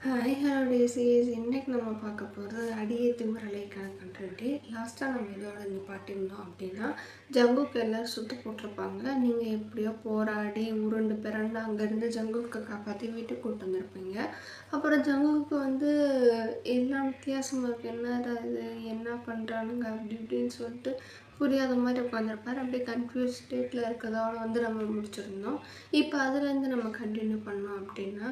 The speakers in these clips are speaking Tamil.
Hi hello டேசிஸ். இன்றைக்கி நம்ம பார்க்க போகிறது அடியே திமிரலைக்கான கண்டென்ட்டு. லாஸ்ட்டாக நம்ம இதோட நிப்பாட்டியிருந்தோம் அப்படின்னா, ஜங்குக்கு எல்லோரும் சுற்று போட்டிருப்பாங்க. நீங்கள் எப்படியோ போராடி உருண்டு பிறண்டு அங்கேருந்து ஜங்குக்கு காப்பாற்றி வீட்டுக்கு கூப்பிட்டு வந்திருப்பீங்க. அப்புறம் ஜங்குக்கு எல்லாம் வித்தியாசமாக இருக்குது, என்னடா இது என்ன பண்ணுறானுங்க அப்படி இப்படின்னு சொல்லிட்டு புரியாத மாதிரி உட்காந்துருப்பார். அப்படியே கன்ஃபியூஸ் ஸ்டேட்டில் இருக்கிறதோட நம்ம முடிச்சிருந்தோம். இப்போ அதுலேருந்து நம்ம கண்டினியூ பண்ணோம் அப்படின்னா,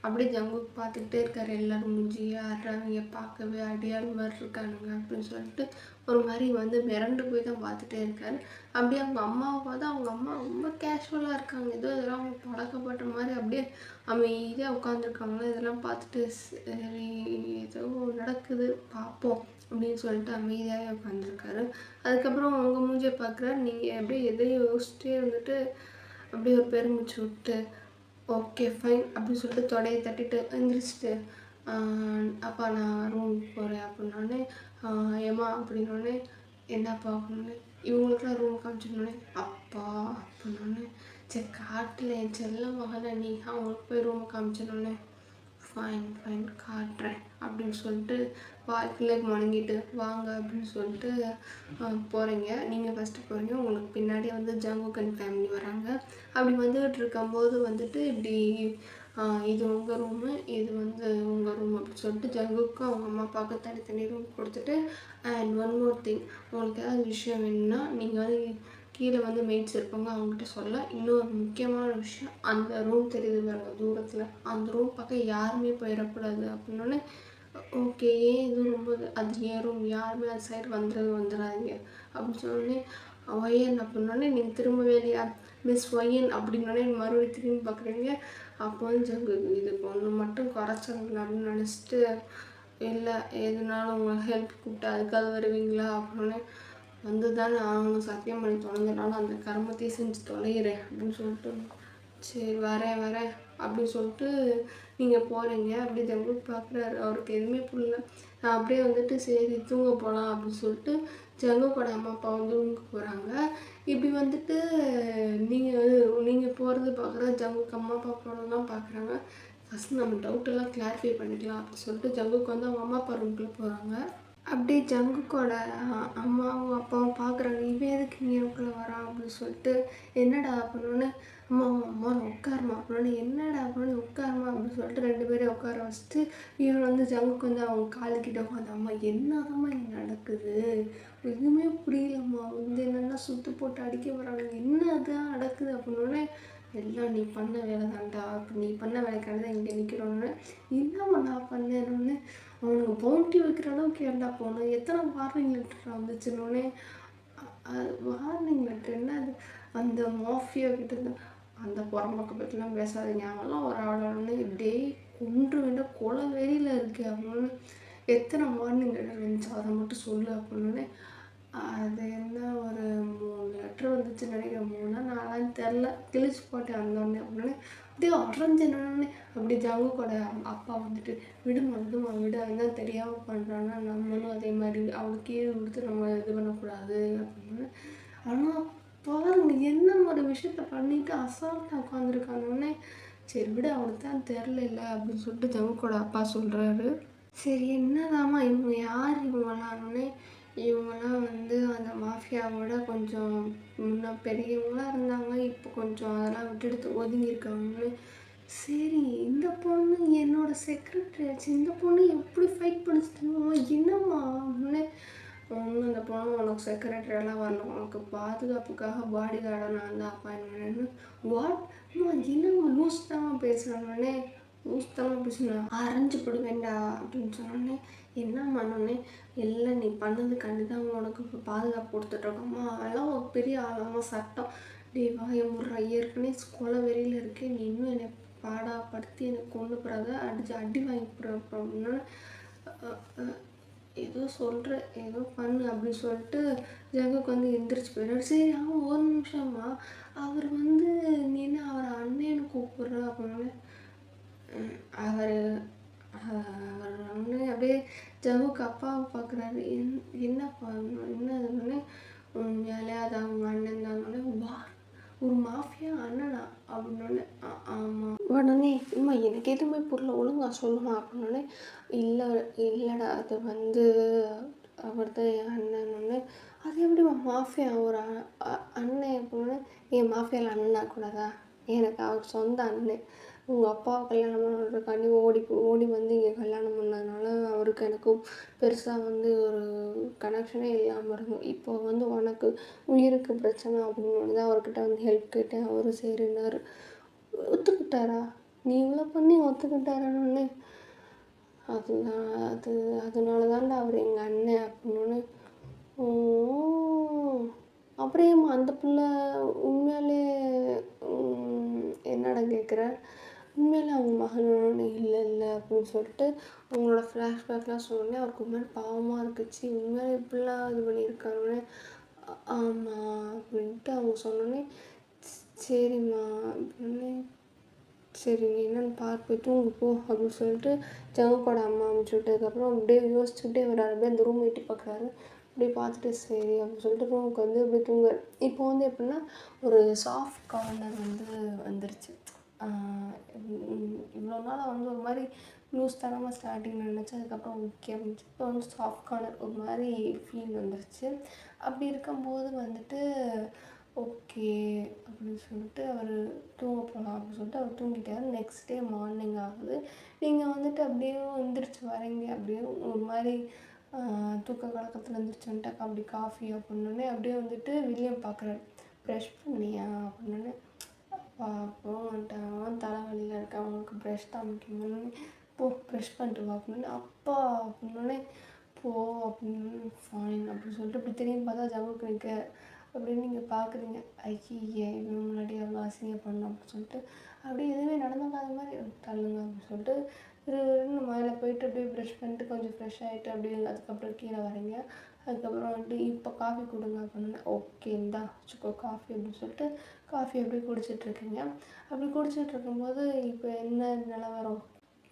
அப்படியே ஜங்குக்கு பார்த்துக்கிட்டே இருக்கார். எல்லோரும் மூஞ்சியை ஆடுறாங்க, பார்க்கவே அடியாள் மாதிரி இருக்கானுங்க அப்படின்னு சொல்லிட்டு ஒரு மாதிரி மிரண்டு போய் தான் பார்த்துட்டே இருக்கார். அப்படியே அவங்க அம்மாவை பார்த்தா அவங்க அம்மா ரொம்ப கேஷுவலாக இருக்காங்க. ஏதோ இதெல்லாம் அவங்க பழக்கப்பட்ட மாதிரி அப்படியே அமைதியாக உட்காந்துருக்காங்களோ. இதெல்லாம் பார்த்துட்டு சரி ஏதோ நடக்குது பார்ப்போம் அப்படின்னு சொல்லிட்டு அமைதியாகவே உட்காந்துருக்காரு. அதுக்கப்புறம் அவங்க மூஞ்சியை பார்க்குறாரு. நீங்கள் அப்படியே எதையும் யோசிச்சுட்டே அப்படியே ஒரு பெருமிச்சு விட்டு ஓகே ஃபைன் அப்படின்னு சொல்லிட்டு தொடையை தட்டிட்டு எழுந்திரிச்சிட்டு அப்பா நான் ரூமுக்கு போகிறேன் அப்படின்னோடனே ஏம்மா அப்படின்னோடனே என்னப்பா அப்படின்னோடனே இவங்களுக்குலாம் ரூம் காமிச்சிடனோடனே அப்பா அப்படின்னோடனே சரி காட்டில் என் செல்ல மகனை நீ அவங்களுக்கு போய் ரூமை காமிச்சிடனோடனே ஃபைன் காட்டுறேன் அப்படின்னு சொல்லிட்டு வாழ்க்கையில் முணங்கிட்டு வாங்க அப்படின்னு சொல்லிட்டு போகிறீங்க. நீங்கள் ஃபஸ்ட்டு போகிறீங்க. உங்களுக்கு பின்னாடி ஜங்குகன் ஃபேமிலி வராங்க. அப்படி வந்துகிட்டு இருக்கும்போது இப்படி இது உங்கள் ரூமு, இது உங்கள் ரூம் அப்படின்னு சொல்லிட்டு ஜங்குக்கும் அவங்க அம்மா அப்பாவுக்கு தனித்தனி ரூம் கொடுத்துட்டு அண்ட் ஒன் மோர் திங், உங்களுக்கு ஏதாவது விஷயம் வேணும்னா நீங்கள் கீழே மெய்ட்ஸ் இருப்பாங்க, அவங்ககிட்ட சொல்ல. இன்னொரு முக்கியமான விஷயம், அந்த ரூம் தெரியுது பாருங்க தூரத்தில், அந்த ரூம் பக்கம் யாருமே போயிடக்கூடாது அப்படின்னோடனே ஓகே ஏன் இது ரொம்ப அது ஏன் ரூம் யாருமே அது சைடு வந்துடாதீங்க அப்படின்னு சொன்னோடனே ஒய்யன் அப்படின்னோடனே நீங்கள் திரும்பவே இல்லையா மிஸ் ஒய்யன் அப்படின்னோடனே மறுபடியும் திரும்பி பார்க்குறீங்க. அப்போ ஜங்கு இதுக்கு ஒன்று மட்டும் குறைச்சாங்களா அப்படின்னு நினச்சிட்டு இல்லை எதுனாலும் உங்களை ஹெல்ப் கூப்பிட்டு அதுக்காக வருவீங்களா அப்படின்னோடனே தானே ஆகணும், சத்தியம் பண்ணி தொலைஞ்சனாலும் அந்த கர்மத்தையும் செஞ்சு தொலைகிறேன் அப்படின்னு சொல்லிட்டு சரி வரேன் அப்படின்னு சொல்லிட்டு நீங்கள் போகிறீங்க. அப்படி ஜங்கு பார்க்குறாரு. அவருக்கு எதுவுமே புரியல. நான் அப்படியே சரி தூங்க போகலாம் அப்படின்னு சொல்லிட்டு ஜங்குக்கோட அம்மா அப்பா ரூமுக்கு போகிறாங்க. இப்படி நீங்கள் போகிறது பார்க்குற ஜங்குக்கு அம்மா அப்பா போகிறதெல்லாம் பார்க்குறாங்க. ஃபஸ்ட் நம்ம டவுட்டெல்லாம் கிளாரிஃபை பண்ணிக்கலாம் அப்படின்னு சொல்லிட்டு ஜங்குக்கு அவங்க அம்மா அப்பா ரூமுக்குள்ளே போகிறாங்க. அப்படியே ஜங்குக்கோட அம்மாவும் அப்பாவும் பார்க்குறாங்க. இவன் எதுக்கு இங்கே ரூமுக்குள்ளே வரான் அப்படின்னு சொல்லிட்டு என்னடா அப்படின்னோடனே அம்மா உட்காருமா அப்படின்னோடனே என்னடா அப்படின்னு உட்காருமா அப்படின்னு சொல்லிட்டு 2 பேரையும் உட்கார வச்சுட்டு இவன் ஜங்குக்கு அவங்க காலுக்கிட்ட உட்காந்து அம்மா என்னதாம்மா இங்கே நடக்குது எதுவுமே புரியலம்மா என்னென்னா சுற்று போட்டு அடிக்க வராங்க என்னதான் நடக்குது அப்படின்னோடனே எல்லாம் நீ பண்ண வேலை தான்டா, அப்போ நீ பண்ண வேலைக்காண்டி தான் இங்கே நிற்கிறோன்னு. என்னம்மா நான் பண்ணேன்னு அவனுக்கு பவுண்டி வைக்கிற அளவுக்கு ஏன்டா போகணும், எத்தனை வார்னிங் லெட்டர் வந்துச்சுன்னொடனே வார்னிங் லெட்டர் என்ன அது அந்த மாஃபியா கிட்ட அந்த புறம்பக்க பற்றிலாம் பேசாதீங்க, அவெல்லாம் ஒரு ஆளோடனே டே கொன்று வேண்டாம் கொலை வெறியில் இருக்கு அப்படின்னு எத்தனை வார்னிங் லெட்டர் வந்துச்சு அதை மட்டும் சொல்லு அப்படின்னோடனே அது என்ன ஒரு 3 லெட்டர் வந்துச்சுன்னு நினைக்கிறேன், 3 4 தெரில கிழிச்சு போட்டேன் வந்தோடனே அப்படின்னே அப்படியே அரைஞ்சேனே. அப்படி ஜங்குக்கோட அப்பா விடுமா விட தான் தெரியாமல் பண்ணுறான்னா நம்மளும் அதே மாதிரி அவளுக்கு கீழே கொடுத்து நம்ம இது பண்ணக்கூடாது அப்படின்னு. ஆனால் பாருங்க என்ன ஒரு விஷயத்த பண்ணிட்டு அசால்ட்டாக உட்காந்துருக்கானோடனே சரி விட அவனுக்கு தான் தெரில அப்படின்னு சொல்லிட்டு ஜங்குக்கோட அப்பா சொல்கிறாரு. சரி என்னதாம்மா இவங்க யார் இவங்களான்னே இவங்கெல்லாம் அந்த மாஃபியாவோட கொஞ்சம் முன்ன பெரியவங்களாக இருந்தாங்க, இப்போ கொஞ்சம் அதெல்லாம் விட்டுடுத்து ஒதுங்கியிருக்காங்கன்னு. சரி இந்த பொண்ணு என்னோடய செக்ரட்டரி ஆச்சு, இந்த பொண்ணு எப்படி ஃபைட் பண்ணிச்சுட்டு என்னம்மா அப்படின்னு ஒன்றும் அந்த பொண்ணு உனக்கு செக்ரட்டரியெல்லாம் வரல, உனக்கு பாதுகாப்புக்காக பாடி கார்டை நான் தான் அப்பாயின்மெண்ட்னு. வாட் என்னம்மா லூஸ் தான் பேசுகிறானே ஊஸ்தமாக பேசுனா அரைஞ்சு போடுவேண்டா அப்படின்னு சொன்னோடனே என்ன பண்ணோடனே எல்லாம் நீ பண்ணதுக்காண்டி தான் உனக்கு இப்போ பாதுகாப்பு கொடுத்துட்ருக்கோம்மா, அதெல்லாம் ஒரு பெரிய ஆழமா சட்டம் டே வாய முடுற ஏற்கனவே கொலை வெறியில் இருக்கேன், நீ இன்னும் என்னை பாடாப்படுத்தி எனக்கு கொண்டு போகிறாத அடித்து அடி வாங்கி போடுற அப்படின்னா ஏதோ சொல்கிற ஏதோ பண்ணு அப்படின்னு சொல்லிட்டு ஜங்குக்கு எந்திரிச்சு போயிடுறாரு. சரி அவன் ஒரு நிமிஷமா அவர் நீ என்ன அவர் அண்ணேன்னு கூப்பிட்ற அப்படின்னு அவர் அப்படியே ஜங்குக்கு அப்பாவை பார்க்குறாரு. என்னப்பா என்னதுன்னு உண்மையாலே அது அவங்க அண்ணன் தானே ஒரு மாஃபியா அண்ணனா அப்படின்னோடனே ஆமாம். உடனே இம்மா எனக்கு எதுவுமே புரியல, ஒழுங்கா சொல்லுமா அப்படின்னோடனே, இல்லை இல்லைடா அது வந்து அவர் தான் என் அண்ணன்னு. அது எப்படிம்மா மாஃபியா ஒரு அண்ணன் அப்படின்னா, என் மாஃபியாவில் அண்ணனா கூடாதா? எனக்கு அவர் சொந்த அண்ணன். உங்கள் அப்பாவை கல்யாணம் பண்ணுறதுக்காண்டி ஓடி ஓடி வந்து இங்கே கல்யாணம் பண்ணதுனால அவருக்கு எனக்கும் பெருசாக வந்து ஒரு கனெக்ஷனே இல்லாமல் இருந்தோம். இப்போ வந்து உனக்கு உயிருக்கு பிரச்சனை அப்படின்னு தான் அவர்கிட்ட வந்து ஹெல்ப் கேட்டேன். அவரும் சரின்னாரு. ஒத்துக்கிட்டாரா? நீ இவ்வளோ பண்ணி ஒத்துக்கிட்டாரான்னு? அதுதான் அதனால தான்டா அவர் எங்கள் அண்ணன் அப்படின்னு. ஓ, அப்புறம் அந்த பிள்ளை உண்மையாலே என்னடா கேட்குற? உண்மையிலே அவங்க மகனோட இல்லை இல்லை அப்படின்னு சொல்லிட்டு அவங்களோட ஃப்ளாஷ்பேக்லாம் சொன்னோடனே அவருக்கு உண்மையிலே பாவமாக இருக்குச்சு. உண்மையிலே இப்படிலாம் இது பண்ணியிருக்காங்கன்னு. ஆமாம் அப்படின்ட்டு அவங்க சொன்னோடனே, சரிம்மா அப்படின்னு, சரி நீ என்னென்னு போய் தூங்கு போ அப்படின்னு சொல்லிட்டு ஜங்குக்கோட அம்மா அனுப்பிச்சி விட்டதுக்கப்புறம் அப்படியே யோசிச்சுக்கிட்டே வர்றாரு. அப்படியே அந்த ரூம் எட்டி பார்க்குறாரு. அப்படியே பார்த்துட்டு சரி அப்படின்னு சொல்லிட்டு ரூமுக்கு வந்து அப்படியே தூங்குறாரு. இப்போ வந்து எப்படின்னா ஒரு சாஃப்ட் கார்னர் வந்து வந்துருச்சு. இவ்வளோ நாளாக வந்து ஒரு மாதிரி லூஸ் தரமாக ஸ்டார்டிங்கில் நினச்சி அதுக்கப்புறம் ஓகே அப்படின்ச்சு. இப்போ வந்து சாஃப்ட் கார்னர் ஒரு மாதிரி ஃபீல் வந்துருச்சு. அப்படி இருக்கும்போது வந்துட்டு ஓகே அப்படின்னு சொல்லிட்டு அவர் தூங்க போகலாம் அப்படின்னு சொல்லிட்டு அவர் தூங்கிட்டார். நெக்ஸ்ட் டே மார்னிங் ஆகுது. நீங்கள் வந்துட்டு அப்படியே எந்திரிச்சு வரீங்க. அப்படியே ஒரு மாதிரி தூக்க கலக்கத்தில் எழுந்திரிச்சு வந்துட்டாக்கா அப்படி காஃபி அப்படின்னோடனே அப்படியே வந்துட்டு வில்லியம் பார்க்குறாரு. ப்ரஷ் பண்ணியா அப்படின்னோடனே, அப்பா போங்கட்டான் தலைவலியில் இருக்க, அவங்களுக்கு ப்ரஷ் தான் முக்கியம்னு, போ ப்ரஷ் பண்ணிட்டு வா அப்படின்னு. அப்பா அப்படின்னோடனே போ அப்படின்னு, ஃபைன் அப்படின்னு சொல்லிட்டு இப்படி திரும்பி பார்த்தா ஜங்குக்கு நிற்க அப்படின்னு நீங்கள் பார்க்குறீங்க. ஐயே இவன் முன்னாடி அவ்வளோ அசிங்கம் பண்ணோம் அப்படின்னு சொல்லிட்டு அப்படியே எதுவுமே நடந்துக்காத மாதிரி தள்ளுங்க அப்படின்னு சொல்லிட்டு மேலே போயிட்டு அப்படியே ப்ரஷ் பண்ணிட்டு கொஞ்சம் ஃப்ரெஷ் ஆகிட்டு அப்படியே அதுக்கப்புறம் கீழே வரீங்க. அதுக்கப்புறம் வந்துட்டு இப்போ காஃபி கொடுங்க அப்படின்னா, ஓகே இந்தா வச்சுக்கோ காஃபி அப்படின்னு சொல்லிட்டு காஃபி அப்படியே குடிச்சிட்ருக்கீங்க. அப்படி குடிச்சிட்டு இருக்கும்போது இப்போ என்ன நிலவரம்,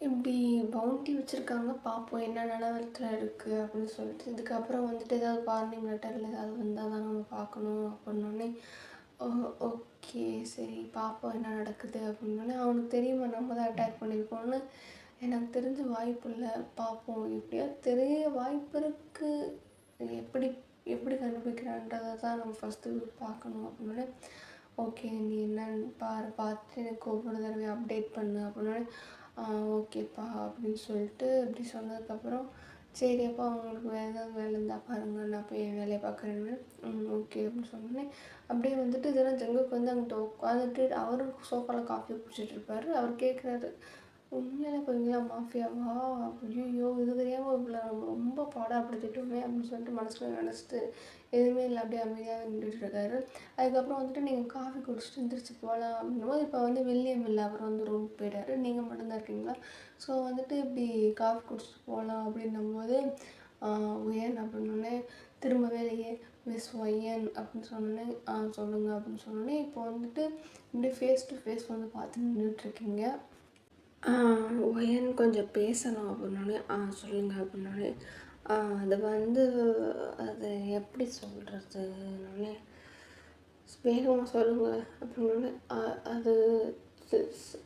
இப்படி பவுண்டி வச்சுருக்காங்க, பார்ப்போம் என்ன நிலவரத்தில் இருக்குது அப்படின்னு சொல்லிட்டு. இதுக்கப்புறம் வந்துட்டு ஏதாவது வார்னிங் லெட்டரில் ஏதாவது வந்தால் தான் நம்ம பார்க்கணும் அப்படின்னோடனே, ஓகே சரி பார்ப்போம் என்ன நடக்குது அப்படின்னோடனே, அவனுக்கு தெரியுமா நம்ம தான் அட்டாக் பண்ணியிருக்கோன்னு. எனக்கு தெரிஞ்ச வாய்ப்பு இல்லை, பார்ப்போம் எப்படியோ தெரிய வாய்ப்பு இருக்குது, எப்படி எப்படி கண்டுபிடிக்கிறான்றதை தான் நம்ம ஃபஸ்ட்டு பார்க்கணும் அப்படின்னோடனே, ஓகே நீ என்னன்னு பார்த்துட்டு எனக்கு ஒவ்வொரு தடவை அப்டேட் பண்ணு அப்படின்னோடனே, ஓகேப்பா அப்படின்னு சொல்லிட்டு இப்படி சொன்னதுக்கப்புறம் சரி அப்போ அவங்களுக்கு வேறு ஏதாவது வேலை இருந்தால் பாருங்கள், நான் போய் என் வேலையை பார்க்குறேன்னு. ஓகே அப்படின்னு சொன்னோன்னே அப்படியே வந்துட்டு இதெல்லாம் ஜங்குக்கு வந்து அங்கிட்ட உட்காந்துட்டு அவரும் சோஃபாவில் காஃபி குடிச்சிட்ருப்பாரு. அவர் கேட்குறாரு, உண்மையிலே போவீங்களா மாஃபியாவா? ஐயோ இது தெரியாமல் இவ்வளோ நம்ம ரொம்ப பாடாப்படுத்திட்டோமே அப்படின்னு சொல்லிட்டு மனசுல நினச்சிட்டு எதுவுமே இல்லை அப்படியே அமைதியாக நின்றுட்டுருக்காரு. அதுக்கப்புறம் வந்துட்டு நீங்கள் காஃபி குடிச்சிட்டு எழுந்திரிச்சு போகலாம் அப்படின்னும்போது இப்போ வந்து வில்லியம் இல்லை, அவர் வந்து ரூமுக்கு போயிட்டாரு. நீங்கள் மட்டும்தான் இருக்கீங்களா? ஸோ வந்துட்டு இப்படி காஃபி குடிச்சிட்டு போகலாம் அப்படின்னும்போது ஒயன் அப்படின்னோடனே திரும்ப வேலையே மிஸ் ஒய்யன் அப்படின்னு சொன்னோன்னே சொல்லுங்கள் அப்படின்னு சொன்னோன்னே இப்போ வந்துட்டு இப்படி ஃபேஸ் டு ஃபேஸ் வந்து பார்த்து நின்றுட்டுருக்கீங்க. ஒயன் கொஞ்சம் பேசணும் அப்படின்னோடனே சொல்லுங்கள் அப்படின்னோடனே, அது வந்து அது எப்படி சொல்கிறதுன்னொடனே, வேகமாக சொல்லுங்கள் அப்படின்னோடனே, அது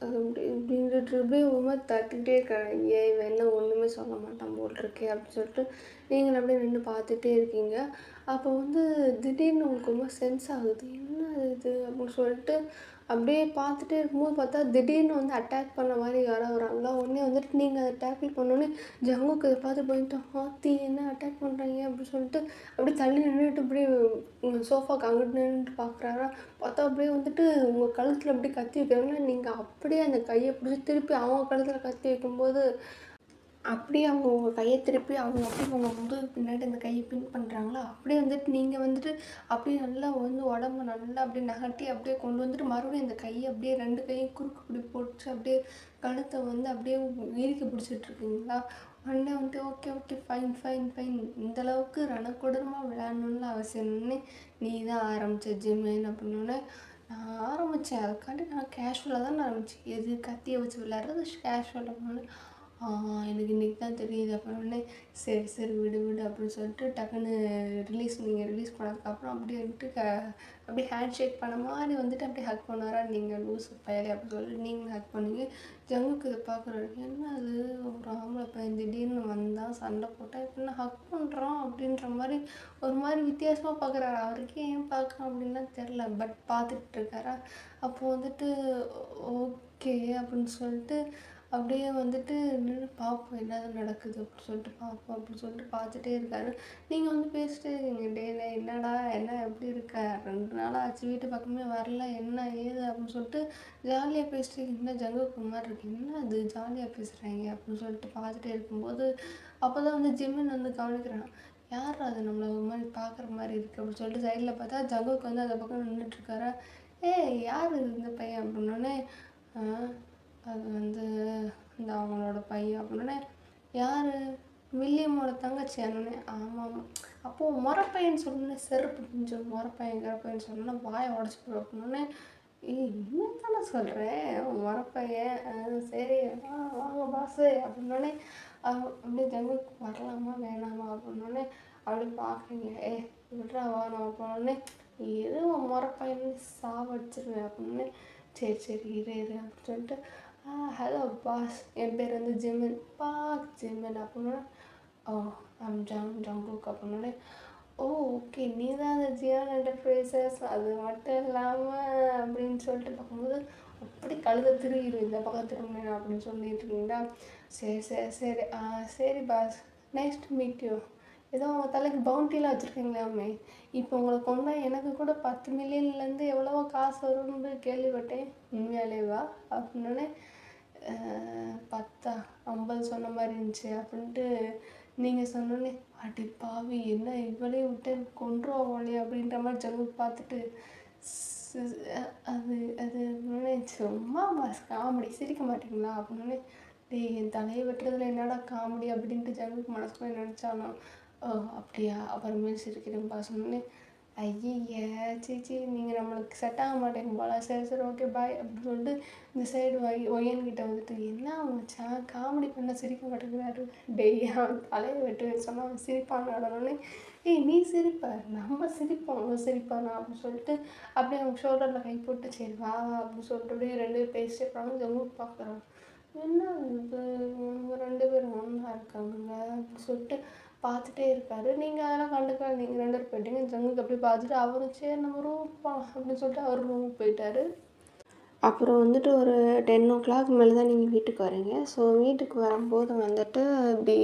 அது இப்படின்ட்டு இப்படியே ஒரு மாதிரி தட்டிகிட்டே இருக்காங்க. ஏன் இவன் என்ன ஒன்றுமே சொல்ல மாட்டான் போல் இருக்கே அப்படின்னு சொல்லிட்டு நீங்கள் அப்படியே நின்று பார்த்துட்டே இருக்கீங்க. அப்போ வந்து திடீர்னு உங்களுக்கு ரொம்ப சென்ஸ் ஆகுது, என்ன இது அப்படின்னு சொல்லிட்டு அப்படியே பார்த்துட்டே இருக்கும்போது பார்த்தா திடீர்னு வந்து அட்டாக் பண்ண மாதிரி யாரோ வராங்களா. உடனே வந்துட்டு நீங்கள் அதை டேக்கிள் பண்ணோன்னே ஜங்குக்கு இதை பார்த்து போயிட்டு ஆத்தி என்ன அட்டாக் பண்ணுறாங்க அப்படின்னு சொல்லிட்டு அப்படியே தள்ளி நின்றுட்டு அப்படியே சோஃபாவுக்கு அங்கிட்டு நின்றுட்டு பார்க்குறாரா. பார்த்தா அப்படியே வந்துட்டு உங்கள் கழுத்தில் அப்படியே கத்தி வைக்கிறாங்கன்னா நீங்கள் அப்படியே அந்த கையை பிடிச்சி திருப்பி அவங்க கழுத்தில் கத்தி வைக்கும்போது அப்படியே அவங்க உங்கள் கையை திருப்பி அவங்க அப்படியே உங்கள் முதுகு பின்னாடி அந்த கையை பின் பண்ணுறாங்களா, அப்படியே வந்துட்டு நீங்கள் வந்துட்டு அப்படியே நல்லா வந்து உடம்பு நல்லா அப்படியே நகட்டி அப்படியே கொண்டு வந்துட்டு மறுபடியும் அந்த கையை அப்படியே 2 கையும் குறுக்கு இப்படி போட்டு அப்படியே கழுத்தை வந்து அப்படியே இறுக்கி பிடிச்சிட்ருக்கீங்களா. உடனே வந்துட்டு okay okay fine fine fine, இந்தளவுக்கு ரணக்கொடூரமாக விளையாடணுன்னு அவசியம் இல்லைன்னு நீ தான் ஆரம்பித்த ஜிம்முன்னு அப்படின்னோடனே, நான் ஆரம்பித்தேன் அதுக்காண்டி நான் கேஷுவலாக தான் ஆரம்பித்தேன், எது கத்தியை வச்சு விளையாடுறது கேஷுவல் அப்படின்னு. எனக்கு இன்றைக்கி தான் தெரியுது அப்படின்னே, சரி சரி விடு விடு அப்படின்னு சொல்லிட்டு டக்குன்னு நீங்கள் ரிலீஸ் பண்ணதுக்கப்புறம் அப்படியே வந்துட்டு அப்படியே ஹேண்ட் ஷேக் பண்ண மாதிரி வந்துட்டு அப்படியே ஹக் பண்ணுவாரா, நீங்கள் லூஸ் பயலே அப்படின்னு சொல்லிட்டு நீங்களும் ஹக் பண்ணுவீங்க. ஜங்குக்கு இதை பார்க்குறாரு, என்ன அது ஒரு ஆம்பளை பையன் திடீர்னு வந்தால் சண்டை போட்டால் இப்போ என்ன ஹக் பண்ணுறான் அப்படின்ற மாதிரி ஒரு மாதிரி வித்தியாசமாக பார்க்குறாரு. அவருக்கே ஏன் பார்க்குறோம் அப்படின்லாம் தெரில, பட் பார்த்துட்டு இருக்காரா. அப்போது வந்துட்டு ஓகே அப்படின்னு சொல்லிட்டு அப்படியே வந்துட்டு நின்று பார்ப்போம் என்னது நடக்குது அப்படின்னு சொல்லிட்டு பார்ப்போம் அப்படின்னு சொல்லிட்டு பார்த்துட்டே இருக்காரு. நீங்கள் வந்து பேசிட்டே இருக்கீங்க, டேல என்னடா என்ன எப்படி இருக்க, 2 நாளாக ஆச்சு வீட்டு பக்கமே வரல, என்ன ஏது அப்படின்னு சொல்லிட்டு ஜாலியாக பேசிட்டு இருக்கீங்க. ஜங்குக்கு மாதிரி இருக்கு, என்ன அது ஜாலியாக பேசுகிறாங்க அப்படின்னு சொல்லிட்டு பார்த்துட்டே இருக்கும்போது அப்போ தான் வந்து ஜிம்மின் வந்து கவனிக்கிறான். யார் அது நம்மளை ஒரு மாதிரி பார்க்குற மாதிரி இருக்குது அப்படின்னு சொல்லிட்டு சைடில் பார்த்தா ஜங்குக்கு வந்து அந்த பக்கம் நின்றுட்டுருக்காரா. யார் இந்த பையன் அப்படின்னோடனே, அது வந்து இந்த அவங்களோட பையன் அப்படின்னே, யார் வில்லியமோட தங்கச்சி அண்ணனே. ஆமாம் ஆமாம். அப்போது முறப்பையன்னு சொன்னோன்னே செருப்பு கொஞ்சம் முறப்பையன் கிடப்பையன்னு சொன்னோன்னா வாயை உடச்சி போடும் அப்படின்னோடனே, என்ன தானே சொல்கிறேன் முறப்பையன், சரி வாங்க பாஸு அப்படின்னோடனே அப்படியே ஜங்குக்கு வரலாமா வேணாமா அப்படின்னோடனே அப்படி பார்க்குறீங்க, விட்றா வாணும் அப்படின்னோடனே, எது முறப்பையன்னு சாவடிச்சிருவேன் அப்படின்னு. சரி சரி இரு இரு அப்படின்னு சொல்லிட்டு, ஹலோ பாஸ், என் பேர் வந்து ஜிமின், ஜிமின் அப்படின்னா, ஐம் ஜங்குக் அப்படின்னோடனே, ஓகே நீ தான் அந்த ஜியான் என்டர்பிரைசஸ், அது மட்டும் இல்லாமல் அப்படின்னு சொல்லிட்டு பார்க்கும்போது அப்படி கழுத திரும்பிடும் இந்த பக்கம் திரும்பினேன் அப்படின்னு சொல்லிட்டு இருக்கீங்களா. சரி சரி சரி சரி boss, nice to meet you. ஏதோ அவங்க தலைக்கு பவுண்டிலாம் வச்சுருக்கீங்களாமே, இப்போ உங்களை கொண்டா எனக்கு கூட 10 மில்லியன்லேருந்து எவ்வளவோ காசு வரும்னு கேள்விப்பட்டேன், உண்மையாலேவா அப்படின்னோடனே, 10 50 சொன்ன மாதிரி இருந்துச்சு அப்படின்ட்டு நீங்கள் சொன்னோன்னே, அடி பாவி என்ன இவளே விட்டு கொன்றுவாங்களே அப்படின்ற மாதிரி ஜங்கு பார்த்துட்டு, அது அது சும்மா பாஸ் காமெடி, சிரிக்க மாட்டிங்களா அப்படின்னே, என் தலையை வெட்டுறதுல என்னடா காமெடி அப்படின்ட்டு ஜங்குக்கு மனசுக்குள்ளே நினச்சாலும், அப்படியா அப்புறமேல் சிரிக்கிறேன் பாஸ் சொன்னோன்னே, ஐய சீச்சி நீங்கள் நம்மளுக்கு செட் ஆக மாட்டேங்க போல, சரி சரி ஓகே பாய் அப்படின்னு சொல்லிட்டு இந்த சைடு ஒய்யன்கிட்ட வந்துட்டு, என்ன மச்சான் காமெடி பண்ண சிரிக்க மாட்டேங்கிறாரு, அவன் தலையை வெட்டு சொன்னால் அவன் சிரிப்பான் நடனோடனே, நீ சிரிப்ப நம்ம சிரிப்போம் அவன் சிரிப்பானா அப்படின்னு சொல்லிட்டு அப்படியே அவங்க ஷோல்டரில் கை போட்டு சரி வா அப்படின்னு சொல்லிட்டு அப்படியே 2 பேரும் பேசிட்டு இருக்காங்க. ஜம்மு பார்க்குறாங்க, என்ன இது இவங்க 2 பேரும் ஒன்றா இருக்காங்க அப்படின்னு சொல்லிட்டு பார்த்துட்டே இருக்காரு. நீங்கள் அதெல்லாம் கண்டுக்க, நீங்கள் 2 பேரும் போயிட்டீங்க. ஜங்குக்கு அப்படியே பார்த்துட்டு அவரும் சரி நம்ம ரூமுக்கு போகலாம் அப்படின்னு சொல்லிட்டு அவர் ரூமுக்கு போயிட்டாரு. அப்புறம் வந்துட்டு ஒரு 10 o'clock மேலே தான் நீங்கள் வீட்டுக்கு வரீங்க. ஸோ வீட்டுக்கு வரும்போது வந்துட்டு இப்படி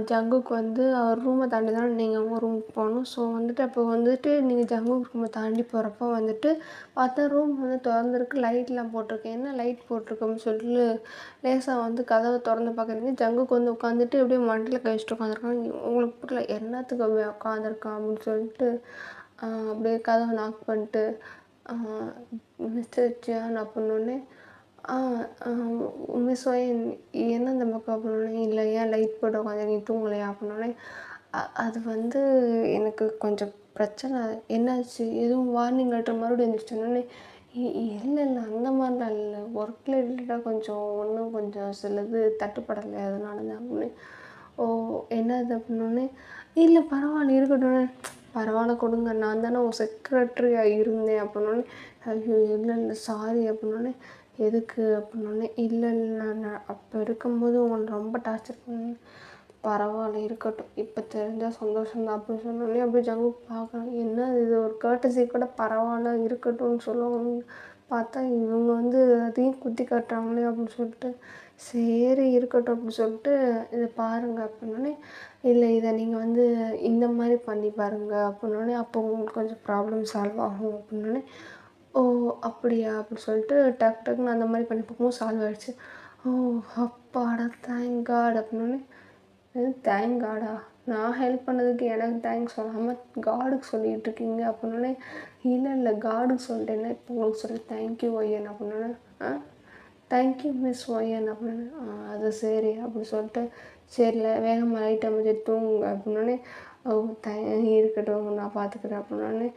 ஜங்குக்கு வந்து அவர் ரூமை தாண்டி தான் நீங்கள் உங்கள் ரூமுக்கு போகணும். ஸோ வந்துட்டு அப்போ வந்துட்டு நீங்கள் ஜங்குக்கு ரூமை தாண்டி போகிறப்போ வந்துட்டு பார்த்தா ரூம் வந்து திறந்துருக்கு, லைட்லாம் போட்டிருக்கு. என்ன லைட் போட்டிருக்கோம்னு சொல்லிட்டு லேசாக வந்து கதவை திறந்து பார்க்குறீங்க. ஜங்குக்கு வந்து உட்காந்துட்டு அப்படியே மண்டியில் கழிச்சிட்டு உட்காந்துருக்காங்க. உங்களுக்கு புரியல என்னத்துக்கு அப்படியே உட்காந்துருக்கான் அப்படின்னு சொல்லிட்டு அப்படியே கதவை நாக் பண்ணிட்டு, மிஸ்டர் ஜியான் அப்படின்னோடனே, மிஸ் ஒயன் என்ன இந்த பக்கம் அப்படின்னோடனே, இல்லை ஏன் லைட் போட்டு உட்காந்து நீ தூங்கலையா அப்படின்னோடனே, அது வந்து எனக்கு கொஞ்சம் பிரச்சனை, என்னாச்சு எதுவும் வார்னிங் லெட்டர் மறுபடியும் எழுந்திரிச்சோன்னே, இல்லை இல்லை அந்த மாதிரிலாம் இல்லை, ஒர்க் ரிலேட்டடாக கொஞ்சம் ஒன்றும் கொஞ்சம் சிலது தட்டுப்படலை அதனால தான் அப்படின்னு. என்னது அப்படின்னோடனே, இல்லை பரவாயில்ல இருக்கட்டும், பரவாயில்ல கொடுங்க நான் தானே உன் செக்ரட்டரியாக இருந்தேன் அப்படின்னோடனே, ஐயோ இல்லை இல்லை சாரி அப்படின்னோடனே, எதுக்கு அப்படின்னோடனே, இல்லை இல்லை நான் அப்போ இருக்கும்போது உங்களை ரொம்ப டார்ச்சர் பண்ணேன், பரவாயில்ல இருக்கட்டும் இப்போ தெரிஞ்சால் சந்தோஷம்தான் அப்படின்னு சொன்னோடனே அப்படியே ஜங்கு பார்க்குறாங்க, என்ன இது ஒரு கர்ட்டசி கூட பரவாயில்ல இருக்கட்டும்னு சொல்லுவாங்க, பார்த்தா இவங்க வந்து அதையும் குத்தி காட்டுறாங்களே அப்படின்னு சொல்லிட்டு, சரி இருக்கட்டும் அப்படின்னு சொல்லிட்டு இதை பாருங்கள் அப்படின்னோடனே, இல்லை இதை நீங்கள் வந்து இந்த மாதிரி பண்ணி பாருங்கள் அப்படின்னோடனே, அப்போ உங்களுக்கு கொஞ்சம் ப்ராப்ளம் சால்வ் ஆகும் அப்படின்னோடனே, அப்படியா அப்படின்னு சொல்லிட்டு டக்குன்னு அந்த மாதிரி பண்ணி பார்க்கும்போது சால்வ் ஆகிடுச்சு. அப்பாடா தேங்க் காட் அப்படின்னோடனே, தேங்க் காடா, நான் ஹெல்ப் பண்ணதுக்கு எனக்கு தேங்க்ஸ் சொல்லாமல் காடுக்கு சொல்லிகிட்டு இருக்கீங்க அப்படின்னோடனே, இல்லை இல்லை காடுக்கு சொல்லிட்டேன்னா இப்போ உங்களுக்கு சொல்லி தேங்க்யூ ஒய்யன் அப்படின்னோடனே, தேங்க்யூ மிஸ் ஒய்யன் அப்படின்னு. அது சரி அப்படின்னு சொல்லிட்டு, சரில வேகமாக லைட்டை முடிச்சு தூங்குங்க அப்படின்னோடனே, இருக்கட்டும் நான் பார்த்துக்கிறேன் அப்படின்னோடனே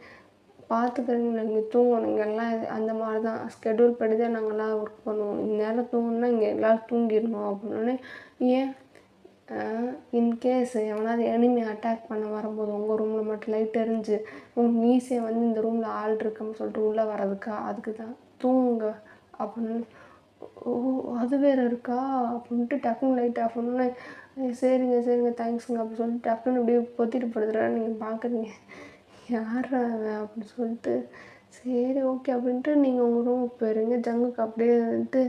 பார்த்துக்கிறீங்க, நீங்கள் தூங்கணும். இங்கெல்லாம் அந்த மாதிரி தான் ஸ்கெடியூல் படி தான் நாங்கள்லாம் ஒர்க் பண்ணுவோம். இந்நேரம் தூங்கணுன்னா இங்கே எல்லோரும் தூங்கிடணும் அப்படின்னோடனே, ஏன் இன்கேஸ் எவனாவது எனிமி அட்டாக் பண்ண வரும்போது உங்கள் ரூமில் மட்டும் லைட் எரிஞ்சு உங்களுக்கு ஈஸியாக வந்து இந்த ரூமில் ஆள் இருக்குன்னு சொல்லிட்டு உள்ளே வர்றதுக்கா, அதுக்கு தான் தூங்குங்க அப்படின்னு. ஓ, அது வேறு இருக்கா அப்படின்ட்டு டக்குன்னு லைட் ஆஃப் பண்ணோன்னே, சரிங்க சரிங்க தேங்க்ஸுங்க அப்படின்னு சொல்லிட்டு டக்குன்னு இப்படியே பொத்திட்டு படுத்துறான்னு நீங்கள் பார்க்குறீங்க. யார் அவன் அப்படின்னு சொல்லிட்டு, சரி ஓகே அப்படின்ட்டு நீங்கள் உங்கள் ரூமுக்கு போயிருங்க. ஜங்குக்கு அப்படியே வந்துட்டு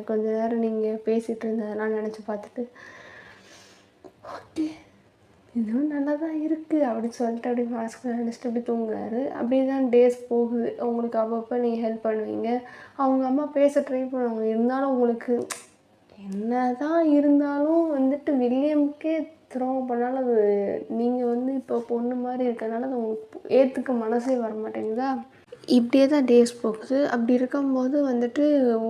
கொஞ்ச நேரம் நீங்கள் பேசிகிட்டு இருந்ததெல்லாம் நினச்சி பார்த்துட்டு, ஓகே இதுவும் நல்லா தான் இருக்குது அப்படின்னு சொல்லிட்டு அப்படியே மனசுக்குள்ள நினச்சிட்டு அப்படி தூங்குறாரு. அப்படியே தான் டேஸ் போகுது. உங்களுக்கு அப்பப்போ நீங்கள் ஹெல்ப் பண்ணுவீங்க. அவங்க அம்மா பேச ட்ரை பண்ணுவாங்க. இருந்தாலும் உங்களுக்கு என்ன தான் இருந்தாலும் வந்துட்டு வில்லியம்க்கே துரோகம் பண்ணாலும் அது நீங்கள் வந்து இப்போ பொண்ணு மாதிரி இருக்கனால அது உங்களுக்கு ஏற்றுக்க மனசே வர மாட்டேங்குதா. இப்படியே தான் டேஸ் போகுது. அப்படி இருக்கும்போது வந்துட்டு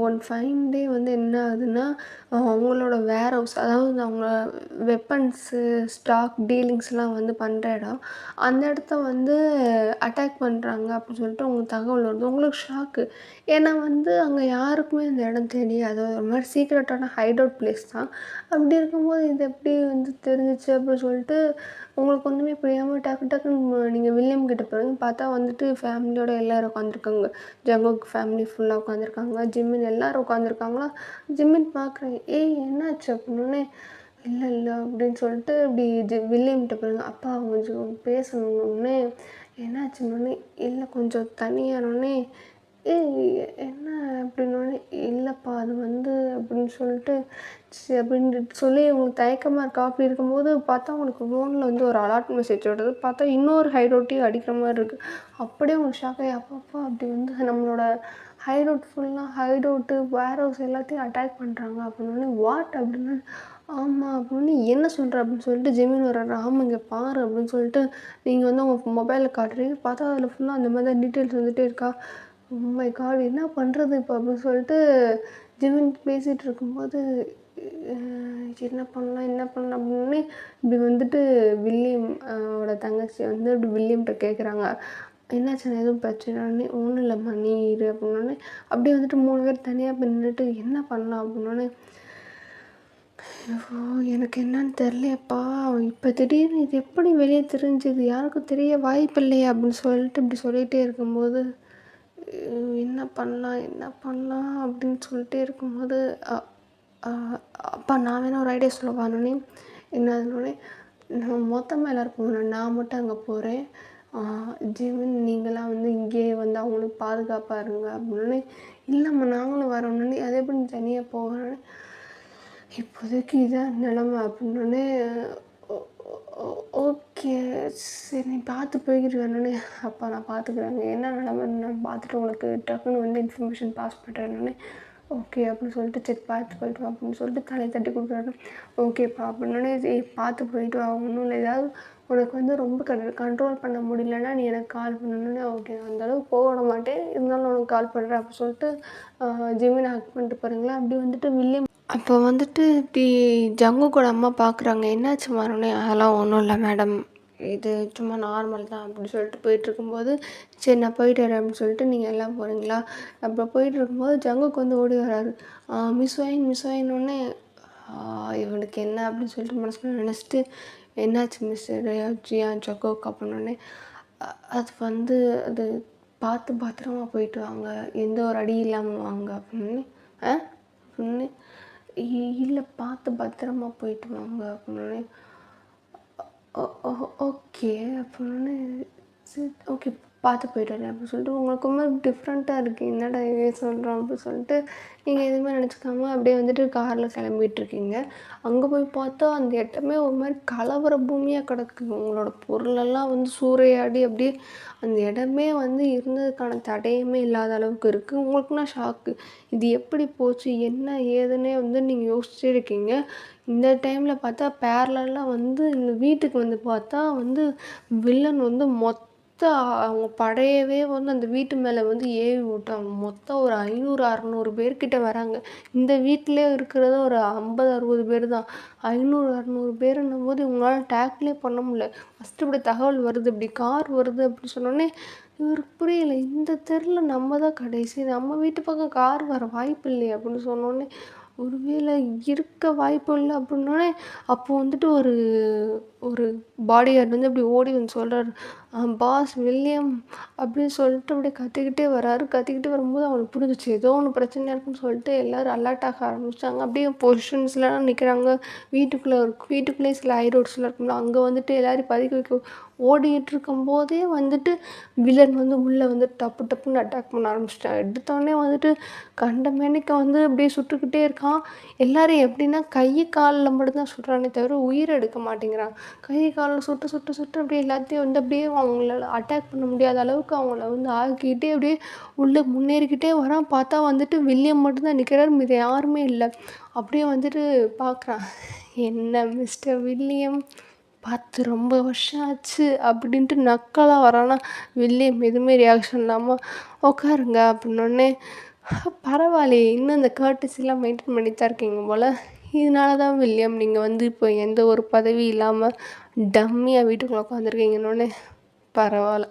ஒன் ஃபைன் டே வந்து என்ன ஆகுதுன்னா, அவங்களோட வேர் ஹவுஸ், அதாவது அவங்க வெப்பன்ஸு ஸ்டாக் டீலிங்ஸ்லாம் வந்து பண்ணுற இடம், அந்த இடத்த வந்து அட்டாக் பண்ணுறாங்க அப்படின்னு சொல்லிட்டு உங்களுக்கு தகவல் வருது. உங்களுக்கு ஷாக்கு. ஏன்னா வந்து அங்கே யாருக்குமே அந்த இடம் தெரியாது. ஒரு மாதிரி சீக்ரெட்டான ஹைட் அவுட் பிளேஸ் தான். அப்படி இருக்கும்போது இது எப்படி வந்து தெரிஞ்சிச்சு அப்படின்னு சொல்லிட்டு உங்களுக்கு ஒன்றுமே புரியாமல் டக்குன்னு நீங்கள் வில்லியம் கிட்ட போகிறீங்க. பார்த்தா வந்துட்டு ஃபேமிலியோட எல்லோரும் உட்காந்துருக்காங்க. ஜங்குக் ஃபேமிலி ஃபுல்லாக உட்காந்துருக்காங்க. ஜிம்மின் எல்லோரும் உட்காந்துருக்காங்களா. ஜிம்மின் பார்க்குறேன், ஏய் என்னாச்சு அப்படின்னோடனே, இல்லை அப்படின்னு சொல்லிட்டு இப்படி வில்லியம்கிட்ட போகிறீங்க. அப்பா கொஞ்சம் பேசணுன்னே, என்னாச்சுன்னொடனே, இல்லை கொஞ்சம் தனியானோடனே, ஏய் என்ன அப்படின்னோடனே, இல்லைப்பா அது வந்து அப்படின்னு சொல்லிட்டு, சரி அப்படின்னு சொல்லி உங்களுக்கு தயக்கமாக இருக்கா. அப்படி இருக்கும்போது பார்த்தா உங்களுக்கு ஃபோனில் வந்து ஒரு அலர்ட் மெசேஜ் வருது. பார்த்தா இன்னொரு ஹைடவுட்டையும் அடிக்கிற மாதிரி இருக்குது. அப்படியே உங்களுக்கு ஷாக் ஆகி, அப்பப்பா அப்படி வந்து நம்மளோட ஹைடவுட் ஃபுல்லாக ஹைடவுட்டு வேர் ஹவுஸ் எல்லாத்தையும் அட்டாக் பண்ணுறாங்க அப்படின்னோடனே, வாட் அப்படின்னு. ஆமாம் அப்படின்னு, என்ன சொல்கிற அப்படின்னு சொல்லிட்டு ஜெமின் வர்றாரு. ஆமாம் இங்கே பாரு அப்படின்னு சொல்லிட்டு நீங்கள் வந்து உங்கள் மொபைலில் காட்டுறீங்க. பார்த்தா அதில் ஃபுல்லாக அந்த மாதிரி தான் டீட்டெயில்ஸ் வந்துகிட்டே இருக்கா. மை காட் என்ன பண்ணுறது இப்போ அப்படின்னு சொல்லிட்டு ஜிமின் பேசிகிட்டு இருக்கும்போது, என்ன பண்ணலாம் அப்படின்னு இப்படி வந்துட்டு வில்லியம் ஓட தங்கச்சி வந்து இப்படி வில்லியம்கிட்ட கேட்குறாங்க, என்னாச்சுன்னா எதுவும் பிரச்சனைன்னு. ஒன்றும் இல்லைம்மா நீ இரு அப்படின்னோடனே அப்படியே வந்துட்டு 3 பேர் தனியாக போய் நின்றுட்டு என்ன பண்ணலாம் அப்படின்னோடனே, எனக்கு என்னன்னு தெரியலையப்பா, இப்போ திடீர்னு இது எப்படி வெளியே தெரிஞ்சுது, யாருக்கும் தெரிய வாய்ப்பு இல்லையா அப்படின்னு சொல்லிட்டு இப்படி சொல்லிகிட்டே இருக்கும்போது, என்ன பண்ணலாம் அப்படின்னு சொல்லிட்டே இருக்கும்போது, அப்பா நான் வேணா ஒரு ஐடியா சொல்லவானோடனே, என்னதுனோடனே, நான் மொத்தமாக எல்லோரும் போகணும், நான் மட்டும் அங்கே போகிறேன், ஜிமின் நீங்களாம் வந்து இங்கேயே வந்து அவங்களுக்கு பாதுகாப்பாக இருங்க அப்படின்னோடனே, இல்லைம்மா நாங்களும் வரோன்னே, அதே எப்படி நீ தனியாக போகிறேன்னு, இப்போதைக்கு இதான் நிலமை அப்படின்னோடனே, ஓகே சரி நீ பார்த்து போய்கிட்டு வேணுன்னே, அப்பா நான் பார்த்துக்குறேங்க என்ன நிலமைன்னு நான் பார்த்துட்டு உங்களுக்கு டக்குன்னு வந்து இன்ஃபர்மேஷன் பாஸ் பண்ணுறேன்னொடனே, ஓகே அப்படின்னு சொல்லிட்டு சரி பார்த்து போய்ட்டு வா அப்படின்னு சொல்லிட்டு தலையை தட்டி கொடுக்குறாரு. ஓகேப்பா அப்படின்னோடனே, பார்த்து போயிட்டு வா, ஒன்றும் இல்லை ஏதாவது உனக்கு வந்து ரொம்ப கண்ட்ரோல் பண்ண முடியலன்னா நீ எனக்கு கால் பண்ணணுன்னே, ஓகே அந்தளவுக்கு போக விட மாட்டேன் இருந்தாலும் உனக்கு கால் பண்ணுறேன் அப்படின்னு சொல்லிட்டு ஜிமினை ஹக் பண்ணிட்டு போகிறீங்களா. அப்படி வந்துட்டு வில்லியம் அப்போ வந்துட்டு இப்படி ஜங்குக்கோட அம்மா பார்க்குறாங்க. என்னாச்சு மாறுனே, அதெல்லாம் ஒன்றும் இல்லை மேடம், இது சும்மா நார்மல் தான் அப்படின்னு சொல்லிட்டு போயிட்டுருக்கும்போது, சரி நான் போயிட்டு வரேன் அப்படின்னு சொல்லிட்டு நீங்கள் எல்லாம் போகிறீங்களா. அப்புறம் போயிட்டுருக்கும்போது ஜங்குக்கு வந்து ஓடி வராரு. மிஸ் வாயின்னொடனே, இவனுக்கு என்ன அப்படின்னு சொல்லிட்டு மனசுக்குள்ள நினச்சிட்டு, என்னாச்சு மிஸ்டர் ஜியான் ஜங்குக் அப்படின்னோடனே, அது வந்து அது பார்த்து பத்திரமா போயிட்டு வாங்க, எந்த ஒரு அடி இல்லாமல் வாங்க அப்படின்னு. அப்படின்னு, இல்லை பார்த்து பத்திரமா போயிட்டு வாங்க அப்படின்னோடனே, ஓகே அப்படின்னோடனே, சரி ஓகே பார்த்து போயிட்டு வரேன் அப்படின்னு சொல்லிட்டு, உங்களுக்கு ரொம்ப டிஃப்ரெண்ட்டாக இருக்குது என்னடா ஏன் சொல்கிறோம் அப்படின்னு சொல்லிட்டு நீங்கள் எதுவுமே நினச்சிக்காம அப்படியே வந்துட்டு காரில் கிளம்பிகிட்ருக்கீங்க. அங்கே போய் பார்த்தா அந்த இடமே ஒரு மாதிரி கலவர பூமியாக கிடக்கு. உங்களோட பொருளெல்லாம் வந்து சூறையாடி அப்படியே அந்த இடமே வந்து இருந்ததுக்கான தடயமே இல்லாத அளவுக்கு இருக்குது. உங்களுக்குன்னா ஷாக்கு, இது எப்படி போச்சு என்ன ஏதுன்னே வந்து நீங்கள் யோசிச்சே இருக்கீங்க. இந்த டைமில் பார்த்தா பேரலெல்லாம் வந்து இந்த வீட்டுக்கு வந்து பார்த்தா வந்து வில்லன் வந்து அவங்க படையவே வந்து அந்த வீட்டு மேலே வந்து ஏவி விட்டாங்க. மொத்தம் ஒரு 500, 600 பேர்கிட்ட வராங்க. இந்த வீட்டிலே இருக்கிறது ஒரு 50, 60 பேர் தான். 500, 600 பேருன்னும் போது இவங்களால டேக்கிளே பண்ண முடியல. ஃபஸ்ட்டு இப்படி தகவல் வருது, இப்படி கார் வருது அப்படின்னு சொன்னோடனே இவருக்கு புரியல. இந்த தெருவில் நம்ம தான் கடைசி, நம்ம வீட்டு பக்கம் கார் வர வாய்ப்பு இல்லையே அப்படின்னு சொன்னோடனே ஒருவேளை இருக்க வாய்ப்பு இல்லை அப்படின்னோடனே அப்போ வந்துட்டு ஒரு ஒரு பாடிகார்டு வந்து அப்படி ஓடி வந்து சொல்கிறாரு, பாஸ் வில்லியம் அப்படின்னு சொல்லிட்டு அப்படியே கத்திக்கிட்டே வராரு. கத்திக்கிட்டு வரும்போது அவனுக்கு புரிஞ்சிச்சு ஏதோ ஒன்று பிரச்சனையாக இருக்குன்னு சொல்லிட்டு எல்லோரும் அலர்ட் ஆக ஆரம்பிச்சிட்டாங்க. அப்படியே பொசிஷன்ஸ்லாம் நிற்கிறாங்க. வீட்டுக்குள்ளேயே சில ஹைரோட்ஸ்லாம் இருக்கும்ல, அங்கே வந்துட்டு எல்லோரும் பதுக்கி வைக்க ஓடிக்கிட்டு இருக்கும்போதே வந்துட்டு வில்லன் வந்து உள்ளே வந்து டப்பு டப்புன்னு அட்டாக் பண்ண ஆரம்பிச்சிட்டான். எடுத்தோடனே வந்துட்டு கண்ட மேனிக்கு வந்து அப்படியே சுட்டுக்கிட்டே இருக்கான். எல்லோரும் எப்படின்னா கை காலில் மட்டும்தான் சுடுறானே தவிர உயிரை எடுக்க மாட்டேங்கிறான். கை காலில் சுட்டு சுட்டு சுட்டு அப்படியே எல்லாத்தையும் வந்து அப்படியே அவங்களால அட்டாக் பண்ண முடியாத அளவுக்கு அவங்கள வந்து ஆக்கிக்கிட்டே அப்படியே உள்ளே முன்னேறிக்கிட்டே வரான். பார்த்தா வந்துட்டு வில்லியம் மட்டும்தான் நிற்கிறார், மீது யாருமே இல்லை. அப்படியே வந்துட்டு பார்க்குறான், என்ன மிஸ்டர் வில்லியம் பார்த்து ரொம்ப வருஷம் ஆச்சு அப்படின்ட்டு நக்கலாக வரானா. வில்லியம் எதுவுமே ரியாக்ஷன் இல்லாமல் உட்காருங்க அப்படின்னோடனே பரவாயில்லையே இன்னும் இந்த கர்ட்டஸிலாம் மெயின்டைன் பண்ணி தான் இருக்கீங்க போல், இதனால தான் வில்லியம் நீங்கள் வந்து இப்போ எந்த ஒரு பதவி இல்லாமல் டம்மியாக வீட்டுக்குள்ளே உட்காந்துருக்கீங்கன்னொடனே பரவாயில்ல,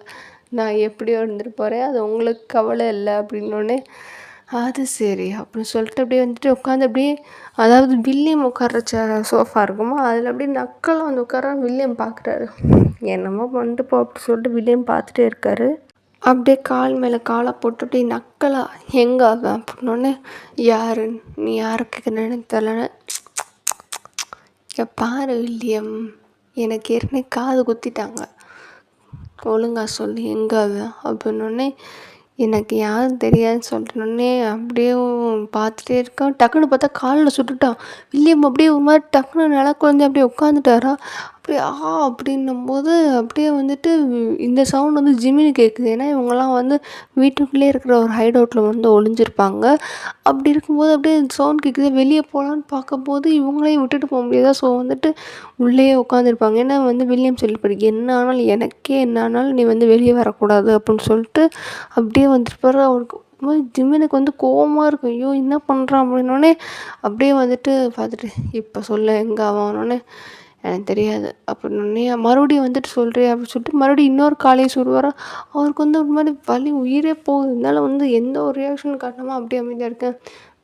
நான் எப்படியோ இருந்துட்டு போகிறேன், அது உங்களுக்கு கவலை இல்லை அப்படின்னோடனே அது சரி அப்படின்னு சொல்லிட்டு அப்படியே வந்துட்டு உட்காந்து அப்படியே, அதாவது வில்லியம் உட்கார்ற சோஃபா இருக்குமா அதில் அப்படியே நக்கலாக வந்து உட்கார வில்லியம் பார்க்குறாரு. என்னமோ பண்ணிட்டு போ அப்படி சொல்லிட்டு வில்லியம் பார்த்துட்டே இருக்காரு. அப்படியே கால் மேலே காலை போட்டு அப்படியே நக்கலா எங்கே அவன் அப்படின்னோடனே யாரு நீ யாருக்கு எனக்கு தெரியல, பாரு வில்லியம் எனக்கு ஏற்கனவே காது குத்திட்டாங்க, ஒழுங்கா சொல்லு எங்கே அவன் அப்படின்னோடனே எனக்கு யாரும் தெரியாதுன்னு சொல்லிட்டோன்னே அப்படியே பார்த்துட்டே இருக்கான். டக்குன்னு பார்த்தா காலில் சுட்டுட்டான். வில்லியம் அப்படியே ஒரு மாதிரி டக்குன்னு நில குழந்தை அப்படியே உட்காந்துட்டாரா. அப்படியே அப்படின்னும்போது அப்படியே வந்துட்டு இந்த சவுண்ட் வந்து ஜிமினி கேட்குது. ஏன்னா இவங்கெல்லாம் வந்து வீட்டுக்குள்ளே இருக்கிற ஒரு ஹைட் அவுட்டில் வந்து ஒளிஞ்சிருப்பாங்க. அப்படி இருக்கும்போது அப்படியே சவுண்ட் கேட்குது. வெளியே போகலான்னு பார்க்கும்போது இவங்களையும் விட்டுட்டு போக முடியாதா. ஸோ வந்துட்டு உள்ளேயே உட்காந்துருப்பாங்க. ஏன்னா வந்து வில்லியம் சொல்லிப்பாரு, என்ன ஆனாலும் எனக்கே என்ன ஆனாலும் நீ வந்து வெளியே வரக்கூடாது அப்படின்னு சொல்லிட்டு அப்படியே வந்துருப்பாரு. அவருக்கு ஜிம்மினுக்கு வந்து கோவமாக இருக்கும். ஐயோ என்ன பண்ணுறான் அப்படின்னோடனே அப்படியே வந்துட்டு பார்த்துட்டு இப்போ சொல்ல எங்கே ஆவானோடனே எனக்கு தெரியாது அப்படின்னோடனே மறுபடியும் வந்துட்டு சொல்கிறேன் அப்படின்னு சொல்லிட்டு மறுபடியும் இன்னொரு காலையை சொல்லுவாரா. அவருக்கு வந்து ஒரு மாதிரி வலி உயிரே போகுது. இருந்தாலும் வந்து எந்த ஒரு ரியாக்ஷன் காட்டாமல் அப்படியே அமைதியாக இருக்கேன்.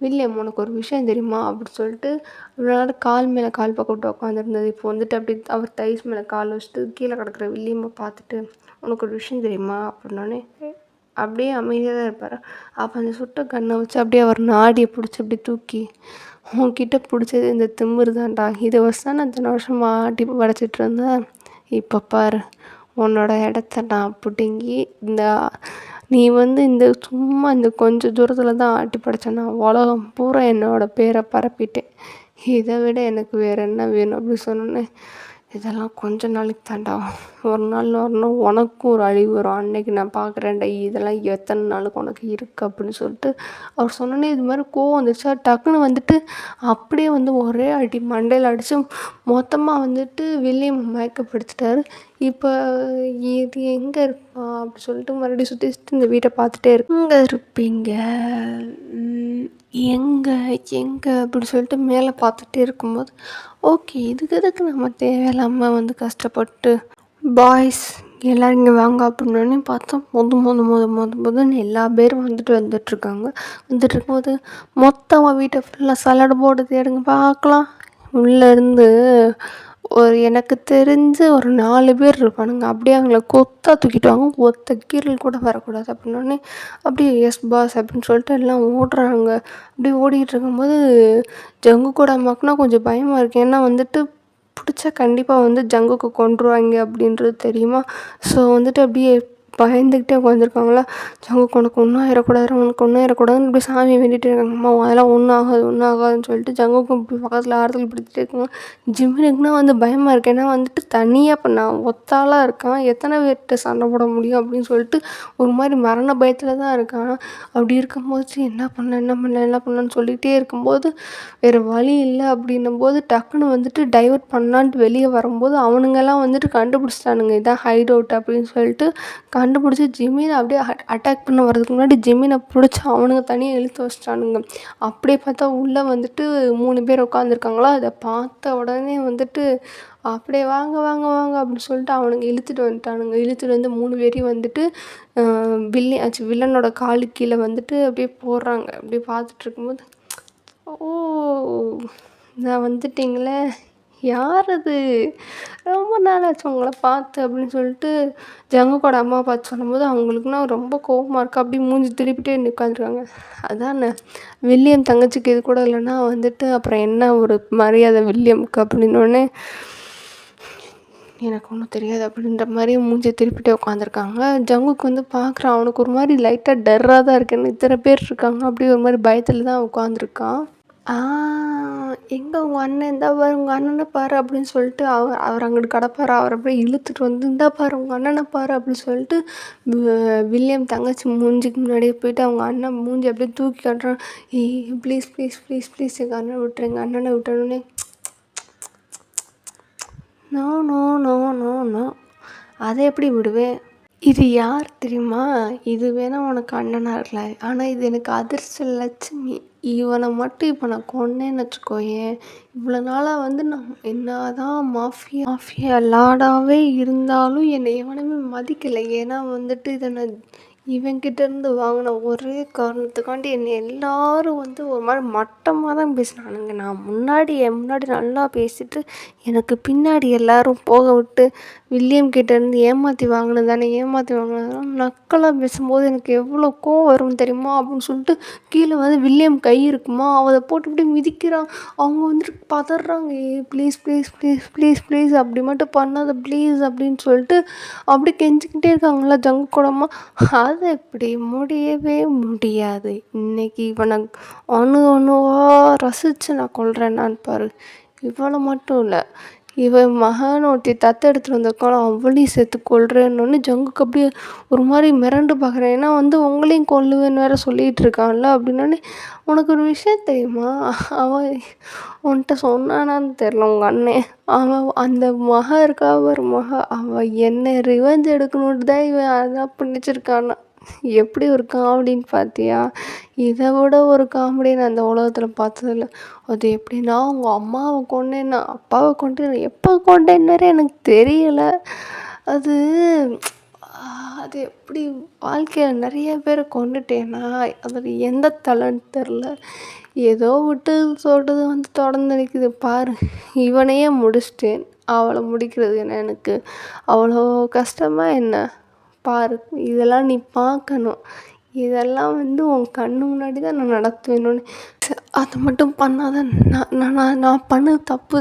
வில்லியம் உனக்கு ஒரு விஷயம் தெரியுமா அப்படின்னு சொல்லிட்டு இவ்வளோ நேரம் கால் மேலே கால் பக்கம் உட்காந்துருந்தது. இப்போ வந்துட்டு அப்படி அவர் தைஸ் மேலே கால் வச்சுட்டு கீழே கிடக்குற வில்லியம்மை பார்த்துட்டு உனக்கு ஒரு விஷயம் தெரியுமா அப்படின்னோடனே அப்படியே அமைதியாக தான் இருப்பார். அப்போ அந்த சுட்ட கண்ணை வச்சு அப்படியே அவர் நாடியை பிடிச்சி அப்படி தூக்கி உன்கிட்ட பிடிச்சது இந்த திமிரு தான்டா, இதை வச்சு தான் நான் இத்தனை வருஷமாக ஆட்டி படைச்சிட்டு இருந்தேன். இப்போ பாரு உன்னோட இடத்த நான் பிடுங்கி நீ வந்து இந்த சும்மா இந்த கொஞ்சம் தூரத்தில் தான் ஆட்டி படைச்சேன். நான் உலகம் பூரா என்னோடய பேரை பரப்பிட்டேன். இதை விட எனக்கு வேறு என்ன வேணும் அப்படி சொன்னோன்னே இதெல்லாம் கொஞ்ச நாளைக்கு தாண்டா, ஒரு நாள் வரணும் உனக்கும் ஒரு அழிவு வரும், அன்னைக்கு நான் பார்க்குறேன்டா இதெல்லாம் எத்தனை நாளுக்கு உனக்கு இருக்குது அப்படின்னு சொல்லிட்டு அவர் சொன்னோன்னே இது மாதிரி கோவம் வந்துச்சா. டக்குன்னு வந்துட்டு அப்படியே வந்து ஒரே அடி மண்டையில் அடித்து மொத்தமாக வந்துட்டு வில்லியம் மயக்கப்படுத்திட்டாரு. இப்போ இது எங்கே இருப்பான் அப்படி சொல்லிட்டு மறுபடியும் சுற்றி சுற்றி இந்த வீட்டை பார்த்துட்டே எங்கே இருப்பீங்க எங்கே எங்கே அப்படி சொல்லிட்டு மேலே பார்த்துட்டே இருக்கும்போது ஓகே இதுக்கு எதுக்கு நம்ம தேவையில்லாமல் வந்து கஷ்டப்பட்டு பாய்ஸ் எல்லோரும் இங்கே வாங்க அப்படின்னோடனே பார்த்தா மொதன்னு எல்லா பேரும் வந்துட்டுருக்காங்க. வந்துட்டுருக்கும்போது மொத்தமாக வீட்டை ஃபுல்லாக சலாடு போர்டு தேடுங்க பார்க்கலாம். உள்ளேருந்து ஒரு எனக்கு தெரிஞ்சு ஒரு 4 பேர் இருப்பானுங்க. அப்படியே அவங்கள கொத்தா தூக்கிட்டு வாங்க, ஒத்த கீரல் கூட வரக்கூடாது அப்படின்னோடனே அப்படியே எஸ் பாஸ் அப்படின்னு சொல்லிட்டு எல்லாம் ஓடுறாங்க. அப்படியே ஓடிக்கிட்டு இருக்கும்போது ஜங்குக்கோட அம்மாக்குனா கொஞ்சம் பயமாக இருக்குது. ஏன்னா வந்துட்டு பிடிச்சா கண்டிப்பாக வந்து ஜங்குக்கு கொன்றுவாங்க அப்படின்றது தெரியுமா. ஸோ வந்துட்டு அப்படியே பயந்துக்கிட்டே உட்காந்துருக்காங்களா. ஜங்குக்கு உனக்கு ஒன்றும் ஆயிடக்கூடாது, உனக்கு ஒன்றும் ஆயிடக்கூடாதுன்னு இப்படி சாமி வேண்டிகிட்டே இருக்காங்கம்மா. அதெல்லாம் ஒன்றும் ஆகாது ஒன்றும் ஆகாதுன்னு சொல்லிட்டு ஜங்குக்கும் இப்படி பக்கத்தில் ஆறுதல் படுத்திட்டே இருக்காங்க. ஜிமினுக்குனா வந்து பயமாக இருக்கு. ஏன்னா வந்துட்டு தனியாக இப்போ நான் ஒத்தாளாக இருக்கான், எத்தனை பேர்கிட்ட சண்டை போட முடியும் அப்படின்னு சொல்லிட்டு ஒரு மாதிரி மரண பயத்தில் தான் இருக்கான். அப்படி இருக்கும்போது என்ன பண்ணேன்னு சொல்லிகிட்டே இருக்கும்போது வேறு வழி இல்லை அப்படின்னும்போது டக்குன்னு வந்துட்டு டைவர்ட் பண்ணலான்ட்டு வெளியே வரும்போது அவனுங்கெல்லாம் வந்துட்டு கண்டுபிடிச்சிட்டானுங்க இதான் ஹைட் அவுட் அப்படின்னு சொல்லிட்டு. கண்டுபிடிச்சி ஜிமினை அப்படியே அட்டாக் பண்ண வர்றதுக்கு முன்னாடி ஜிமினை பிடிச்சி அவனுங்க தனியாக இழுத்து வச்சிட்டானுங்க. அப்படியே பார்த்தா உள்ளே வந்துட்டு 3 பேர் உட்காந்துருக்காங்களா. அதை பார்த்த உடனே வந்துட்டு அப்படியே வாங்க வாங்க வாங்க அப்படின்னு சொல்லிட்டு அவனுங்க இழுத்துட்டு வந்துட்டானுங்க. இழுத்துட்டு வந்து 3 பேரையும் வந்துட்டு வில்லனோட காலுக்கு கீழே வந்துட்டு அப்படியே போடுறாங்க. அப்படியே பார்த்துட்டு இருக்கும்போது, ஓ நான் வந்துட்டிங்களே, யார் அது, ரொம்ப நாளாச்சு உங்களை பார்த்து அப்படின்னு சொல்லிட்டு ஜங்குக்கோட அம்மா பார்த்து சொல்லும்போது அவங்களுக்குன்னா ரொம்ப கோவமாக இருக்குது. அப்படி மூஞ்சி திருப்பிட்டே உட்காந்துருக்காங்க. அதானே வில்லியம் தங்கச்சிக்கு இது கூட இல்லைன்னா வந்துட்டு அப்புறம் என்ன ஒரு மரியாதை வில்லியமுக்கு அப்படின்னோடனே எனக்கு ஒன்றும் தெரியாது அப்படின்ற மாதிரி மூஞ்சி திருப்பிட்டே உட்காந்துருக்காங்க. ஜங்குக்கு வந்து பார்க்குறான். அவனுக்கு ஒரு மாதிரி லைட்டாக டர்ராக தான் இருக்குன்னு இத்தனை பேர் இருக்காங்க. அப்படியே ஒரு மாதிரி பயத்தில் தான் உட்காந்துருக்கான். எங்கே உங்கள் அண்ணன், இந்தா பாரு உங்கள் அண்ணனை பாரு அப்படின்னு சொல்லிட்டு அவர் அங்கிட்டு கிடப்பாரு. அவரை அப்படியே இழுத்துட்டு வந்து இந்தா பாரு உங்கள் அண்ணனை பாரு அப்படின்னு சொல்லிட்டு வில்லியம் தங்கச்சி மூஞ்சிக்கு முன்னாடியே போயிட்டு அவங்க அண்ணன் மூஞ்சி அப்படியே தூக்கி காட்டுறான். ப்ளீஸ் ப்ளீஸ் ப்ளீஸ் ப்ளீஸ் எங்கள் அண்ணனை விட்டுரு, எங்கள் அண்ணனை விட்டோன்னே no no no no no அதை எப்படி விடுவேன். இது யார் தெரியுமா, இது வேணால் உனக்கு அண்ணனாக இருக்கலாம், ஆனால் இது எனக்கு அதிர்ஷ்ட லட்சுமி. இவனை மட்டும் இப்போ நான் கொன்னேன்னு வச்சுக்கோயேன், இவ்வளோ நாளாக வந்து நான் என்ன தான் மாஃபியா லாடாகவே இருந்தாலும் என்னை எவனுமே மதிக்கலை. ஏன்னா வந்துட்டு இதை நான் இவன்கிட்டேருந்து வாங்கின ஒரே காரணத்துக்காண்டி என்னை எல்லோரும் வந்து ஒரு மாதிரி மட்டமாக தான் பேசினானுங்க. நான் என் முன்னாடி நல்லா பேசிட்டு எனக்கு பின்னாடி எல்லோரும் போக விட்டு வில்லியம் கிட்டேருந்து ஏமாற்றி வாங்கினதானே நக்கலாக பேசும்போது எனக்கு எவ்வளோ கோவம் வரும் தெரியுமா அப்படின்னு சொல்லிட்டு கீழே வந்து வில்லியம் கை இருக்குமா அதை போட்டு இப்படி மிதிக்கிறான். அவங்க வந்துட்டு பதறாங்க, please please please please please அப்படி மட்டும் பண்ணாத ப்ளீஸ் அப்படின்னு சொல்லிட்டு அப்படி கெஞ்சிக்கிட்டே இருக்காங்களா ஜங்கு கூடமா. அது எப்படி முடியவே முடியாது. இன்றைக்கி இவனை அணுவாக ரசித்து நான் கொல்றேன்னான்னு பாரு. இவளை மட்டும் இல்லை, இவன் மகன் ஒருத்தி எடுத்துகிட்டு வந்திருக்காலும் அவளையும் சேர்த்து கொல்றேன்னொன்னு ஜங்குக்கு அப்படியே ஒரு மாதிரி மிரண்டு பார்க்குறேன். ஏன்னா வந்து உங்களையும் கொல்லுவேன்னு வேறு சொல்லிகிட்டு இருக்கான்ல அப்படின்னோடனே, உனக்கு ஒரு விஷயம் தெரியுமா, அவன் உன்கிட்ட சொன்னானான்னு தெரில உங்கள் அண்ணன், அவன் அந்த இருக்கா ஒரு அவன் என்னை ரிவெஞ்ச் எடுக்கணுன்ட்டு தான் இவன் அதான் பிடிச்சிருக்கானா. எப்படி ஒரு காமெடின்னு பார்த்தியா, இதை விட ஒரு காமெடி நான் அந்த உலகத்தில் பார்த்ததில்ல. அது எப்படின்னா அவங்க அம்மாவை கொண்டேன்னா அப்பாவை கொண்டேன், எப்போ கொண்டேன்னு எனக்கு தெரியலை. அது அது எப்படி வாழ்க்கையில் நிறைய பேரை கொண்டுட்டேன்னா அதில் எந்த தலன்னு தெரில. ஏதோ விட்டு சொல்கிறது வந்து தொடர்ந்து நிற்குது பாரு. இவனையே முடிச்சிட்டேன், அவளை முடிக்கிறது என்ன எனக்கு அவ்வளோ கஷ்டமாக என்ன பாரு. இதெல்லாம் நீ பார்க்கணும், இதெல்லாம் வந்து உன் கண்ணு முன்னாடி தான் நான் நடத்துவேன்னு. அதை மட்டும் பண்ணாத, நான் பண்ணது தப்பு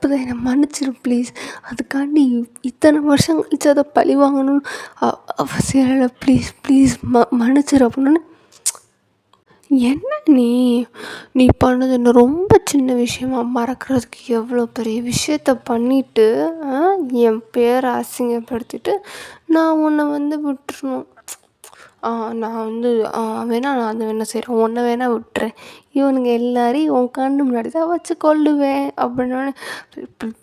தான் என்னை மன்னிச்சிரு ப்ளீஸ். அதுக்காண்டி இத்தனை வருஷம் கழிச்சு அதை பழி வாங்கணும்னு அவசியம் இல்லை, ப்ளீஸ் ப்ளீஸ் மன்னிச்சிரு அப்படின்னு. என்ன நீ பண்ணது என்ன ரொம்ப சின்ன விஷயமா மறக்கிறதுக்கு எவ்வளோ பெரிய விஷயத்த பண்ணிவிட்டு என் பேரை அசிங்கப்படுத்திட்டு நான் உன்னை வந்து விட்டுறணும். நான் வந்து நான் அதை வேணா செய்கிறேன், உன்னை வேணா விட்டுறேன், இவனுங்க எல்லாரையும் உன் கண்ணு முன்னாடி தான் வச்சு கொல்லுவேன் அப்படின்னோடனே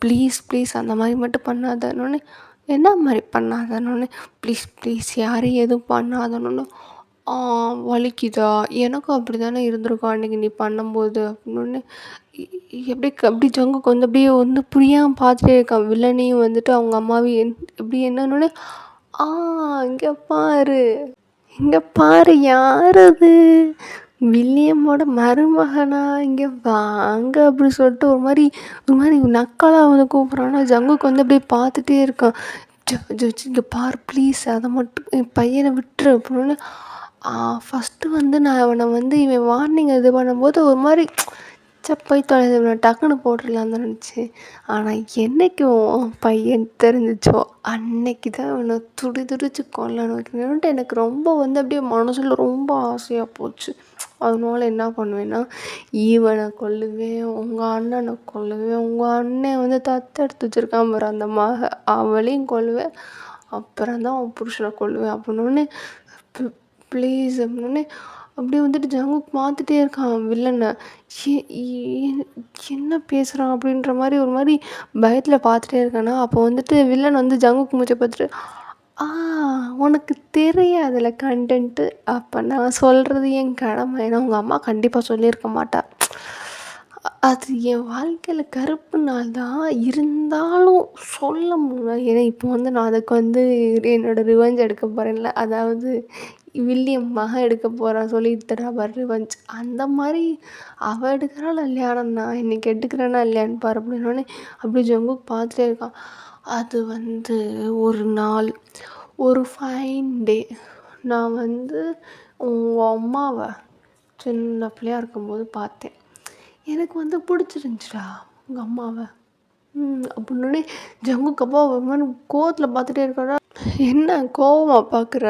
ப்ளீஸ் ப்ளீஸ் அந்த மாதிரி மட்டும் பண்ணாதன்னொன்னே, என்ன மாதிரி பண்ணாதன்னொன்னே, ப்ளீஸ் ப்ளீஸ் யாரையும் எதுவும் பண்ணாதன்னு. வலிக்குதா, எனக்கும் அப்படி தானே இருந்திருக்கும் அன்றைக்கி நீ பண்ணும்போது அப்படின்னோடனே அப்படி ஜங்குக்கு வந்து அப்படியே வந்து புரியாமல் பார்த்துட்டே இருக்கான். வில்லனையும் வந்துட்டு அவங்க அம்மாவையும் எப்படி என்னன்னொடனே, இங்கே பாரு யார் அது, வில்லியமோட மருமகனா, இங்கே வாங்க அப்படி சொல்லிட்டு ஒரு மாதிரி நக்கலாக வந்து கூப்பிட்றான்னா ஜங்குக்கு வந்து அப்படியே பார்த்துட்டே இருக்கான். இங்கே பாரு ப்ளீஸ் அதை மட்டும் என் பையனை விட்டுரு அப்படின்னு. ஃபஸ்ட்டு வந்து நான் அவனை வந்து இவன் வார்னிங் இது பண்ணும்போது ஒரு மாதிரி போய் தொலையுது நான் டக்குன்னு போட்டுடலான்னு தான் நினச்சேன். ஆனால் என்னைக்கு உன் பையன் தெரிஞ்சிச்சோ அன்னைக்கு தான் இவனை துடி துடிச்சு கொல்லணும் வைக்கணுன்ட்டு எனக்கு ரொம்ப வந்து அப்படியே மனசில் ரொம்ப ஆசையாக போச்சு. அதனால என்ன பண்ணுவேன்னா, இவனை கொல்லுவேன், உங்கள் அண்ணனை கொல்லுவேன், உங்கள் அண்ணன் வந்து தத்தெடுத்து வச்சுருக்கான் பாரு அந்த மக அவளையும் கொல்லுவேன், அப்புறம் தான் உன் புருஷனை கொல்லுவேன் அப்படின்னோடனே ப்ளீஸ் அப்படின்னோடனே அப்படியே வந்துட்டு ஜங்குக் பார்த்துட்டே இருக்கான் வில்லனை. என்ன பேசுகிறான் அப்படின்ற மாதிரி ஒரு மாதிரி பயத்தில் பார்த்துட்டே இருக்கானா. அப்போ வந்துட்டு வில்லன் வந்து ஜங்குக் மூச்சை பார்த்துட்டு, உனக்கு தெரியாதுல்ல கண்டென்ட்டு, அப்போ நான் சொல்கிறது என் கடமை. ஏன்னா உங்கள் அம்மா கண்டிப்பாக சொல்லியிருக்க மாட்டா. அது என் வாழ்க்கையில் கருப்பு நாள் தான், இருந்தாலும் சொல்ல முடியல. ஏன்னா இப்போ வந்து நான் அதுக்கு வந்து என்னோடய ரிவெஞ்ச் எடுக்க போகிறேன்ல, அதாவது வில்லியம் மகன் எடுக்க போகிறான் சொல்லிட்டு தரா பாரு ரிவெஞ்ச், அந்த மாதிரி அவள் எடுக்கிறாளா இல்லையா, நான் இன்றைக்கி எடுக்கிறேன்னா இல்லையான்னு பாரு அப்படின்னோடனே அப்படியே ஜங்குக் பார்த்துட்டே இருக்கான். அது வந்து ஒரு நாள் ஒரு ஃபைன் டே நான் வந்து உங்கள் அம்மாவை சின்ன பிள்ளையாக இருக்கும்போது பார்த்தேன். எனக்கு வந்து பிடிச்சிருந்துச்சிடா உங்கள் அம்மாவை அப்படின்னோடனே ஜங்குக் அப்பா ஒரு மாதிரி கோவத்தில் பார்த்துட்டே இருக்காரா. என்ன கோவமாக பார்க்குற,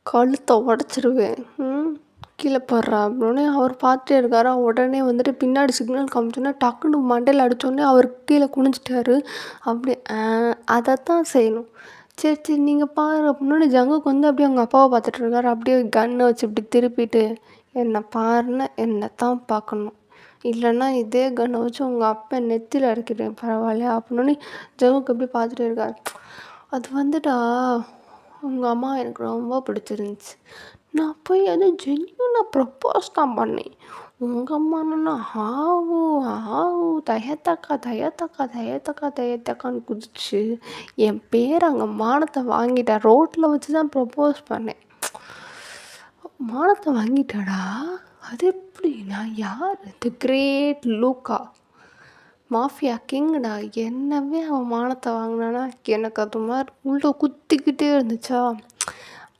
கழுத்தை உடச்சிருவேன், கீழே போடுறா அப்படின்னே அவர் பார்த்துட்டே இருக்காரா. உடனே வந்துட்டு பின்னாடி சிக்னல் காமிச்சோன்னே டக்குன்னு மண்டையில் அடித்தோடனே அவர் கீழே குனிஞ்சிட்டாரு. அப்படியே அதைத்தான் செய்யணும். சரி சரி நீங்கள் பாரு அப்படின்னோடனே ஜங்குக்கு வந்து அப்படியே அவங்க அப்பாவை பார்த்துட்டு இருக்காரு. அப்படியே கன்னை வச்சு இப்படி திருப்பிட்டு, என்னை பாருன்னு என்னை தான் பார்க்கணும், இல்லைன்னா இதே கன்னை வச்சு உங்கள் அப்பா நெத்தியில் அரைக்கிறேன் பரவாயில்லையா அப்படின்னோடனே ஜங்குக்கு அப்படி பார்த்துட்டே இருக்கார். அது வந்துட்டா உங்கள் அம்மா எனக்கு ரொம்ப பிடிச்சிருந்துச்சி. நான் போய் அது ஜென்யூனாக ப்ரப்போஸ் தான் பண்ணேன். உங்கள் அம்மானா ஆவு ஆவு தயத்தக்கா தயத்தக்கா தயத்தக்கா தயத்தக்கான்னு குதிச்சு என் பேர் அங்கே மானத்தை வாங்கிட்டா. ரோட்டில் வச்சு தான் ப்ரப்போஸ் பண்ணேன், மானத்தை வாங்கிட்டாடா. அது எப்படி, நான் யார், தி கிரேட் லூக்கா மாஃபியா கிங்குடா, என்னவே அவன் மானத்தை வாங்கினானா. எனக்கு அது மாதிரி உள்ள குத்திக்கிட்டே இருந்துச்சா.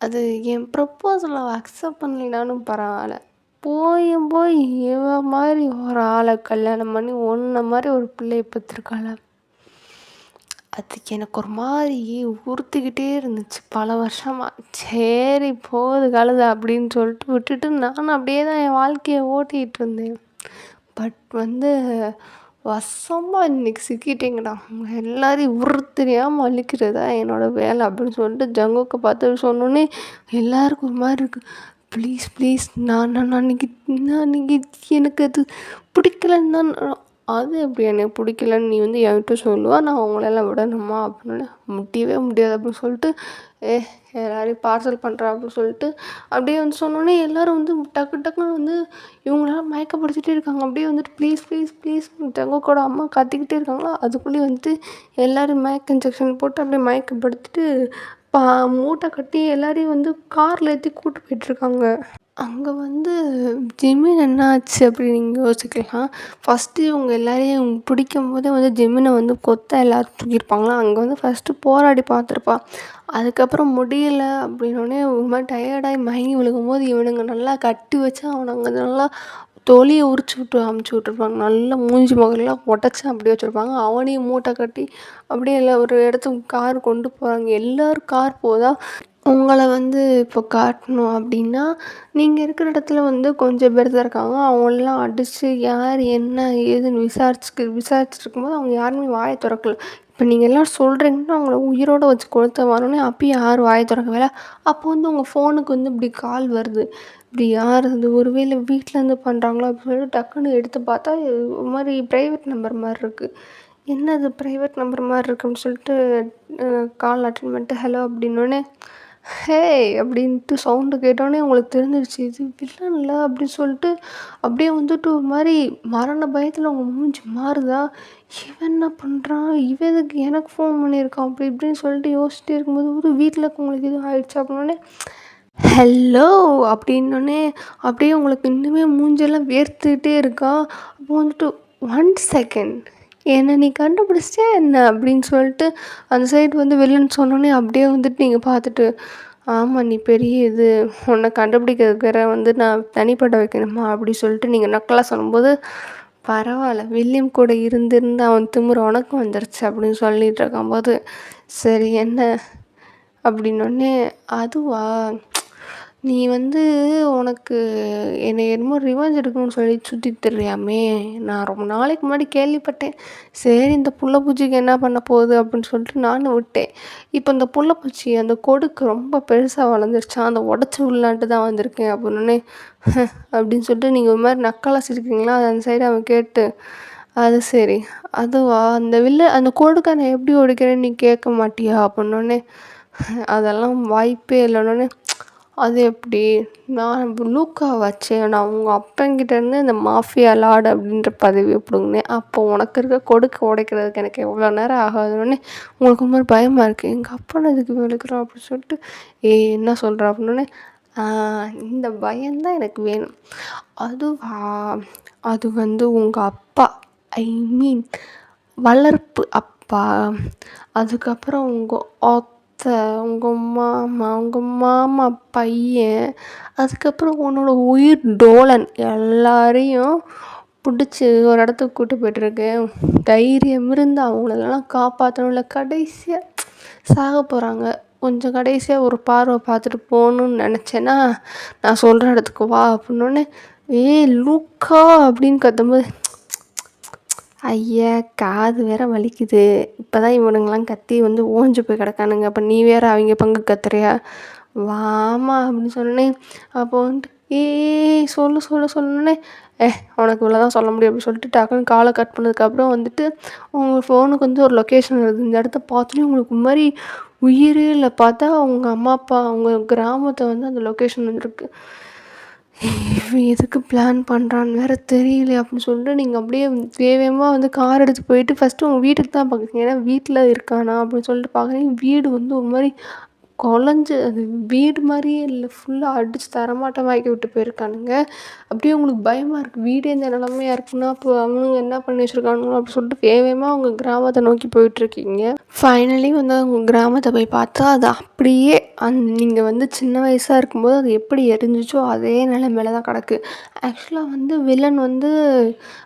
அது என் ப்ரப்போசலை அக்செப்ட் பண்ணலைனாலும் பரவாயில்ல, போய் இவன் மாதிரி ஒரு ஆளை கல்யாணம் பண்ணி ஒன்றை மாதிரி ஒரு பிள்ளையை பெற்றிருக்காள, அதுக்கு எனக்கு ஒரு மாதிரி உறுத்திக்கிட்டே இருந்துச்சு பல வருஷமாக. சரி போகுது கழுத அப்படின்னு சொல்லிட்டு விட்டுட்டு நானும் அப்படியே தான் என் வாழ்க்கையை ஓட்டிகிட்டு இருந்தேன். பட் வந்து வசமாக இன்றைக்கி சிக்கிட்டேங்கடா, எல்லோரையும் உறுத்துறியாமல் அழிக்கிறதா என்னோடய வேலை அப்படின்னு சொல்லிட்டு ஜங்குக்கை பார்த்து சொன்னோன்னே எல்லாருக்கும் ஒரு மாதிரி இருக்குது. ப்ளீஸ் ப்ளீஸ் நான் அன்றைக்கி எனக்கு அது பிடிக்கலன்னு தான். அது எப்படி எனக்கு பிடிக்கலன்னு நீ வந்து என்கிட்ட சொல்லுவா, நான் அவங்களெல்லாம் விடணுமா அப்படின்னு. முடியவே முடியாது அப்படின்னு சொல்லிட்டு எல்லாரையும் பார்சல் பண்ணுறா அப்படின்னு சொல்லிட்டு அப்படியே வந்து சொன்னோன்னே எல்லோரும் வந்து டக்கு டக்குன்னு வந்து இவங்களாம் மயக்கப்படுத்திகிட்டே இருக்காங்க. அப்படியே வந்துட்டு ப்ளீஸ் ப்ளீஸ் ப்ளீஸ் ஜங்குக்கோட அம்மா கத்திக்கிட்டே இருக்காங்களா. அதுக்குள்ளேயே வந்துட்டு எல்லோரும் மயக்க இன்ஜெக்ஷன் போட்டு அப்படியே மயக்கப்படுத்திட்டு மூட்டை கட்டி எல்லோரையும் வந்து காரில் ஏற்றி கூப்பிட்டு போயிட்டுருக்காங்க. அங்கே வந்து ஜிமின் என்ன ஆச்சு அப்படின்னு நீங்கள் யோசிக்கலாம். ஃபஸ்ட்டு இவங்க எல்லோரையும் பிடிக்கும் போதே வந்து ஜிமினை வந்து கொத்த எல்லோரும் தூக்கியிருப்பாங்களா. அங்கே வந்து ஃபஸ்ட்டு போராடி பார்த்துருப்பா. அதுக்கப்புறம் முடியலை அப்படின்னோடனே ஒரு மாதிரி டயர்டாகி மயங்கி விழுகும்போது இவனுங்க நல்லா கட்டி வச்சு அவனை அங்கே நல்லா தொலியை உரிச்சு விட்டு அமுச்சு விட்ருப்பாங்க. நல்லா மூஞ்சி முகலாம் உடச்சி அப்படியே வச்சுருப்பாங்க. அவனையும் மூட்டை கட்டி அப்படியே இல்லை ஒரு இடத்துக்கு கார் கொண்டு போகிறாங்க. எல்லோரும் கார் போதா. உங்களை வந்து இப்போ காட்டணும் அப்படின்னா நீங்கள் இருக்கிற இடத்துல வந்து கொஞ்சம் பேர் தான் இருக்காங்க. அவங்களெலாம் அடித்து யார் என்ன ஏதுன்னு விசாரிச்சுட்டு இருக்கும்போது அவங்க யாருமே வாயை திறக்கல. இப்போ நீங்கள் எல்லாம் சொல்கிறீங்கன்னா அவங்கள உயிரோடு வச்சு கொளுத்த வரணுன்னே அப்பயும் யாரும் வாயை திறக்கவே. அப்போ வந்து உங்கள் ஃபோனுக்கு வந்து இப்படி கால் வருது. இப்படி யார் இது, ஒருவேளை வீட்டிலேருந்து பண்ணுறாங்களோ அப்படின்னு சொல்லிட்டு டக்குன்னு எடுத்து பார்த்தா ஒரு மாதிரி ப்ரைவேட் நம்பர் மாதிரி இருக்குது. என்னது ப்ரைவேட் நம்பர் மாதிரி இருக்குன்னு சொல்லிட்டு கால் அட்டன் பண்ணிட்டு ஹலோ அப்படின்னோடனே ஹே அப்படின்ட்டு சவுண்டு கேட்டோடனே உங்களுக்கு தெரிஞ்சிருச்சு இது வில்லன் இல்லை அப்படின்னு சொல்லிட்டு அப்படியே வந்துட்டு ஒரு மாதிரி மரண பயத்தில் அவங்க மூஞ்சி மாறுதா. இவன் என்ன பண்ணுறான், இவன் எதுக்கு எனக்கு ஃபோன் பண்ணியிருக்கான் அப்படி இப்படின்னு சொல்லிட்டு யோசிச்சுட்டே இருக்கும்போது ஒரு வீட்டில் இருக்கவங்களுக்கு எதுவும் ஆயிடுச்சு அப்படின்னோடனே ஹலோ அப்படின்னோடனே அப்படியே உங்களுக்கு இன்னுமே மூஞ்செல்லாம் வேர்த்துக்கிட்டே இருக்கா. அப்போ வந்துட்டு 1 செகண்ட் என்னை நீ கண்டுபிடிச்சிட்டே என்ன அப்படின்னு சொல்லிட்டு அந்த சைடு வந்து வில்லன் சொன்னோன்னே அப்படியே வந்துட்டு நீங்கள் பார்த்துட்டு ஆமாம் நீ பெரிய இது, உன்னை கண்டுபிடிக்கிறதுக்கு வேற வந்து நான் தனிப்பட வைக்கணுமா அப்படி சொல்லிட்டு நீங்கள் நக்கலாக சொல்லும்போது பரவாயில்ல, வில்லியம் கூட இருந்து அவன் திமிரு உனக்கும் வந்துருச்சு அப்படின்னு சொல்லிட்டு இருக்கும்போது, சரி என்ன அப்படின்னோடனே, அதுவா நீ வந்து உனக்கு என்னை என்னமோ ரிவெஞ்ச் எடுக்கணும்னு சொல்லி சுற்றிட்டு திரியாமே, நான் ரொம்ப நாளைக்கு முன்னாடி கேள்விப்பட்டேன். சரி இந்த புள்ளப்பூச்சிக்கு என்ன பண்ண போகுது அப்படின்னு சொல்லிட்டு நானும் விட்டேன். இப்போ இந்த புள்ளப்பூச்சி அந்த கொடுக்கு ரொம்ப பெருசாக வளர்ந்துருச்சான், அந்த உடச்சி விடலான்ட்டு தான் வந்திருக்கேன் அப்படின்னோடனே அப்படின்னு சொல்லிட்டு நீங்கள் ஒரு மாதிரி நக்கலாக சிரிக்கிறீங்களா, அந்த சைடு அவன் கேட்டு, அது சரி அதுவா அந்த கொடுக்கை நான் எப்படி உடைக்கிறேன்னு நீ கேட்க மாட்டியா அப்படின்னோடனே, அதெல்லாம் வாய்ப்பே இல்லைன்னொன்னே, அது எப்படி நான் லூக்கா வச்சேன், நான் உங்கள் அப்பங்கிட்டேருந்து இந்த மாஃபியா லார்டு அப்படின்ற பதவியை பிடுங்கினேன், அப்போ உனக்கு இருக்க கொடுக்க உடைக்கிறதுக்கு எனக்கு எவ்வளோ நேரம் ஆகாதுன்னொடனே உங்களுக்கு ஒரு மாதிரி பயமாக இருக்குது, எங்கள் அப்பா இதுக்கு விழுக்கிறோம் அப்படின்னு சொல்லிட்டு, என்ன சொல்கிற அப்படின்னோடனே, இந்த பயம்தான் எனக்கு வேணும். அதுவா அது வந்து உங்கள் அப்பா, ஐ மீன் வளர்ப்பு அப்பா, அதுக்கப்புறம் உங்கள் மாமா பையன், அதுக்கப்புறம் உன்னோட உயிர் டோலன் எல்லாரையும் பிடிச்சி ஒரு இடத்துக்கு கூட்டு போய்ட்டுருக்கேன். தைரியம் இருந்து அவங்களெல்லாம் காப்பாற்றணும்ல, கடைசியாக சாக போகிறாங்க, கொஞ்சம் கடைசியாக ஒரு பார்வை பார்த்துட்டு போகணுன்னு நினச்சேன்னா நான் சொல்கிற இடத்துக்கு வா அப்படின்னோடனே, லூக்கா அப்படின்னு கத்தும்போது, ஐயா காது வேற வலிக்குது, இப்போ தான் இவனுங்கெல்லாம் கத்தி வந்து ஓஞ்சு போய் கிடக்கானுங்க, அப்போ நீ வேற அவங்க பங்கு கத்துறியா, வாமா அப்படின்னு சொன்னேன். அப்போ வந்துட்டு சொன்னோன்னே, உனக்கு இவ்வளோ தான் சொல்ல முடியும் அப்படின்னு சொல்லிட்டு டக்குன்னு காலை கட் பண்ணதுக்கப்புறம் வந்துட்டு உங்கள் ஃபோனுக்கு வந்து ஒரு லொக்கேஷன் வருது, இந்த இடத்த பார்த்தோன்னே உங்களுக்கு இந்த மாதிரி உயிரே இல்லை, பார்த்தா உங்கள் அம்மா அப்பா அவங்க கிராமத்தை வந்து அந்த லொக்கேஷன் வந்துருக்கு. இவன் எதுக்கு பிளான் பண்ணுறான்னு வேறு தெரியல அப்படின்னு சொல்லிட்டு நீங்கள் அப்படியே வேகமாக வந்து கார் எடுத்து போயிட்டு ஃபஸ்ட்டு உங்கள் வீட்டுக்கு தான் பார்க்குறீங்க, ஏன்னா வீட்டில் இருக்கானா அப்படின்னு சொல்லிட்டு பார்க்குறீங்க. வீடு வந்து ஒரு மாதிரி குழஞ்சி, அது வீடு மாதிரியே இல்லை, ஃபுல்லாக அடித்து தரமாட்டமாக்கி விட்டு போயிருக்கானுங்க. அப்படியே உங்களுக்கு பயமாக இருக்குது, வீடு எந்த நிலமையாக இருக்குன்னா அப்போ அவனுங்க என்ன பண்ணி வச்சுருக்கானுங்களோ அப்படின்னு சொல்லிட்டு வேகமாக அவங்க கிராமத்தை நோக்கி போயிட்டுருக்கீங்க. ஃபைனலி வந்து அவங்க கிராமத்தை போய் பார்த்தா அது அப்படியே நீங்கள் வந்து சின்ன வயசாக இருக்கும்போது அது எப்படி எரிஞ்சிச்சோ அதே நிலமையில தான் கிடக்கு. ஆக்சுவலாக வந்து வில்லன் வந்து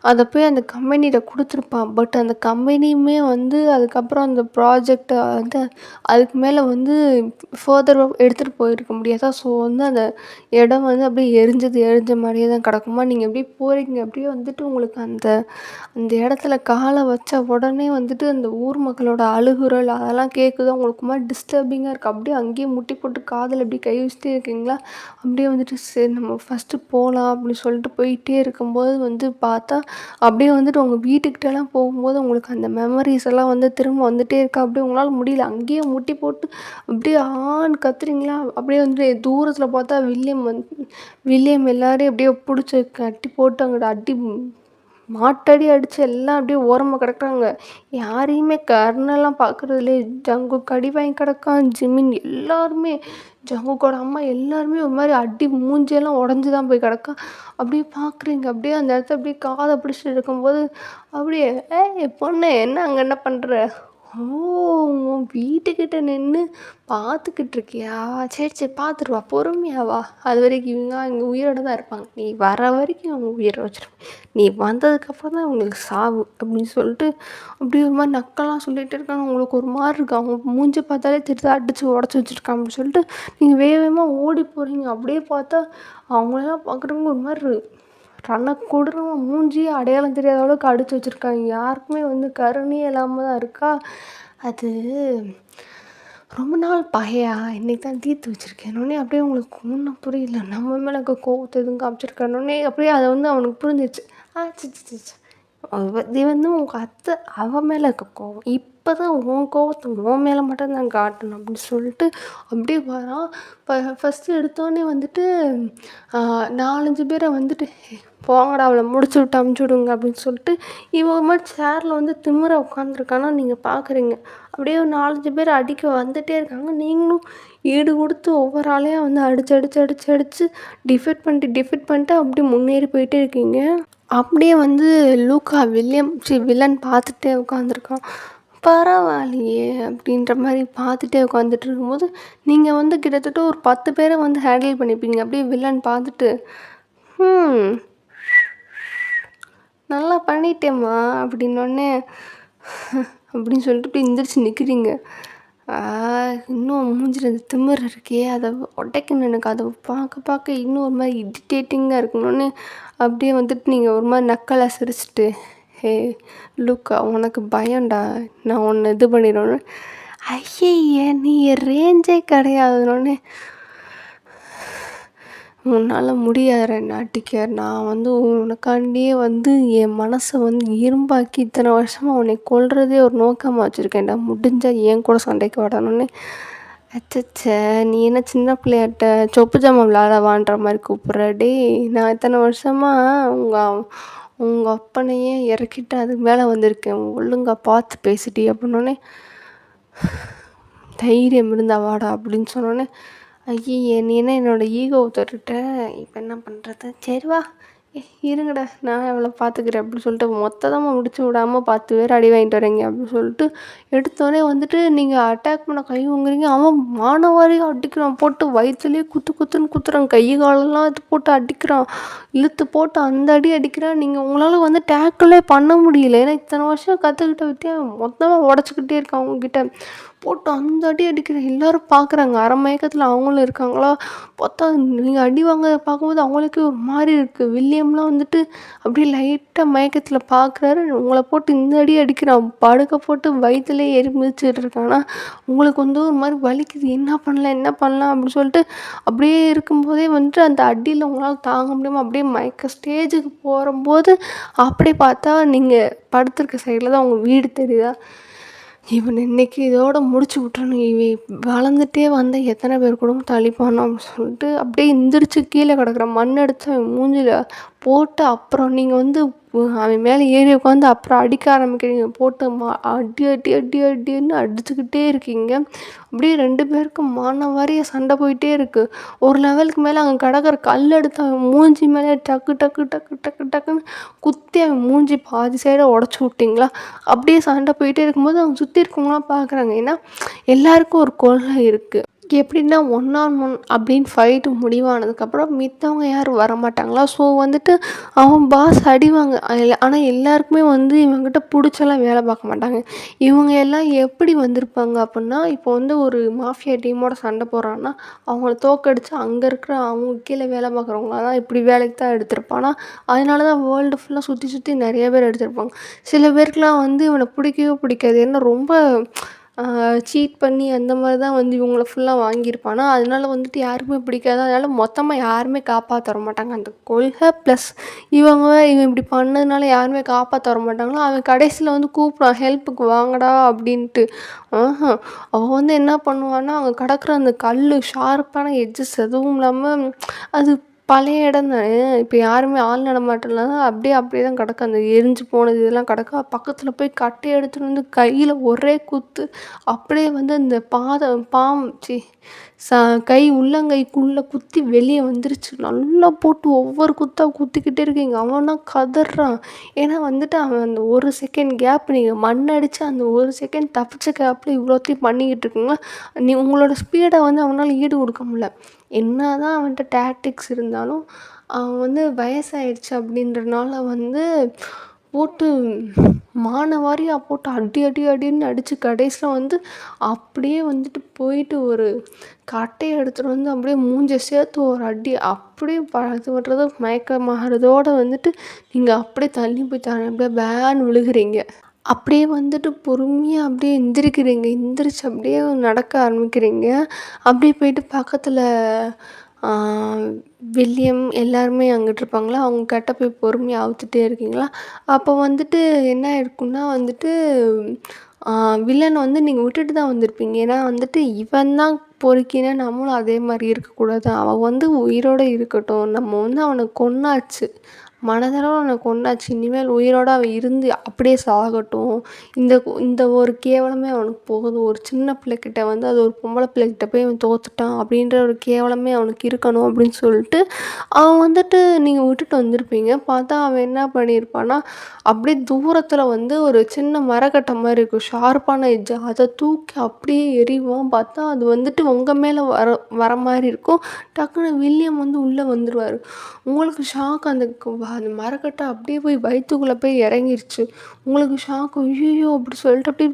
அதை போய் அந்த கம்பெனிகிட்ட கொடுத்துருப்பான், பட் அந்த கம்பெனியுமே வந்து அதுக்கப்புறம் அந்த ப்ராஜெக்டை வந்து அதுக்கு மேலே வந்து ஃபர்தராக எடுத்துகிட்டு போயிருக்க முடியாதா. ஸோ வந்து அந்த இடம் வந்து அப்படியே எரிஞ்ச மாதிரியே தான் கிடக்குமா. நீங்கள் அப்படியே போகிறீங்க, அப்படியே வந்துட்டு உங்களுக்கு அந்த அந்த இடத்துல காலை வச்ச உடனே வந்துட்டு அந்த ஊர் மக்களோட அழுகுரல் அதெல்லாம் கேட்குது, உங்களுக்கு மாதிரி டிஸ்டர்பிங்காக இருக்குது. அப்படியே அங்கேயே முட்டி போட்டு காதில் அப்படியே கை வச்சுட்டே இருக்கீங்களா. அப்படியே வந்துட்டு சரி நம்ம ஃபஸ்ட்டு போகலாம் அப்படின்னு சொல்லிட்டு போயிட்டே இருக்கும்போது வந்து பார்த்தா அப்படியே வந்துட்டு உங்கள் வீட்டுக்கிட்டலாம் போகும்போது உங்களுக்கு அந்த மெமரிஸ் எல்லாம் வந்து திரும்ப வந்துகிட்டே இருக்கா. அப்படியே உங்களால் முடியல, அங்கேயே முட்டி போட்டு அப்படியே ஆன்னு கத்துறீங்களா. அப்படியே வந்துட்டு தூரத்தில் பார்த்தா வில்லியம் எல்லாரையும் அப்படியே பிடிச்சி கட்டி போட்டு அங்கிட்ட மாட்டடி அடித்து எல்லாம் அப்படியே ஓரமாக கிடக்குறாங்க. யாரையுமே கர்னெல்லாம் பார்க்குறதுலே ஜங்கு கடி வாங்கி கிடக்கான், ஜிமின் எல்லாருமே, ஜங்குக்கோட அம்மா எல்லாருமே ஒரு மாதிரி அடி மூஞ்சியெல்லாம் உடஞ்சி தான் போய் கிடக்கா. அப்படியே பார்க்குறீங்க, அப்படியே அந்த இடத்த அப்படியே காதை பிடிச்சிட்டு இருக்கும்போது அப்படியே பொண்ணு என்ன அங்கே என்ன பண்ணுற, உன் வீட்டுக்கிட்ட நின்று பார்த்துக்கிட்டு இருக்கியா, சரி பார்த்துட்டு வா, பொறுமையாக வா, அது வரைக்கும் இவங்க உயிரோட தான் இருப்பாங்க, நீ வர வரைக்கும் அவங்க உயிரை வச்சிருப்பாங்க, நீ வந்ததுக்கப்புறம் தான் அவங்களுக்கு சாவு அப்படின்னு சொல்லிட்டு அப்படியே ஒரு மாதிரி நக்கெல்லாம் சொல்லிகிட்டு இருக்காங்க. உங்களுக்கு ஒரு மாதிரி இருக்குது, அவங்க மூஞ்சி பார்த்தாலே தெரியுது அடித்து உடச்சி வச்சுருக்காங்க அப்படின்னு சொல்லிட்டு நீங்கள் வேகமாக ஓடி போகிறீங்க. அப்படியே பார்த்தா அவங்களெல்லாம் பார்க்குறவங்க ஒரு மாதிரி கொடூரமாக மூஞ்சியே அடையாளம் தெரியாத அளவுக்கு அடித்து வச்சுருக்காங்க. யாருக்குமே வந்து கருணையே இல்லாமல் தான் இருக்கா. அது ரொம்ப நாள் பகையா இன்றைக்கி தான் தீர்த்து வச்சுருக்கேன்னொடனே அப்படியே உங்களுக்கு ஒன்றும் புரியல, நம்ம மேலே இருக்க கோவத்தை எதுவும் காமிச்சிருக்கானோடனே அப்படியே அதை வந்து அவனுக்கு புரிஞ்சிச்சு. சிச்சு இது வந்து உங்கள் அத்தை அவன் மேலே இருக்க கோவம், இப்போ தான் உன் கோவத்தை உன் மேலே மட்டும்தான் காட்டணும் அப்படின்னு சொல்லிட்டு அப்படியே வரான். ஃபஸ்ட்டு எடுத்தோடனே வந்துட்டு 4-5 பேரை வந்துட்டு போங்கடா அவளை முடிச்சு விட்டு அமுச்சு விடுங்க அப்படின்னு சொல்லிட்டு இவன் மாதிரி சேரில் வந்து திமிர உட்காந்துருக்கானா நீங்கள் பார்க்குறீங்க. அப்படியே ஒரு 4-5 பேர் அடிக்க வந்துகிட்டே இருக்காங்க, நீங்களும் ஈடு கொடுத்து ஒவ்வொரு ஆளையாக வந்து அடித்து டிஃபெட் பண்ணிட்டு அப்படியே முன்னேறி போயிட்டே இருக்கீங்க. அப்படியே வந்து லூக்கா வில்லன் பார்த்துட்டே உட்காந்துருக்கான். பரவாயில்லையே அப்படின்ற மாதிரி பார்த்துட்டே உட்காந்துட்டு இருக்கும்போது நீங்கள் வந்து கிட்டத்தட்ட ஒரு 10 பேரை வந்து ஹேண்டில் பண்ணிப்பீங்க. அப்படியே வில்லன் பார்த்துட்டு நல்லா பண்ணிட்டேம்மா அப்படின்னோடனே அப்படின்னு சொல்லிட்டு இப்படி எந்திரிச்சு நிற்கிறீங்க. இன்னும் மூஞ்சில அந்த திமிரு இருக்கே, அதை உடைக்கணும் எனக்கு. அதை பார்க்க பார்க்க இன்னும் ஒரு மாதிரி இரிட்டேட்டிங்காக இருக்கணும்னு அப்படியே வந்துட்டு நீங்கள் ஒரு மாதிரி நக்கலாக சிரிச்சிட்டு, ஹே லூக்கா உனக்கு பயம்டா, நான் உன்னை இது பண்ணிடுவேன்னு. ஐயய்ய நீ ரேஞ்சே கிடையாதுன்னொடனே, உன்னால் முடியாது என்னை அடிக்க. நான் வந்து உனக்காண்டியே வந்து என் மனசை வந்து இரும்பாக்கி இத்தனை வருஷமாக உன்னை கொல்றதே ஒரு நோக்கமாக வச்சுருக்கேன்டா. முடிஞ்சால் என் கூட சண்டைக்கு வாடானோடனே, அச்சச்சே நீ என்ன சின்ன பிள்ளையாட்ட சொப்பு ஜாமான் விளாடவான்ற மாதிரி கூப்பிட்ற. டேய் நான் இத்தனை வருஷமாக உங்கள் அப்பனையே இறக்கிட்டு அதுக்கு மேலே வந்திருக்கேன். ஒழுங்கா பார்த்து பேசிட்டி அப்படின்னோடனே, தைரியம் இருந்தா வாடா அப்படின்னு சொன்னோன்னே, ஐயய்ய நீ என்ன என்னோடய ஈகோவை தொட்டுட்ட, இப்போ என்ன பண்ணுறது, சரி வா இருங்கடா நான் அவளை பார்த்துக்கிறேன் அப்படின்னு சொல்லிட்டு மொத்தமாக முடிச்சு விடாமல் 10 பேர் அடி வாங்கிட்டு வரீங்க அப்படின்னு சொல்லிட்டு எடுத்தோடனே வந்துட்டு நீங்கள் அட்டாக் பண்ண கை வாங்குறீங்க. அவன் மானவாரியாக அடிக்கிறான், போட்டு வயிற்றுலேயே குத்துன்னு குத்துறான், கை காலெல்லாம் இது போட்டு அடிக்கிறான், இழுத்து போட்டு அந்த அடி அடிக்கிறான். நீங்கள் உங்களால் வந்து டேக்கிளே பண்ண முடியல, ஏன்னா இத்தனை வருஷம் கற்றுக்கிட்ட வித்தியா மொத்தமாக உடச்சிக்கிட்டே இருக்கான் அவங்கக்கிட்ட. போட்டு அந்த அடி அடிக்கிறேன். எல்லோரும் பார்க்குறாங்க, அரை மயக்கத்தில் அவங்களும் இருக்காங்களா. பார்த்தா நீங்கள் அடி வாங்கிறத பார்க்கும்போது அவங்களுக்கே ஒரு மாதிரி இருக்குது. வில்லியம்லாம் வந்துட்டு அப்படியே லைட்டாக மயக்கத்தில் பார்க்குறாரு. உங்களை போட்டு இந்த அடி அடிக்கிறான், படுக்க போட்டு வயிற்றுலேயே எரி மிதிச்சுட்டு இருக்கானா. உங்களுக்கு வந்து ஒரு மாதிரி வலிக்குது, என்ன பண்ணலாம் அப்படின்னு சொல்லிட்டு அப்படியே இருக்கும்போதே வந்துட்டு அந்த அடியில் உங்களால் தாங்க முடியாமல் அப்படியே மயக்க ஸ்டேஜுக்கு போகும்போது அப்படியே பார்த்தா நீங்கள் படுத்துருக்க சைடில் தான் உங்கள் வீடு தெரியுதா. இவன் இன்றைக்கி இதோட முடிச்சு விட்றணும், இவன் வளர்ந்துட்டே வந்தால் எத்தனை பேர் கூட தள்ளிப்பானோ அப்படின்னு சொல்லிட்டு அப்படியே எந்திரிச்சு கீழே கிடக்குற மண் எடுத்து அவன் மூஞ்சில் போட்டு, அப்புறம் நீங்கள் வந்து அவன் மேலே ஏறி உட்காந்து அப்புறம் அடிக்க ஆரம்பிக்கிறீங்க. போட்டு அடின்னு அடிச்சுக்கிட்டே இருக்கீங்க. அப்படியே 2 பேருக்கும் வாரிய சண்டை போயிட்டே இருக்குது. ஒரு லெவலுக்கு மேலே அங்கே கிடக்கிற கல் எடுத்து அவன் மூஞ்சி மேலே டக்குன்னு குத்தி அவன் மூஞ்சி பாதி சைடை உடச்சி விட்டிங்களா. அப்படியே சண்டை போயிட்டே இருக்கும்போது அவங்க சுற்றி இருக்கவங்களாம் பார்க்குறாங்க. ஏன்னா எல்லாருக்கும் ஒரு கொள்கை இருக்குது. எப்படின்னா 1 on 1 அப்படின்னு ஃபைட்டு முடிவானதுக்கப்புறம் மித்தவங்க யாரும் வரமாட்டாங்களா. ஸோ வந்துட்டு அவன் பாஸ் அடிவாங்க. ஆனால் எல்லாருக்குமே வந்து இவங்ககிட்ட பிடிச்செல்லாம் வேலை பார்க்க மாட்டாங்க. இவங்க எல்லாம் எப்படி வந்திருப்பாங்க அப்படின்னா, இப்போ வந்து ஒரு மாஃபியா டீமோட சண்டை போடுறான்னா அவங்கள தோக்கடிச்சு அங்கே இருக்கிற அவங்க கீழே வேலை பார்க்குறவங்கள தான் இப்படி வேலைக்கு தான் எடுத்திருப்பானா. அதனால தான் வேர்ல்டு ஃபுல்லாக சுற்றி நிறைய பேர் எடுத்திருப்பாங்க. சில பேருக்குலாம் வந்து இவனை பிடிக்கவே பிடிக்காது, ஏன்னா ரொம்ப சீட் பண்ணி அந்த மாதிரி தான் வந்து இவங்கள ஃபுல்லாக வாங்கியிருப்பானா. அதனால வந்துட்டு யாருக்குமே பிடிக்காது. அதனால் மொத்தமாக யாருமே காப்பாற்ற வர மாட்டாங்க. அந்த கொள்கை ப்ளஸ் இவன் இப்படி பண்ணதுனால யாருமே காப்பாற்ற வர மாட்டாங்களோ. அவன் கடைசியில் வந்து கூப்பிடுவான், ஹெல்ப்புக்கு வாங்கடா அப்படின்ட்டு. அவன் வந்து என்ன பண்ணுவான்னா, அங்கே கிடக்குற அந்த கல் ஷார்ப்பான எட்ஜஸ் எதுவும் இல்லாமல், அது பழைய இடம் தானே, இப்போ யாருமே ஆள் நடமாட்டம்ல, அப்படியே தான் கிடக்கு. அந்த எரிஞ்சு போனது இதெல்லாம் கிடக்கு. பக்கத்தில் போய் கட்டையை எடுத்துகிட்டு வந்து கையில் ஒரே குத்து, அப்படியே வந்து அந்த கை உள்ளங்கைக்குள்ளே குத்தி வெளியே வந்துருச்சு. நல்லா போட்டு ஒவ்வொரு குத்தாக குத்திக்கிட்டே இருக்கீங்க. அவனா கதறான். ஏன்னா வந்துட்டு அவன் அந்த 1 செகண்ட் கேப், நீங்கள் மண் அடித்து அந்த 1 செகண்ட் தப்பிச்ச கேப்பில் இவ்வளோத்தையும் பண்ணிக்கிட்டு இருக்குங்களா. உங்களோட ஸ்பீடை வந்து அவனால் ஈடு கொடுக்க முடியல. என்ன தான் அவன்கிட்ட டேக்டிக்ஸ் இருந்தாலும் அவன் வந்து வயசாயிடுச்சு அப்படின்றனால வந்து போட்டு வாரியாக போட்டு அடின்னு அடித்து கடைசியில் வந்து அப்படியே வந்துட்டு போயிட்டு ஒரு கட்டையை எடுத்துகிட்டு வந்து அப்படியே மூஞ்சை சேர்த்து ஒரு அடி, அப்படியே இது பண்ணுறது மயக்கமாகறதோடு வந்துட்டு நீங்கள் அப்படியே தள்ளி போய் அப்படியே பேன்னு விழுகிறீங்க. அப்படியே வந்துட்டு பொறுமையாக அப்படியே எந்திரிச்சு அப்படியே நடக்க ஆரம்பிக்கிறீங்க. அப்படியே போயிட்டு பக்கத்தில் வில்லியம் எல்லாருமே அங்கிட்டு இருப்பாங்களா, அவங்க கிட்ட போய் பொறுமையாக அவுத்துட்டே இருக்கீங்களா. அப்போ வந்துட்டு என்ன ஆயிருக்குன்னா வந்துட்டு வில்லனை வந்து நீங்கள் விட்டுட்டு தான் வந்திருப்பீங்க. ஏன்னா வந்துட்டு இவன் தான் பொறுக்கினா நம்மளும் அதே மாதிரி இருக்கக்கூடாது. அவன் வந்து உயிரோடு இருக்கட்டும், நம்ம வந்து அவனை கொன்னாச்சு, மனதளவு அவனை கொன்னாச்சு, இனிமேல் உயிரோடு அவன் இருந்து அப்படியே சாகட்டும். இந்த ஒரு கேவலமே அவனுக்கு போகுது. ஒரு சின்ன பிள்ளைக்கிட்ட வந்து அது ஒரு பொம்பளை பிள்ளைக்கிட்ட போய் அவன் தோத்துட்டான் அப்படின்ற ஒரு கேவலமே அவனுக்கு இருக்கணும் அப்படின்னு சொல்லிட்டு அவன் வந்துட்டு நீங்கள் விட்டுட்டு வந்திருப்பீங்க. பார்த்தா அவன் என்ன பண்ணியிருப்பான்னா, அப்படியே தூரத்தில் வந்து ஒரு சின்ன மரக்கட்டை மாதிரி இருக்கும், ஷார்ப்பான எட்ஜ், அதை தூக்கி அப்படியே எறிவான். பார்த்தா அது வந்துட்டு உங்கள் மேலே வர மாதிரி இருக்கும். டக்குன்னு வில்லியம் வந்து உள்ளே வந்துடுவார். உங்களுக்கு ஷாக். அந்த அந்த மரக்கட்டை அப்படியே போய் வயிற்றுக்குள்ளே போய் இறங்கிருச்சு. உங்களுக்கு ஷாக். ஐயையோ! அப்படி சொல்லிட்டு அப்படியே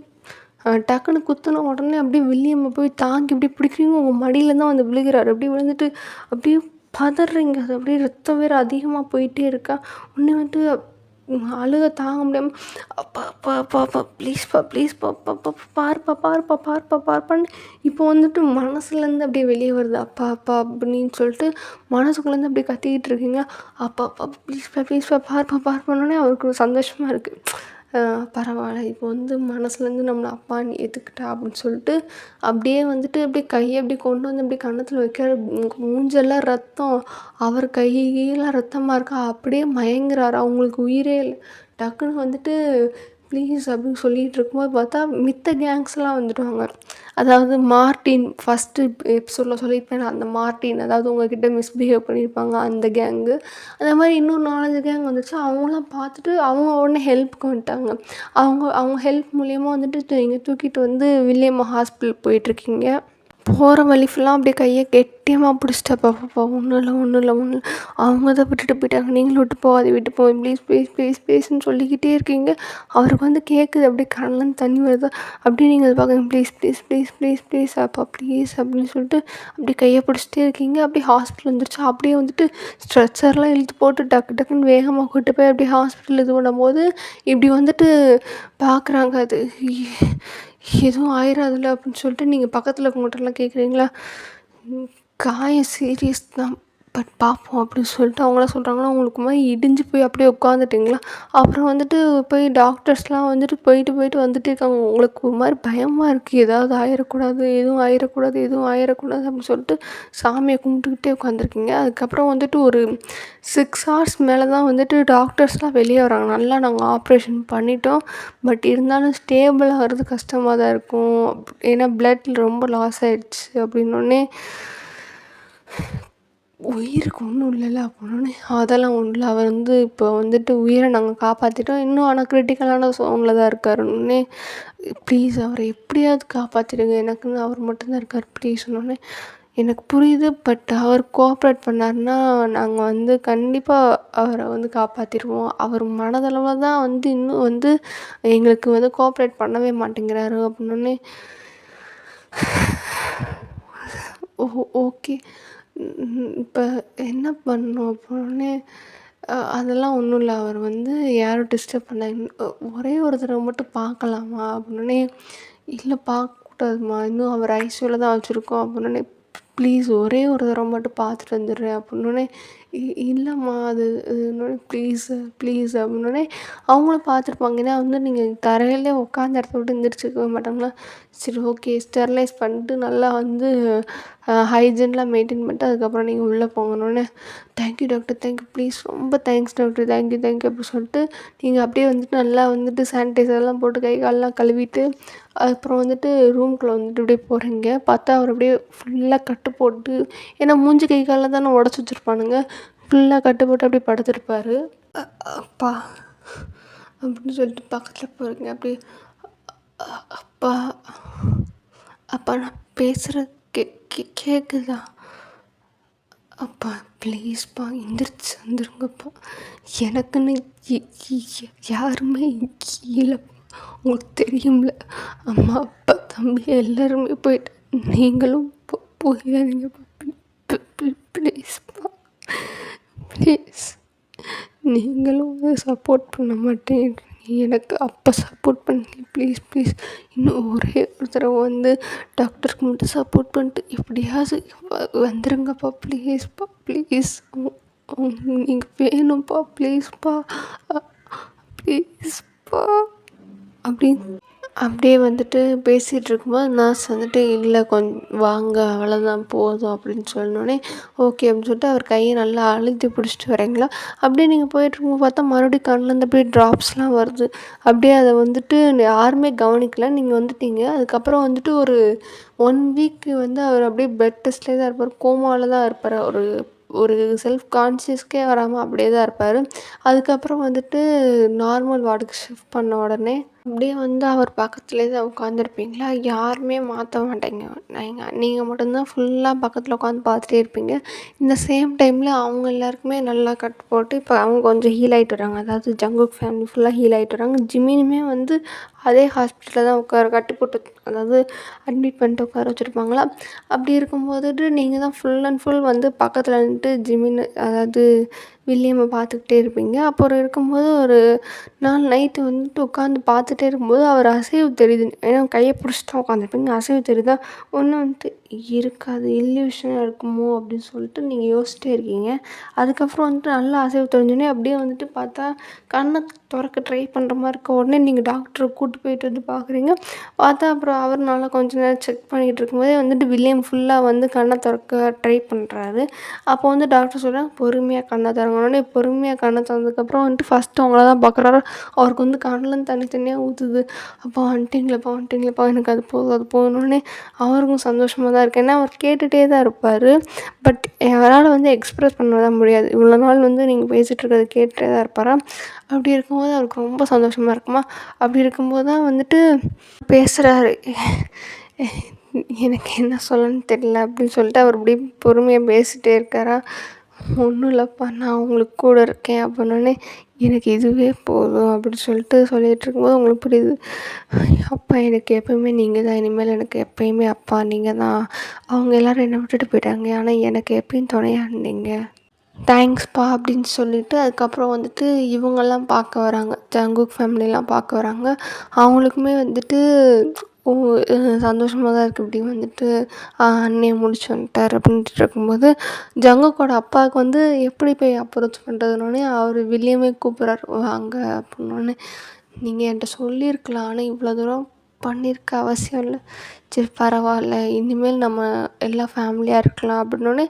டக்குன்னு குத்துன உடனே அப்படியே வில்லியம்மை போய் தாங்கி அப்படியே பிடிக்கிறீங்க. உங்கள் மடியில தான் வந்து விழுகிறாரு. அப்படியே விழுந்துட்டு அப்படியே பதறீங்க. அது அப்படியே ரத்தம் வேறு அதிகமாக போயிட்டே இருக்கா. உடனே வந்துட்டு அழுக தாங்க முடியாமல், அப்பா அப்பா அப்பா அப்பா ப்ளீஸ்ப்பா ப்ளீஸ்ப்பா அப்பா அப்பா பாருப்பா பாருப்பா பாருப்பா பாருப்பான்னு இப்போ வந்துட்டு மனசுலேருந்து அப்படியே வெளியே வருது. அப்பா அப்பா அப்படின்னு சொல்லிட்டு மனசுக்குள்ளேருந்து அப்படியே கத்திக்கிட்டு இருக்கீங்க. அப்பா அப்பா ப்ளீஸ்ப்பா ப்ளீஸ்ப்பா பாருப்பா பாருப்பானோடனே அவருக்கு சந்தோஷமாக இருக்குது. பரவாயில்ல, இப்போ வந்து மனசுலேருந்து நம்மளை அப்பான்னு ஏற்றுக்கிட்டா அப்படின்னு சொல்லிட்டு அப்படியே வந்துட்டு அப்படியே கையை அப்படி கொண்டு வந்து அப்படியே கன்னத்தில் வைக்கிற. மூஞ்செல்லாம் ரத்தம். அவர் கையெல்லாம் ரத்தமாக இருக்கா. அப்படியே மயங்குறாரு. அவங்களுக்கு உயிரே இல்லை. டக்குன்னு வந்துட்டு ப்ளீஸ் அப்படின்னு சொல்லிகிட்டு இருக்கும்போது பார்த்தா மித்த கேங்ஸ்லாம் வந்துடுவாங்க. அதாவது மார்ட்டின் ஃபஸ்ட்டு எபிசோடில் சொல்லியிருப்பேன், அந்த மார்ட்டின் அதாவது உங்ககிட்ட மிஸ்பிஹேவ் பண்ணியிருப்பாங்க அந்த கேங்கு. அந்த மாதிரி இன்னும் 4-5 கேங் வந்துச்சு. அவங்களாம் பார்த்துட்டு அவங்க உடனே ஹெல்ப்புக்கு வந்துட்டாங்க. அவங்க ஹெல்ப் மூலியமா வந்துட்டு நீங்கள் தூக்கிட்டு வந்து வில்லியம் ஹாஸ்பிட்டல் போயிட்டுருக்கீங்க. போகிற வழி ஃபுல்லாக அப்படியே கையை கெட்டியமாக பிடிச்சிட்டா. பாப்பா ஒன்றும் இல்லை ஒன்றும் இல்லை ஒன்றும் இல்லை, அவங்க தான் விட்டுட்டு போயிட்டாங்க, நீங்களும் விட்டு போகாது விட்டு போய் ப்ளீஸ் ப்ளீஸ் ப்ளீஸ் ப்ளீஸ்ன்னு சொல்லிக்கிட்டே இருக்கீங்க. அவருக்கு வந்து கேட்குது. அப்படியே கண்ணிலேருந்து தண்ணி வருது. அப்படியே நீங்கள் அதை பார்க்குறீங்க. Please please please please please அப்பா ப்ளீஸ் அப்படின்னு சொல்லிட்டு அப்படியே கையை பிடிச்சிட்டே இருக்கீங்க. அப்படியே ஹாஸ்பிட்டல் வந்துருச்சு. அப்படியே வந்துட்டு ஸ்ட்ரெச்சர்லாம் இழுத்து போட்டு டக்கு டக்குன்னு வேகமாக கூட்டு போய் அப்படியே ஹாஸ்பிட்டல் இது பண்ணும்போது இப்படி வந்துட்டு பார்க்குறாங்க. அது எதுவும் ஆயிராதுல்ல அப்படின்னு சொல்லிட்டு நீங்கள் பக்கத்தில் இருக்கவங்கள்ட்டலாம் கேட்குறீங்களா? காயம் சீரியஸ் தான், பட் பார்ப்போம் அப்படின்னு சொல்லிட்டு அவங்களாம் சொல்கிறாங்கன்னா உங்களுக்கு மாதிரி இடிஞ்சு போய் அப்படியே உட்காந்துட்டிங்களா. அப்புறம் வந்துட்டு போய் டாக்டர்ஸ்லாம் வந்துட்டு போயிட்டு வந்துட்டு இருக்காங்க. உங்களுக்கு ஒரு மாதிரி பயமாக இருக்குது, ஏதாவது ஆயிடக்கூடாது எதுவும் ஆயிடக்கூடாது எதுவும் ஆயிடக்கூடாது அப்படின்னு சொல்லிட்டு சாமியை கும்பிட்டுக்கிட்டே உட்காந்துருக்கீங்க. அதுக்கப்புறம் வந்துட்டு ஒரு 6 hours மேலே தான் வந்துட்டு டாக்டர்ஸ்லாம் வெளியே வராங்க. நல்லா நாங்கள் ஆப்ரேஷன் பண்ணிட்டோம், பட் இருந்தாலும் ஸ்டேபிள் ஆகிறது கஷ்டமாக தான் இருக்கும், ஏன்னா பிளட்டில் ரொம்ப லாஸ் ஆகிடுச்சு அப்படின்னோடனே உயிருக்கு ஒன்றும் இல்லைல்ல அப்படின்னோடனே அதெல்லாம் ஒன்றும் இல்லை, அவர் வந்து இப்போ வந்துட்டு உயிரை நாங்கள் காப்பாற்றிட்டோம், இன்னும் ஆனால் க்ரிட்டிக்கலான சோனில் தான் இருக்காருன்னே. ப்ளீஸ் அவரை எப்படியாவது காப்பாற்றிடுங்க, எனக்குன்னு அவர் மட்டும்தான் இருக்கார் ப்ளீஸ் சொன்னோடனே. எனக்கு புரியுது, பட் அவர் கோஆப்ரேட் பண்ணாருன்னா நாங்கள் வந்து கண்டிப்பாக அவரை வந்து காப்பாற்றிடுவோம். அவர் மனதளவில் தான் வந்து இன்னும் வந்து எங்களுக்கு வந்து கோஆப்ரேட் பண்ணவே மாட்டேங்கிறாரு அப்படின்னோடனே. ஓகே, இப்போ என்ன பண்ணணும் அப்படின்னே. அதெல்லாம் ஒன்றும் இல்லை, அவர் வந்து யாரும் டிஸ்டர்ப் பண்ண ஒரே ஒரு தடவை மட்டும் பார்க்கலாமா அப்படின்னோடனே. இல்லை பார்க்கக்கூடாதுமா, இன்னும் அவர் ஐசியூவில் தான் வச்சுருக்கோம் அப்படின்னோடனே. ப்ளீஸ் ஒரே ஒரு தடவை மட்டும் பார்த்துட்டு வந்துடுறேன் அப்படின்னோடனே. இல்லைம்மா அது ப்ளீஸு ப்ளீஸ் அப்படின்னோடனே. அவங்களும் பார்த்துருப்பாங்க, ஏன்னா வந்து நீங்கள் தரையிலே உட்காந்த இடத்த விட்டு எந்திரிச்சிக்கவே மாட்டாங்களா. சரி ஓகே, ஸ்டெர்லைஸ் பண்ணிட்டு நல்லா வந்து ஹைஜீன்லாம் மெயின்டைன் பண்ணிட்டு அதுக்கப்புறம் நீங்கள் உள்ளே போங்கன்னொடனே. தேங்க்யூ டாக்டர் தேங்க்யூ ப்ளீஸ் ரொம்ப தேங்க்ஸ் டாக்டர் தேங்க்யூ தேங்க்யூ அப்படி சொல்லிட்டு நீங்கள் அப்படியே வந்துட்டு நல்லா வந்துட்டு சானிடைசர்லாம் போட்டு கை காலெலாம் கழுவிட்டு அப்புறம் வந்துட்டு ரூம்குள்ளே வந்துட்டு அப்படியே போகிறீங்க. பார்த்தா அவர் அப்படியே ஃபுல்லாக கட்டு போட்டு, ஏன்னா மூஞ்சி கை காலில் தானே உடச்சி வச்சுருப்பானுங்க, ஃபுல்லாக கட்டு போட்டு அப்படியே படுத்துருப்பார். அப்பா அப்படின்னு சொல்லிட்டு பக்கத்தில் போகிறீங்க. அப்படியே அப்பா அப்பா நான் பேசுகிற கேட்குதா? அப்பா ப்ளீஸ்ப்பா எந்திரிச்சு வந்துருங்கப்பா, எனக்குன்னு யாருமே இல்லை, உங்களுக்கு தெரியும்ல, அம்மா அப்பா தம்பி எல்லோருமே போயிட்டு நீங்களும் போயிடாதீங்கப்பா ப்ளீஸ்ப்பா ப்ளீஸ். நீங்களும் சப்போர்ட் பண்ண மாட்டேன், எனக்கு அப்போ சப்போர்ட் பண்ணி ப்ளீஸ் ப்ளீஸ் இன்னும் ஒரே ஒரு தடவை வந்து டாக்டருக்கு மட்டும் சப்போர்ட் பண்ணிட்டு எப்படியாவது வந்துடுங்கப்பா ப்ளீஸ்ப்பா ப்ளீஸ். நீங்கள் வேணும்ப்பா ப்ளீஸ்ப்பா ப்ளீஸ்ப்பா அப்படின்னு அப்படியே வந்துட்டு பேசிகிட்டு இருக்கும்போது நர்ஸ் வந்துட்டு இல்லை வாங்க அவ்வளோதான் போதும் அப்படின்னு சொன்னோடனே ஓகே அப்படின்னு சொல்லிட்டு அவர் கையை நல்லா அழுத்தி பிடிச்சிட்டு வரீங்களா. அப்படியே நீங்கள் போயிட்டுருக்கும்போது பார்த்தா மறுபடியும் கண்ணிலேருந்து அப்படியே ட்ராப்ஸ்லாம் வருது. அப்படியே அதை வந்துட்டு யாருமே கவனிக்கல, நீங்கள் வந்துட்டீங்க. அதுக்கப்புறம் வந்துட்டு ஒரு 1 week வந்து அவர் அப்படியே பெட் ரெஸ்ட்லேயே தான் இருப்பார், கோமாவில் தான் இருப்பார். ஒரு ஒரு செல்ஃப் கான்ஷியஸ்க்கே வராமல் அப்படியே தான் இருப்பார். அதுக்கப்புறம் வந்துட்டு நார்மல் வார்டுக்கு ஷிஃப்ட் பண்ண உடனே அப்படியே வந்து அவர் பக்கத்துலேயே தான் உட்காந்துருப்பீங்களா, யாருமே மாற்ற மாட்டீங்க. நீங்கள் மட்டும்தான் ஃபுல்லாக பக்கத்தில் உட்காந்து பார்த்துட்டே இருப்பீங்க. இந்த சேம் டைமில் அவங்க எல்லாருக்குமே நல்லா கட் போட்டு இப்போ அவங்க கொஞ்சம் ஹீல் ஆகிட்டு வராங்க. அதாவது ஜங்குக் ஃபேமிலி ஃபுல்லாக ஹீல் ஆகிட்டு வராங்க. ஜிமினுமே வந்து அதே ஹாஸ்பிட்டலில் தான் கட்டி போட்டு, அதாவது அட்மிட் பண்ணிட்டு உட்கார வச்சுருப்பாங்களா. அப்படி இருக்கும்போது நீங்கள் தான் ஃபுல் அண்ட் ஃபுல் வந்து பக்கத்தில் நின்றுட்டு ஜிமின், அதாவது வில்லியம்மை பார்த்துக்கிட்டே இருப்பீங்க. அப்புறம் இருக்கும்போது ஒரு நாள் நைட்டு வந்துட்டு உட்காந்து பார்த்துட்டே இருக்கும்போது அவர் அசைவு தெரியுது. ஏன்னா கையை பிடிச்சிட்டு தான் உட்காந்துருப்பீங்க. அசைவு தெரியுதா, ஒன்று வந்துட்டு இருக்காது, இல்யூஷனாக இருக்குமோ அப்படின்னு சொல்லிட்டு நீங்கள் யோசிச்சிட்டே இருக்கீங்க. அதுக்கப்புறம் வந்துட்டு நல்லா அசைவு தெரிஞ்சோடனே அப்படியே வந்துட்டு பார்த்தா கண்ணை திறக்க ட்ரை பண்ணுற மாதிரி இருக்க. உடனே நீங்கள் டாக்டரை கூப்பிட்டு போயிட்டு வந்து பார்க்குறீங்க. பார்த்தா அப்புறம் அவர் நல்லா கொஞ்ச நேரம் செக் பண்ணிகிட்டு இருக்கும்போதே வந்துட்டு வில்லியம் ஃபுல்லாக வந்து கண்ணை திறக்க ட்ரை பண்ணுறாரு. அப்போ வந்து டாக்டர் சொல்கிறாங்க பொறுமையாக கண்ணை திறங்கணுன்னே. பொறுமையாக கண்ணை திறந்ததுக்கப்புறம் வந்துட்டு ஃபஸ்ட்டு அவங்கள தான் பார்க்குறாரு. அவருக்கு வந்து கண்ணில் தனியாக ஊற்றுது. அப்போ வந்துட்டிங்களப்பா எனக்கு அது போதும் அது போகணுன்னே அவருக்கும் சந்தோஷமாக தான் இருக்குது. ஏன்னா அவர் கேட்டுகிட்டே தான் இருப்பார். பட் அவரால் வந்து எக்ஸ்ப்ரெஸ் பண்ண தான் முடியாது. இவ்வளோ நாள் வந்து நீங்கள் பேசிகிட்டு இருக்கிறத கேட்டுகிட்டே தான் இருப்பாரா. அப்படி இருக்கும்போது அவருக்கு ரொம்ப சந்தோஷமாக இருக்குமா. அப்படி இருக்கும்போது தான் வந்துட்டு பேசுகிறாரு. எனக்கு என்ன சொல்லணும்னு தெரியல அப்படின்னு சொல்லிட்டு அவர் இப்படி பொறுமையாக பேசிகிட்டே இருக்காரா. ஒன்றும் இல்லைப்பா, நான் உங்களுக்கு கூட இருக்கேன் அப்படின்னோடனே எனக்கு இதுவே போதும் அப்படின்னு சொல்லிட்டு சொல்லிகிட்டு இருக்கும்போது உங்களுக்கு புரியுது. அப்பா எனக்கு எப்போயுமே நீங்கள் தான், இனிமேல் எனக்கு எப்போயுமே அப்பா நீங்கள் தான். அவங்க எல்லோரும் என்னை விட்டுட்டு போயிட்டாங்க, ஆனால் எனக்கு எப்பயும் துணையாக இருந்தீங்க, தேங்க்ஸ்ப்பா அப்படின்னு சொல்லிவிட்டு அதுக்கப்புறம் வந்துட்டு இவங்கெல்லாம் பார்க்க வராங்க. ஜங்குக் ஃபேமிலிலாம் பார்க்க வராங்க. அவங்களுக்குமே வந்துட்டு சந்தோஷமாக தான் இருக்குது. இப்படி வந்துட்டு அண்ணியை முடிச்சு வந்துட்டார் அப்படின்ட்டு இருக்கும்போது ஜங்குக்கோட அப்பாவுக்கு வந்து எப்படி போய் அப்ரோச் பண்ணுறதுனோடனே அவர் வில்லியமே கூப்பிட்றாரு வாங்க அப்படின்னோடனே. நீங்கள் என்கிட்ட சொல்லியிருக்கலாம், ஆனால் இவ்வளோ தூரம் பண்ணியிருக்க அவசியம் இல்லை. சரி பரவாயில்ல, இனிமேல் நம்ம எல்லா ஃபேமிலியாக இருக்கலாம் அப்படின்னோடனே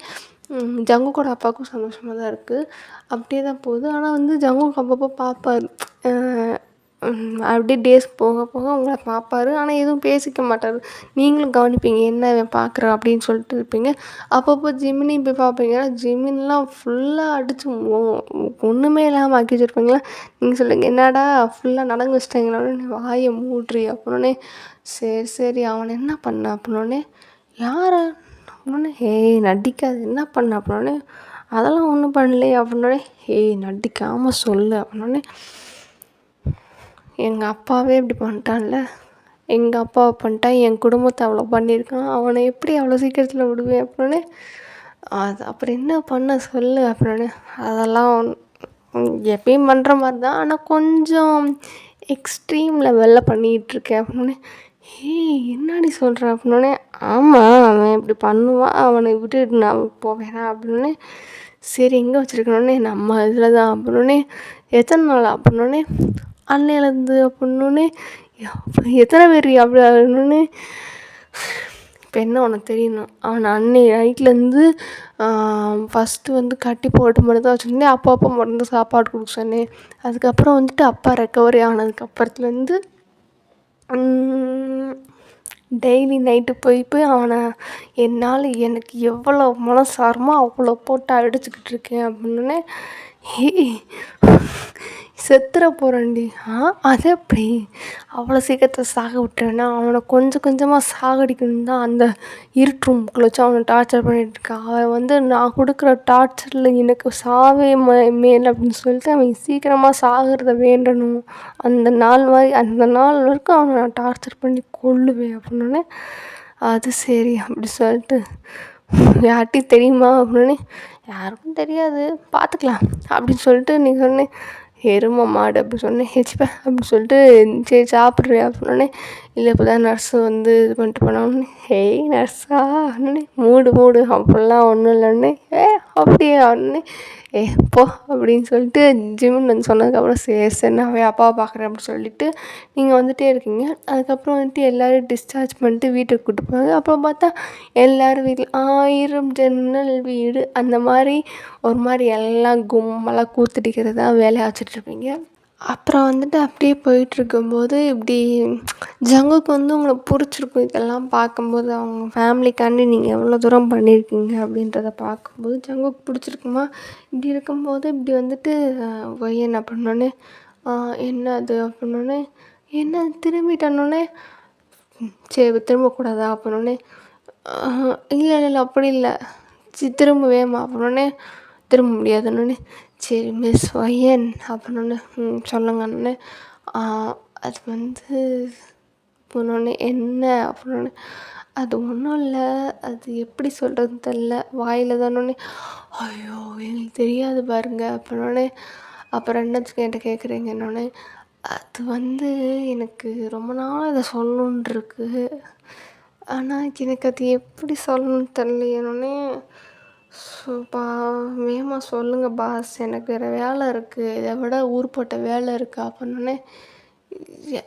ஜங்குக்கோட அப்பாவுக்கும் சந்தோஷமாக தான் இருக்குது. அப்படியே தான் போகுது. ஆனால் வந்து ஜங்குக் அப்பப்போ பார்ப்பார். அப்படியே டேஸ் போக போக உங்களை பார்ப்பாரு. ஆனால் எதுவும் பேசிக்க மாட்டார். நீங்களும் கவனிப்பீங்க, என்ன இவன் பார்க்குறான் அப்படின்னு சொல்லிட்டு இருப்பீங்க. அப்பப்போ ஜிமினி போய் பார்ப்பீங்க. ஜிமின்லாம் ஃபுல்லாக அடித்து ஒன்றுமே இல்லாமல் ஆக்கி வச்சுருப்பீங்களா. நீங்கள் சொல்லுங்கள் என்னடா ஃபுல்லாக நடங்க வச்சிட்டாங்களோடனே வாயை மூட்ரி அப்படின்னோடனே சரி அவனை என்ன பண்ண அப்படின்னோடனே யாரை அப்படின்னோடனே நடிக்காது என்ன பண்ண அப்படின்னோடனே அதெல்லாம் ஒன்றும் பண்ணலையே அப்படின்னோடனே நடிக்காமல் சொல்லு அப்படின்னோடனே எங்கள் அப்பாவே இப்படி பண்ணிட்டான்ல, எங்கள் அப்பாவை பண்ணிட்டான், என் குடும்பத்தை அவ்வளோ பண்ணியிருக்கான், அவனை எப்படி அவ்வளோ சீக்கிரத்தில் விடுவேன் அப்படின்னோடனே அப்புறம் என்ன பண்ண சொல்லு அப்படின்னோடனே அதெல்லாம் எப்பயும் பண்ணுற மாதிரி தான், ஆனால் கொஞ்சம் எக்ஸ்ட்ரீம் லெவலில் பண்ணிகிட்ருக்கேன் அப்படின்னோடனே என்னடி சொல்கிற அப்படின்னோடனே ஆமாம் அவன் இப்படி பண்ணுவான், அவனை விட்டுட்டு நான் போவேனா அப்படின்னோடனே சரி எங்கே வச்சுருக்கணுன்னே நம்ம இதில் தான் அப்படின்னோடனே எத்தனை நாள் அப்படின்னோடனே அன்னையிலேருந்து அப்படின்னோடனே எத்தனை பேர் அப்படி அப்படின்னோடனே இப்போ என்ன உனக்கு தெரியணும், அவனை அன்னை நைட்லேருந்து ஃபஸ்ட்டு வந்து கட்டி போட்டு மட்டும் தான் வச்சுருந்தேன். அப்பா மட்டும் சாப்பாடு கொடுக்க சொன்னேன். அதுக்கப்புறம் வந்துட்டு அப்பா ரெக்கவரி ஆனதுக்கப்புறத்துலேருந்து டெய்லி நைட்டு போய் அவனை என்னால் எனக்கு எவ்வளோ மனசாரமோ அவ்வளோ போட்டு அடிச்சுக்கிட்டு இருக்கேன் அப்படின்னோடனே செத்துற போகிறேன்டி. அது எப்படி அவ்வளோ சீக்கிரத்தை சாக விட்டுறேன்னா, அவனை கொஞ்சம் கொஞ்சமாக சாகடிக்கணும் தான் அந்த இருட்டு ரூமுக்குள்ளே வச்சு அவனை டார்ச்சர் பண்ணிகிட்ருக்கான். அவன் வந்து நான் கொடுக்குற டார்ச்சரில் எனக்கு சாவே மேல் அப்படின்னு சொல்லிட்டு அவன் சீக்கிரமாக சாகிறத வேண்டணும். அந்த நாள் வரைக்கும் அவனை நான் டார்ச்சர் பண்ணி கொல்லுவேன் அப்படின்னோடனே அது சரி அப்படி சொல்லிட்டு யார்கிட்டையும் தெரியுமா அப்படின்னே யாருக்கும் தெரியாது பார்த்துக்கலாம் அப்படின்னு சொல்லிட்டு நீ சொன்னேன் எருமை மாடு அப்படின்னு சொன்னேன். ஹெச்பேன் அப்படின்னு சொல்லிட்டு சரி சாப்பிட்றியா அப்படின்னோடனே இல்லை இப்போ தான் நர்ஸு வந்து இது பண்ணிட்டு போனோடனே நர்ஸா அப்படின்னே மூடு அப்படிலாம் ஒன்றும் இல்லைன்னே அப்படியே உடனே போ அப்படின்னு சொல்லிட்டு ஜிம்முன்னு வந்து சொன்னதுக்கப்புறம் சரி நான் போய் அப்பாவை பார்க்குறேன் அப்படின்னு சொல்லிட்டு நீங்கள் வந்துகிட்டே இருக்கீங்க. அதுக்கப்புறம் வந்துட்டு எல்லோரும் டிஸ்சார்ஜ் பண்ணிட்டு வீட்டுக்கு கூப்பிட்டு போவாங்க. அப்புறம் பார்த்தா எல்லோரும் வீட்டில் 1000 ஜன்னல் வீடு அந்த மாதிரி ஒரு மாதிரி எல்லாம் கும்பலாக கூத்தடிக்கிறது தான் வேலையாக வச்சுட்ருப்பீங்க. அப்புறம் வந்துட்டு அப்படியே போயிட்டுருக்கும்போது இப்படி ஜங்குக்கு வந்து உங்களை பிடிச்சிருக்கும். இதெல்லாம் பார்க்கும்போது அவங்க ஃபேமிலிக்காண்டி நீங்கள் எவ்வளோ தூரம் பண்ணியிருக்கீங்க அப்படின்றத பார்க்கும்போது ஜங்குக்கு பிடிச்சிருக்குமா. இப்படி இருக்கும்போது இப்படி வந்துட்டு ஒய் என்ன பண்ணோன்னே என்ன அது அப்படின்னோடனே என்ன திரும்பிட்டனோடனே சரி திரும்பக்கூடாதா அப்படின்னோடனே இல்லை இல்லை இல்லை அப்படி இல்லை திரும்புவேம்மா அப்படின்னோடனே திரும்ப முடியாதுன்னொடனே சரி மிஸ் ஒய்யன் அப்படின்னோடனே சொல்லுங்கன்னொடனே அது வந்து போனோடனே என்ன அப்படின்னோடனே அது ஒன்றும் இல்லை அது எப்படி சொல்கிறதுன்னு தெரில வாயில் தானோடனே ஐயோ எங்களுக்கு தெரியாது பாருங்க அப்படின்னோடனே அப்புறம் என்னச்சுக்கு என்கிட்ட கேட்குறீங்கன்னொடனே அது வந்து எனக்கு ரொம்ப நாள் அதை சொல்லணுன்னு இருக்குது ஆனால் எனக்கு அது எப்படி சொல்லணும்னு தெரியலையேன்னொடனே வேகமாக சொல்லுங்கள் பாஸ் எனக்கு வேறு வேலை இருக்குது இதை விட ஊர்பட்ட வேலை இருக்குது அப்படின்னோடனே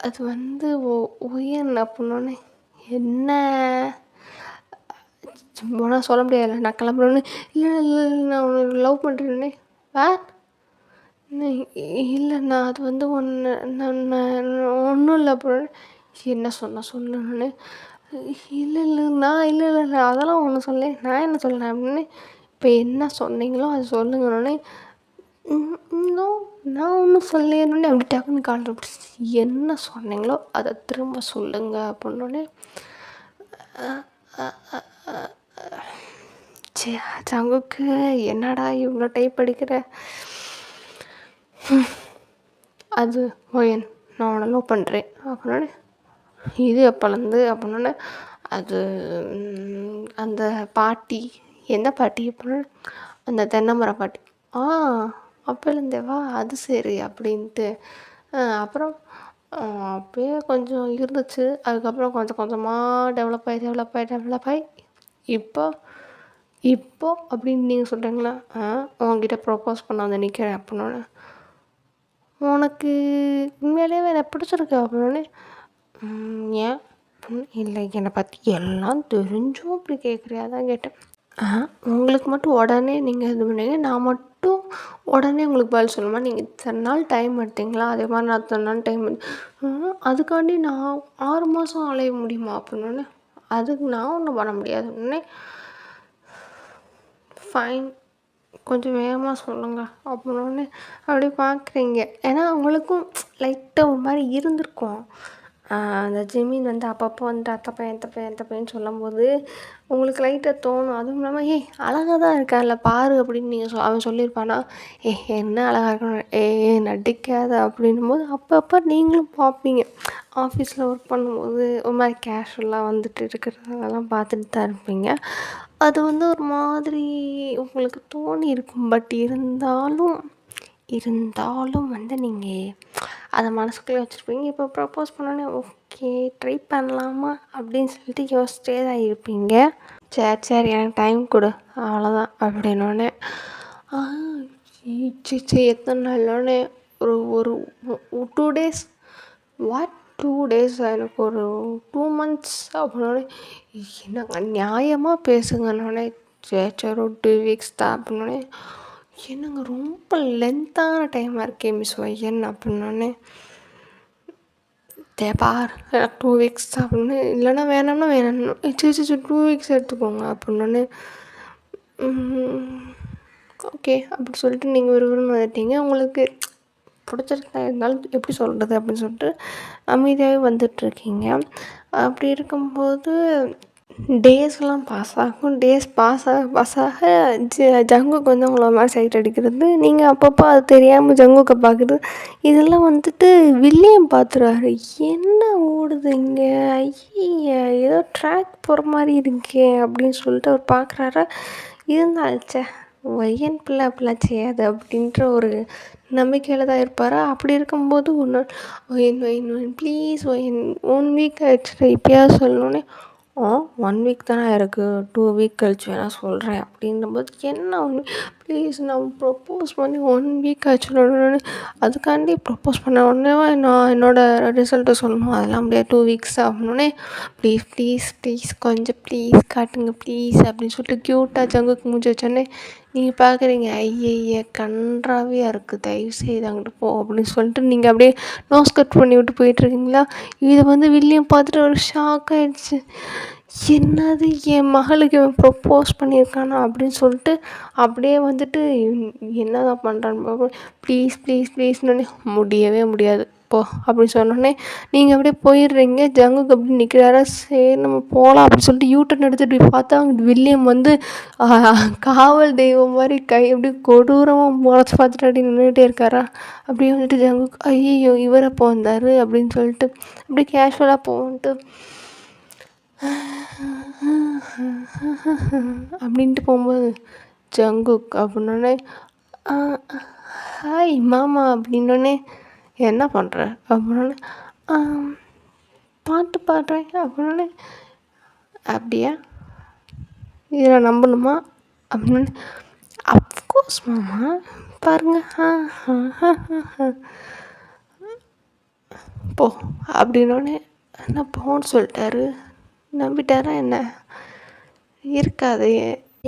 அது வந்து ஒயன் அப்படின்னோடனே என்ன போனால் சொல்ல முடியாது நான் கிளம்புறேன்னு இல்லை இல்லை இல்லை நான் உன்னை லவ் பண்ணுறேன்னே இல்லைண்ணா அது வந்து ஒன்றும் இல்லை அப்படின்னு என்ன சொல்லுன்னு இல்லை இல்லைண்ணா இல்லை இல்லை அதெல்லாம் ஒன்றும் சொல்ல நான் என்ன சொல்லேன் அப்படின்னு இப்போ என்ன சொன்னீங்களோ அது சொல்லுங்கன்னொடனே இன்னும் நான் ஒன்றும் சொல்லேன்னொடனே அப்படி டக்குன்னு கால் பிடிச்சி என்ன சொன்னீங்களோ அதை திரும்ப சொல்லுங்க அப்படின்னோடனே ஜங்குக்கு என்னடா இவ்வளோ டைப் அடிக்கிற அது ஒயன் நான் உன்னை லவ் பண்ணுறேன் அப்படின்னோடனே இது எப்போலேருந்து அப்படின்னோடனே அது அந்த பாட்டி எந்த பாட்டி அப்படின்னா அந்த தென்னைமர பாட்டி அப்போலேருந்தேவா அது சரி அப்படின்ட்டு அப்புறம் அப்பயே கொஞ்சம் இருந்துச்சு அதுக்கப்புறம் கொஞ்சம் கொஞ்சமாக டெவலப் ஆகி இப்போ அப்படின்னு நீங்கள் சொல்கிறீங்களா உங்ககிட்ட ப்ரப்போஸ் பண்ண வந்து நிற்கிறேன் அப்படின்னோடனே உனக்கு உண்மையிலேயே என்னை பிடிச்சிருக்கு அப்படின்னோடனே ஏன் இல்லை என்னை பற்றி எல்லாம் தெரிஞ்சும் அப்படி கேட்குறியா தான் கேட்டேன் உங்களுக்கு மட்டும் உடனே நீங்கள் இது பண்ணுவீங்க நான் மட்டும் உடனே உங்களுக்கு பதில் சொல்லணுமா நீங்கள் இத்தனை நாள் டைம் எடுத்தீங்களா அதே மாதிரி நான் அத்தனை நாள் டைம் அதுக்காண்டி நான் 6 மாதம் அலைய முடியுமா அப்படின்னோடனே அதுக்கு நான் ஒன்றும் பண்ண முடியாதுன்னே ஃபைன் கொஞ்சம் வேகமாக சொல்லுங்கள் அப்படின்னோடனே அப்படி பார்க்குறீங்க ஏன்னா அவங்களுக்கும் லைட்டாக ஒரு மாதிரி இருந்திருக்கும் அந்த ஜெமீன் வந்து அப்பப்போ வந்துட்டு அத்தை பையன் சொல்லும்போது உங்களுக்கு லைட்டாக தோணும் அதுவும் இல்லாமல் அழகாக தான் இருக்கான்ல பாரு அப்படின்னு நீங்கள் அவன் சொல்லியிருப்பானா என்ன அழகாக இருக்கணும் நடிக்காத அப்படின்னும் போது அப்பப்போ நீங்களும் பார்ப்பீங்க ஆஃபீஸில் ஒர்க் பண்ணும்போது ஒரு மாதிரி கேஷுவலாக வந்துட்டு இருக்கிறதெல்லாம் பார்த்துட்டு தான் இருப்பீங்க அது வந்து ஒரு மாதிரி உங்களுக்கு தோணி இருக்கும் பட் இருந்தாலும் வந்து நீங்கள் அதை மனசுக்குள்ளே வச்சுருப்பீங்க இப்போ ப்ரப்போஸ் பண்ணோன்னே ஓகே ட்ரை பண்ணலாமா அப்படின்னு சொல்லிட்டு யோசிச்சிட்டே தான் இருப்பீங்க சரி எனக்கு டைம் கொடு அவ்வளோதான் அப்படின்னோடனே எத்தனை நாள்னோடனே ஒரு 2 days 2 days எனக்கு ஒரு 2 months அப்படின்னோடனே என்னங்க நியாயமாக பேசுங்கன்னொடனே சரி ஒரு 2 weeks தான் அப்படின்னோடனே என்னங்க ரொம்ப லென்த்தான டைமாக இருக்கே மிஸ் ஒய்யன் அப்படின்னோடனே பார் எனக்கு 2 weeks தான் அப்படின்னு இல்லைன்னா வேணாம்னா வேணாம் சரி 2 weeks எடுத்துக்கோங்க அப்படின்னோடனே ஓகே அப்படி சொல்லிட்டு நீங்கள் விறுவிறுன்னு வந்துட்டீங்க உங்களுக்கு பிடிச்சிருக்கா இருந்தாலும் எப்படி சொல்கிறது அப்படின்னு சொல்லிட்டு அமைதியாகவே வந்துட்டுருக்கீங்க அப்படி இருக்கும்போது டேஸ்லாம் பாஸ் ஆகும் டேஸ் பாஸ் ஆக ஜங்குக்கு வந்து உங்களை மாதிரி சைட் அடிக்கிறது நீங்கள் அப்பப்போ அது தெரியாமல் ஜங்குக்கை பார்க்குறது இதெல்லாம் வந்துட்டு வில்லியம் பார்த்துருவாரு என்ன ஓடுது இங்கே ஐய ஏதோ ட்ராக் போகிற மாதிரி இருக்கே அப்படின்னு சொல்லிட்டு அவர் பார்க்குறாரா இருந்தாச்சே ஒய்யன் பிள்ளை அப்படிலாம் செய்யாது அப்படின்ற ஒரு நம்பிக்கையில் தான் இருப்பார் அப்படி இருக்கும்போது ஒயின் ப்ளீஸ் ஒயின் 1 week ஆயிடுச்சு இப்போயாவது சொல்லணுன்னே 1 week தானே இருக்குது 2 week கழிச்சு வேணால் சொல்கிறேன் அப்படின்னும்போது என்ன 1 week ப்ளீஸ் நான் ப்ரப்போஸ் பண்ணி 1 வீக் ஆச்சுடா. அதுக்காண்டி ப்ரப்போஸ் பண்ண உடனேவா நான் என்னோடய ரிசல்ட்டை சொல்லணும்? அதெல்லாம் முடியாது, 2 வீக்ஸ் ஆகணுன்னே ப்ளீஸ் ப்ளீஸ் ப்ளீஸ் கொஞ்சம் ப்ளீஸ் காட்டுங்க ப்ளீஸ் அப்படின்னு சொல்லிட்டு க்யூட்டாக ஜங்குக்கு மூஞ்சி வச்சோடனே நீங்கள் பார்க்குறீங்க, ஐயய்ய கன்றாவியாக இருக்குது, தயவுசெய்து அங்கிட்டு போ அப்படின்னு சொல்லிட்டு நீங்கள் அப்படியே நோஸ் கட் பண்ணி விட்டு போயிட்டுருக்கீங்களா. இதை வந்து வில்லியம் பார்த்துட்டு ஒரு ஷாக் ஆகிடுச்சு. என்னது என் மகளுக்கு இவன் ப்ரப்போஸ் பண்ணியிருக்கானா அப்படின்னு சொல்லிட்டு அப்படியே வந்துட்டு என்ன தான் பண்ணுறான்னு ப்ளீஸ் ப்ளீஸ் ப்ளீஸ்னு முடியவே முடியாது போ அப்படின்னு சொன்னோடனே நீங்கள் அப்படியே போயிடுறீங்க. ஜங்குக்கு அப்படி நிற்கிறாரா, சரி நம்ம போகலாம் அப்படின்னு சொல்லிட்டு யூட்டன் எடுத்துகிட்டு போய் பார்த்தா அங்கே வில்லியம் வந்து காவல் தெய்வம் மாதிரி கை அப்படியே கொடூரமாக முறைச்சி பார்த்துட்டு அப்படி நின்றுட்டே இருக்காரா. அப்படியே வந்துட்டு ஜங்குக்கு ஐயோ இவர் எப்போ வந்தார் அப்படின்னு சொல்லிட்டு அப்படியே கேஷுவலாக போன்ட்டு அப்படின்ட்டு போகும்போது ஜங்குக் அப்படின்னோடனே ஹாய் மாமா அப்படின்னோடனே என்ன பண்ணுற அப்படின்னோடனே பாட்டு பாடுறேன் அப்படின்னோடனே அப்படியா இதில் நம்பணுமா அப்படின்னு அஃப்கோர்ஸ் மாமா பாருங்க போ அப்படின்னோடனே என்ன போன்னு சொல்லிட்டாரு. நம்பிட்டாரா என்ன? இருக்காது,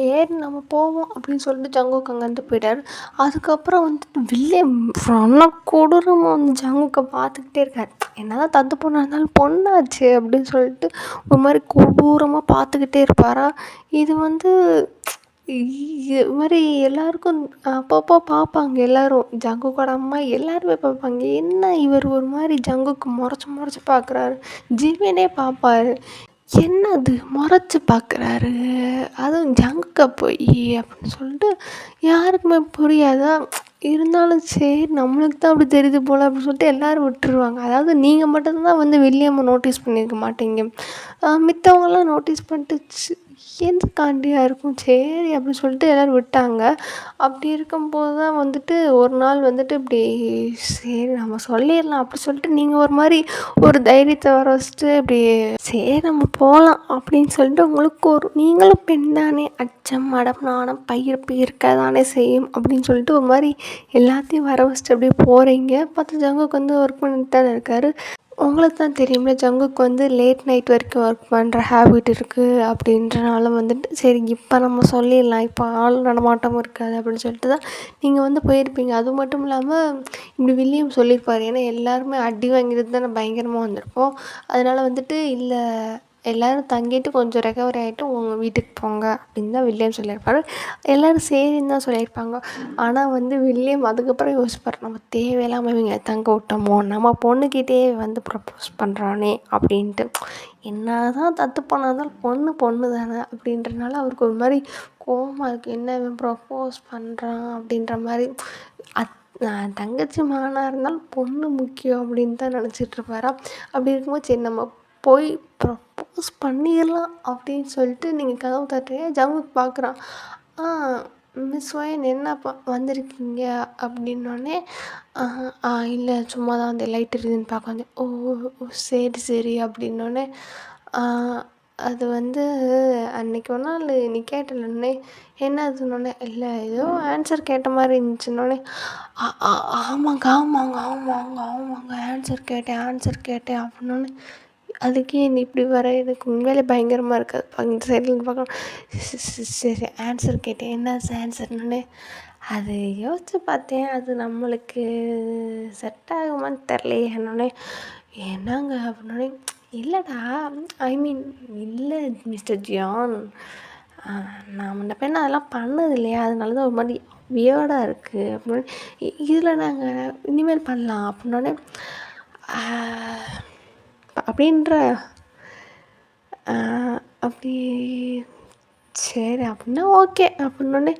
ஏறி நம்ம போவோம் அப்படின்னு சொல்லிட்டு ஜங்குக்கு அங்கேருந்து போயிட்டார். அதுக்கப்புறம் வந்துட்டு வில்லியம் நல்லா கொடூரமாக வந்து ஜங்குக்கை பார்த்துக்கிட்டே இருக்கார். என்ன தான் தத்து பொண்ணாக இருந்தாலும் பொண்ணாச்சு அப்படின்னு சொல்லிட்டு ஒரு மாதிரி கொடூரமாக பார்த்துக்கிட்டே இருப்பாரா. இது வந்து இது மாதிரி எல்லாருக்கும் அப்பப்போ பார்ப்பாங்க, எல்லோரும் ஜங்குக்கோட அம்மா எல்லாருமே பார்ப்பாங்க. என்ன இவர் ஒரு மாதிரி ஜங்குக்கு முறைச்சி பார்க்குறாரு. ஜிமினே பார்ப்பாரு, என்னது முறைச்சி பார்க்குறாரு அதுவும் ஜங்குக்கா போய் அப்படின்னு சொல்லிட்டு யாருக்குமே புரியாதா. இருந்தாலும் சரி நம்மளுக்கு தான் அப்படி தெரியுது போல் அப்படின்னு சொல்லிட்டு எல்லோரும் விட்டுருவாங்க. அதாவது நீங்கள் மட்டும்தான் வந்து வில்லியம்மை நோட்டீஸ் பண்ணியிருக்க மாட்டீங்க, மித்தவங்களாம் நோட்டீஸ் பண்ணிட்டு எதுக்காண்டியாக இருக்கும் சரி அப்படின்னு சொல்லிட்டு எல்லோரும் விட்டாங்க. அப்படி இருக்கும்போது தான் வந்துட்டு ஒரு நாள் வந்துட்டு இப்படி சரி நம்ம சொல்லிடலாம் அப்படி சொல்லிட்டு நீங்கள் ஒரு மாதிரி ஒரு தைரியத்தை வர வச்சுட்டு இப்படி சரி நம்ம போகலாம் அப்படின்னு சொல்லிட்டு உங்களுக்கு ஒரு நீங்களும் பெண் தானே, அச்சம் மடம் நாணம் பயிர்ப்பு இருக்க தானே செய்யும் அப்படின்னு சொல்லிட்டு ஒரு மாதிரி எல்லாத்தையும் வர வச்சுட்டு அப்படியே போகிறீங்க. பார்த்து ஜங்குக்கு வந்து ஒர்க் பண்ணிட்டு தானே இருக்கார். உங்களுக்கு தான் தெரியும்ல ஜங்குக்கு வந்து லேட் நைட் வரைக்கும் ஒர்க் பண்ணுற ஹேபிட் இருக்குது. அப்படின்றனால வந்துட்டு சரி இப்போ நம்ம சொல்லிடலாம், இப்போ ஆள் நடமாட்டமும் இருக்காது அப்படின்னு சொல்லிட்டு தான் நீங்கள் வந்து போயிருப்பீங்க. அது மட்டும் இல்லாமல் இப்படி வில்லியம் சொல்லியிருப்பார், ஏன்னா எல்லாருமே அடி வாங்கிட்டு தானே பயங்கரமாக வந்திருப்போம். அதனால் வந்துட்டு இல்லை எல்லோரும் தங்கிட்டு கொஞ்சம் ரெக்கவரி ஆகிட்டு உங்கள் வீட்டுக்கு போங்க அப்படின்னு தான் வில்லியம் சொல்லியிருப்பார். எல்லோரும் சரின்னு தான் சொல்லியிருப்பாங்க. ஆனால் வந்து வில்லியம் அதுக்கப்புறம் யோசிப்பார், நம்ம தேவையில்லாமல் இவங்க தங்க விட்டோமோ, நம்ம பொண்ணுக்கிட்டே வந்து ப்ரப்போஸ் பண்ணுறானே அப்படின்ட்டு. என்ன தான் தத்து பண்ணாலும் பொண்ணு தானே அப்படின்றனால அவருக்கு ஒரு மாதிரி கோவமாக இருக்குது. என்ன இவன் ப்ரப்போஸ் பண்ணுறான் அப்படின்ற மாதிரி. தங்கச்சி மகனாக இருந்தாலும் பொண்ணு முக்கியம் அப்படின்னு தான் நினச்சிட்ருப்பாரா. அப்படி இருக்கும்போது சரி நம்ம போய் ப்ரப்போஸ் பண்ணிடலாம் அப்படின்னு சொல்லிட்டு நீங்கள் கதவு தட்டுறீங்க. ஜங்குக்கு பார்க்குறான், மிஸ் ஒயின் என்ன வந்திருக்கீங்க அப்படின்னோடனே இல்லை சும்மா தான் வந்து லைட் இருக்குதுன்னு பார்க்க வந்தேன். ஓ சரி சரி அப்படின்னோடனே அது வந்து அன்றைக்கி ஒரு நாள் நீ கேட்டலன்னே என்ன அதுன்னொடனே இல்லை ஏதோ ஆன்சர் கேட்ட மாதிரி இருந்துச்சுன்னொடனே ஆமாங்க ஆன்சர் கேட்டேன் அப்படின்னோடனே அதுக்கே நீ இப்படி வர எனக்கு உண்மையிலே பயங்கரமாக இருக்காது. இந்த சைட்லேருந்து பார்க்கலாம். சரி ஆன்சர் கேட்டேன், என்ன ஆன்சர்னே அது யோசித்து பார்த்தேன், அது நம்மளுக்கு செட் ஆகுமான்னு தெரிலையே என்னோடனே என்னங்க அப்படின்னோடனே இல்லைடா ஐ மீன் இல்லை மிஸ்டர் ஜான், நான் முன்ன பின்ன அதெல்லாம் பண்ணது இல்லையா, அதனால தான் ஒரு மாதிரி வியர்டாக இருக்குது அப்படின்னு. இதில் நாங்கள் இனிமேல் பண்ணலாம் அப்படின்னோடனே அப்படின்ற அப்படி சரி அப்படின்னா ஓகே அப்படின்னோடனே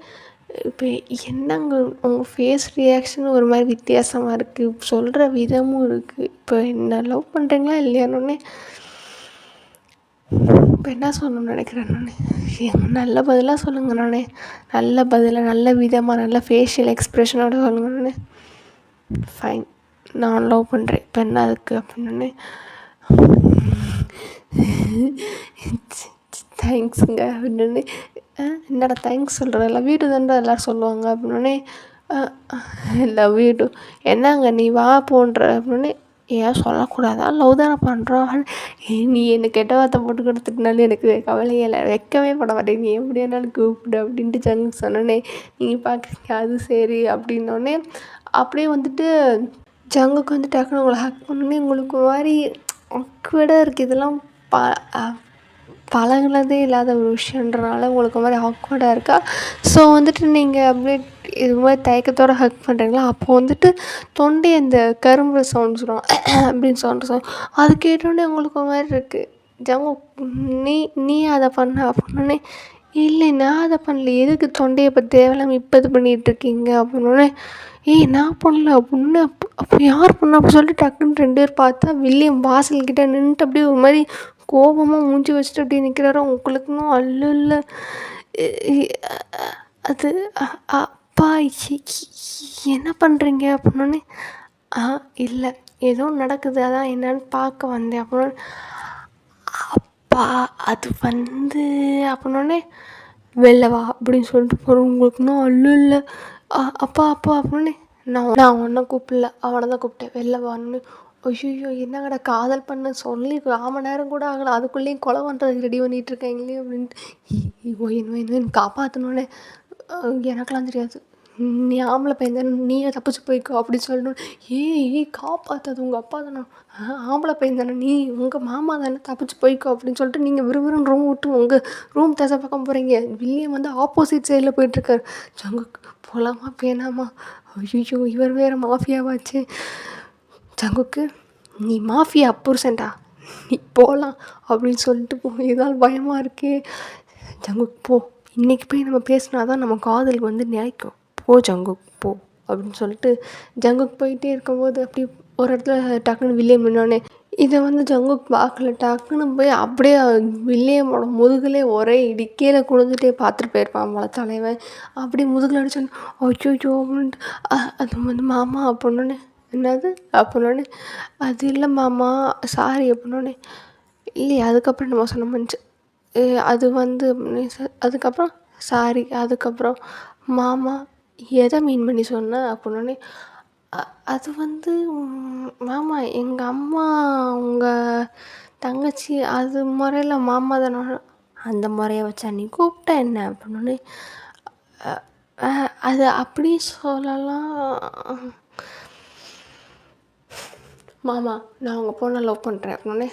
இப்போ என்னங்க உங்கள் ஃபேஸ் ரியாக்ஷன் ஒரு மாதிரி வித்தியாசமாக இருக்குது, சொல்கிற விதமும் இருக்குது, இப்போ என்ன லவ் பண்ணுறீங்களா இல்லையானோடனே இப்போ என்ன சொல்லணும்னு நினைக்கிறேன் நான் நல்ல பதிலாக சொல்லுங்கள் நானே, நல்ல பதிலாக நல்ல விதமாக நல்ல ஃபேஷியல் எக்ஸ்ப்ரெஷனோட சொல்லுங்கண்ணே. ஃபைன் நான் லவ் பண்ணுறேன் இப்போ என்ன இருக்குது அப்படின்னே தேங்க்ஸுங்க அப்படின்னு என்னடா தேங்க்ஸ் சொல்கிறேன், லவ் யூ டு தான்டா எல்லோரும் சொல்லுவாங்க அப்படின்னோடனே, லவ் யூ டு என்னங்க நீ வா போன்ற அப்படின்னே, ஏன் சொல்லக்கூடாதா, லவ் தானே பண்ணுறோம். நீ என்னை கெட்ட வார்த்தை போட்டு கொடுத்துட்டுனாலும் எனக்கு கவலையே இல்லை, வைக்கவே பட மாட்டேன், நீ எப்படி வேணாலும் கூப்பிடு அப்படின்ட்டு ஜங்குக்கு சொன்னோன்னே, நீங்கள் பார்க்குறீங்க அது சரி அப்படின்னோடனே அப்படியே வந்துட்டு ஜங்குக்கு வந்து டக்குனு உங்களை ஹக் பண்ணோன்னே உங்களுக்கு ஒரு மாதிரி ஆக்வர்டாக இருக்குது. இதெல்லாம் பழகுனதே இல்லாத ஒரு விஷயன்றனால உங்களுக்கு ஒரு மாதிரி ஆக்வர்டாக இருக்கா. ஸோ வந்துட்டு நீங்கள் அப்படியே இது மாதிரி தயக்கத்தோடு ஹக் பண்ணுறீங்களா, அப்போ வந்துட்டு தொண்டை அந்த கரும்பு சவுண்ட் சொல்லுவாங்க அப்படின்னு சவுண்டு அது கேட்டோடனே உங்களுக்கு ஒரு மாதிரி இருக்குது. ஜங்கு நீ அதை பண்ண அப்படின்னோடனே, இல்லை நான் அதை பண்ணல, எதுக்கு தொண்டையை பற்றி தேவையில்லாமல் இப்போ இது பண்ணிகிட்ருக்கீங்க அப்படின்னோடனே, நான் பண்ணல அப்படின்னு. அப்போ யார் பண்ண அப்படி சொல்லிட்டு டக்குன்னு 2 பேர் பார்த்தா வில்லியம் வாசல்கிட்ட நின்றுட்டு அப்படியே ஒரு மாதிரி கோபமாக மூஞ்சி வச்சுட்டு அப்படியே நிற்கிறாரு. உங்களுக்குன்னு அல்ல அது அப்பா என்ன பண்ணுறீங்க அப்படின்னோடனே, இல்லை ஏதோ நடக்குது அதான் என்னன்னு பார்க்க வந்தேன் அப்படின்னோடனே, அப்பா அது வந்து அப்படின்னோடனே, வெளில வா அப்படின்னு சொல்லிட்டு போகிறோம். உங்களுக்குன்னு அல்ல அப்பா அப்படின்னே, நான் ஒன்றை கூப்பிடல அவனை தான் கூப்பிட்டேன், வெளில வான்னு. ஐயோ என்னங்கடா காதல் பண்ண சொல்லி 1/4 மணி நேரம் கூட ஆகலை, அதுக்குள்ளேயும் கொலை பண்ணுறதுக்கு ரெடி பண்ணிகிட்ருக்காங்களே அப்படின்ட்டு என்ன காப்பாற்றணுன்னே. எனக்கெல்லாம் தெரியாது, நீ ஆம்பளை பையன் தானே, நீயே தப்பிச்சு போய்க்கோ அப்படின்னு சொல்லணும். காப்பாற்றாது உங்கள் அப்பா தானே, ஆம்பளை பையன் தானே, நீ உங்கள் மாமா தானே, தப்பிச்சு போய்க்கோ அப்படின்னு சொல்லிட்டு நீங்கள் விறுவிறுன்னு ரூம் விட்டு உங்கள் ரூம் தசை பக்கம் போகிறீங்க. வில்லியம் வந்து ஆப்போசிட் சைடில் போயிட்டுருக்காரு. ஜங்குக்கு போகலாமா வேணாமா, ஐயோ இவர் வேறு மாஃபியாவாச்சு. ஜங்குக்கு நீ மாஃபியா புருஷன்டா, நீ போகலாம் அப்படின்னு சொல்லிட்டு இதனால் பயமாக இருக்கே. ஜங்குக்கு போ, இன்றைக்கி போய் நம்ம பேசினா தான் நம்ம காதலுக்கு வந்து நியாய்க்கும், போ ஜங்குக்கு போ அப்படின்னு சொல்லிட்டு ஜங்குக்கு போயிட்டே இருக்கும்போது அப்படி ஒரு இடத்துல டக்குன்னு வில்லியம் நின்னோடனே இதை வந்து ஜங்குக்கு பார்க்கல. டக்குன்னு போய் அப்படியே வில்லியமோட முதுகிலே ஒரே இடி கீழே குனிஞ்சிட்டே பார்த்துட்டு போயிருப்பான் போல தலைவன். அப்படி முதுகில் அடிச்சோன்னு ஐயோ அப்படின்ட்டு அது வந்து மாமா அப்படின்னோடனே, என்னது அப்படின்னோடனே, அது இல்லை மாமா சாரி அப்படின்னோடனே, இல்லையே அதுக்கப்புறம் நம்ம சொன்ன மனுச்சு அது வந்து அதுக்கப்புறம் சாரி, அதுக்கப்புறம் மாமா எதை மீன் பண்ணி சொன்னேன் அப்படின்னோடனே, அது வந்து மாமா எங்கள் அம்மா உங்கள் தங்கச்சி அது முறையில் மாமா தானே, அந்த முறையை வச்சா நீ கூப்பிட்டா என்ன அப்படின்னோடனே, அது அப்படி சொல்லலாம் மாமா, நான் உங்கள் பொண்ணை லவ் பண்ணுறேன் அப்படின்னோடனே,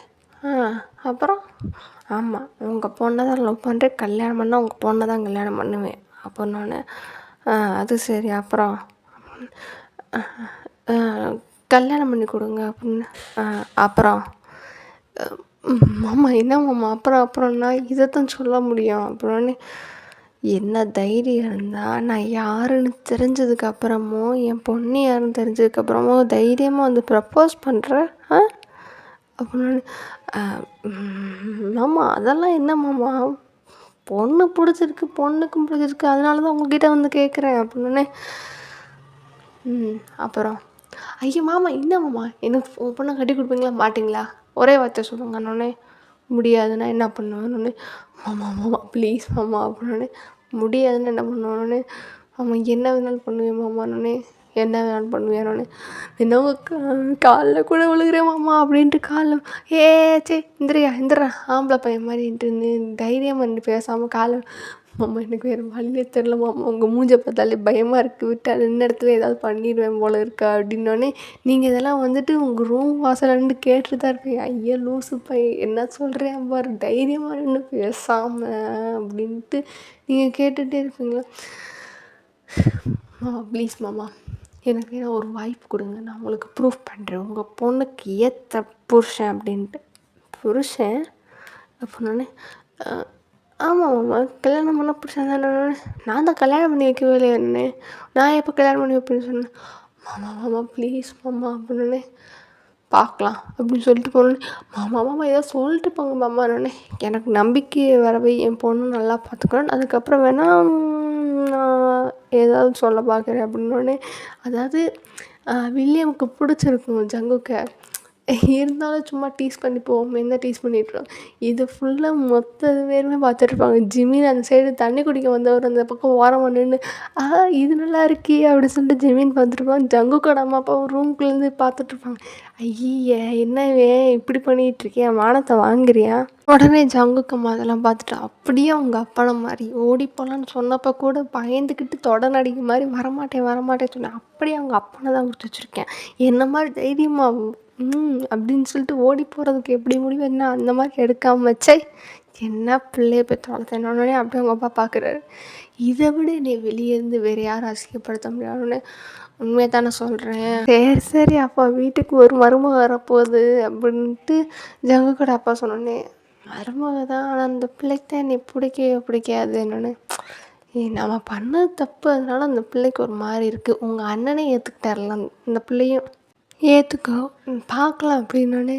அப்புறம் ஆமாம் உங்கள் பொண்ணை தான் லவ் பண்ணுறேன், கல்யாணம் பண்ணால் உங்கள் பொண்ணை தான் கல்யாணம் பண்ணுவேன் அப்படின்னோடனே, அது சரி அப்புறம் கல்யாணம் பண்ணி கொடுங்க அப்படின்னு. அப்புறம் மாமா என்ன மாமா அப்புறம்னா இதைத்தான் சொல்ல முடியும் அப்படின்னே, என்ன தைரியம் இருந்தால் நான் யாருன்னு தெரிஞ்சதுக்கப்புறமோ என் பொண்ணு யாருன்னு தெரிஞ்சதுக்கப்புறமோ தைரியமாக வந்து ப்ரப்போஸ் பண்ணுறேன் அப்படின்னு. மாமா அதெல்லாம் என்ன மாமா, பொண்ணு பிடிச்சிருக்கு, பொண்ணுக்கும் பிடிச்சிருக்கு, அதனால தான் உங்ககிட்ட வந்து கேட்குறேன் அப்படின்னே. அப்புறம் ஐயோ மாமா என்ன மாமா எனக்கு பொண்ணை கட்டி கொடுப்பீங்களா மாட்டிங்களா, ஒரே வார்த்தை சொல்லுங்கன்னொடனே, முடியாதுன்னா என்ன பண்ணுவேன்னொடனே, மாமா ப்ளீஸ் மாமா அப்படின்னோடனே, முடியாதுன்னு என்ன பண்ணுவேன்னொடனே, மாமா என்ன வேணாலும் பண்ணுவேன் மாமான்னொடனே, என்ன வேணாலும் பண்ணுவேன்னொடனே, என்னவோ காலில் கூட விழுகிறேன் மாமா அப்படின்ட்டு காலில் இந்திரா ஆம்பளை பையன் மாதிரின்ட்டு தைரியமாக நின்று பேசாமல் காலில், மாமா எனக்கு வேறு வழியே தெரில மாமா, உங்கள் மூஞ்சை பார்த்தாலே பயமாக இருக்குது, விட்டால் நின்ன இடத்துல ஏதாவது பண்ணிடுவேன் போல் இருக்கா அப்படின்னோடனே, நீங்கள் இதெல்லாம் வந்துட்டு உங்கள் ரூம் வாசலில் நின்று கேட்டுட்டு தான் இருப்பீங்க. ஐயா லூசு பையன் என்ன சொல்கிறேன் பாரு, தைரியமாக நின்று பேசாமல் அப்படின்ட்டு நீங்கள் கேட்டுகிட்டே இருப்பீங்களா. மாமா ப்ளீஸ் மாமா எனக்கு ஒரு வாய்ப்பு கொடுங்க, நான் உங்களுக்கு ப்ரூஃப் பண்ணுறேன் உங்கள் பொண்ணுக்கு ஏற்ற புருஷன் அப்படின்ட்டு. புருஷன் அப்படின்னோடனே, ஆமாம் மாமா கல்யாணம் பண்ண புருஷன் தானே, நான் தான் கல்யாணம் பண்ணி வைக்கவே இல்லையே, நான் எப்போ கல்யாணம் பண்ணி வைப்பேன்னு சொன்னேன். மாமா ப்ளீஸ் மாமா அப்படின்னே, பார்க்கலாம் அப்படின்னு சொல்லிட்டு போனோடனே, மாமா ஏதோ சொல்லிட்டு போங்க மாமான்னொடனே, எனக்கு நம்பிக்கை வரவே என் பொண்ணு நல்லா பார்த்துக்கணும், அதுக்கப்புறம் வேணால் நான் ஏதாவது சொல்ல பார்க்குறேன் அப்படின்னோடனே. அதாவது வில்லியமுக்கு பிடிச்சிருக்கும் ஜங்குக்கை, இருந்தாலும் சும்மா டீஸ் பண்ணி போவோமேன்னு தான் டீஸ் பண்ணிட்டுருக்கோம். இது ஃபுல்லாக மொத்த பேருமே பார்த்துட்ருப்பாங்க. ஜிமின் அந்த சைடு தண்ணி குடிக்க வந்தவர் அந்த பக்கம் ஓரமா நின்று, இது நல்லா இருக்கே அப்படின்னு சொல்லிட்டு ஜிமின் பார்த்துட்ருப்பான். ஜங்குக்கோட அம்மா அப்பாவும் ரூம்குள்ளேருந்து பார்த்துட்ருப்பாங்க. ஐய்யய்ய! என்ன இவன் இப்படி பண்ணிகிட்ருக்கியான், மானத்தை வாங்குறியா? உடனே ஜங்குக்கு அம்மா அதெல்லாம் பார்த்துட்டு, அப்படியே அவங்க அப்பனை மாதிரி ஓடி போகலான்னு சொன்னப்போ கூட பயந்துக்கிட்டு தொட நடிக்க மாதிரி வரமாட்டேன் வரமாட்டேன் சொன்னேன். அப்படியே அவங்க அப்பனை தான் கொடுத்து வச்சுருக்கேன். என்ன மாதிரி தைரியமா அப்படின்னு சொல்லிட்டு ஓடி போகிறதுக்கு எப்படி முடியும் என்ன அந்த மாதிரி எடுக்காம ச்சை என்ன பிள்ளைய போய் தொலைத்தனோடனே அப்படியே அவங்க அப்பா பார்க்குறாரு. இதை விட என்னை வெளியே இருந்து வேறு யாரும் அசிங்கப்படுத்த முடியாதுன்னு உண்மையை தானே சொல்கிறேன். சரி சரி அப்பா வீட்டுக்கு ஒரு மருமக வரப்போகுது அப்படின்ட்டு ஜங்குக்கோட அப்பா சொன்னோன்னே, மருமக தான் ஆனால் அந்த பிள்ளைக்கு தான் என்னை பிடிக்கவே பிடிக்காது என்னன்னு. நம்ம பண்ணது தப்பு அதனால அந்த பிள்ளைக்கு ஒரு மாதிரி இருக்குது. உங்கள் அண்ணனே ஏற்றுக்கிட்டார்லாம் இந்த பிள்ளையும் ஏற்றுக்கோ பார்க்கலாம் அப்படின்னோடனே,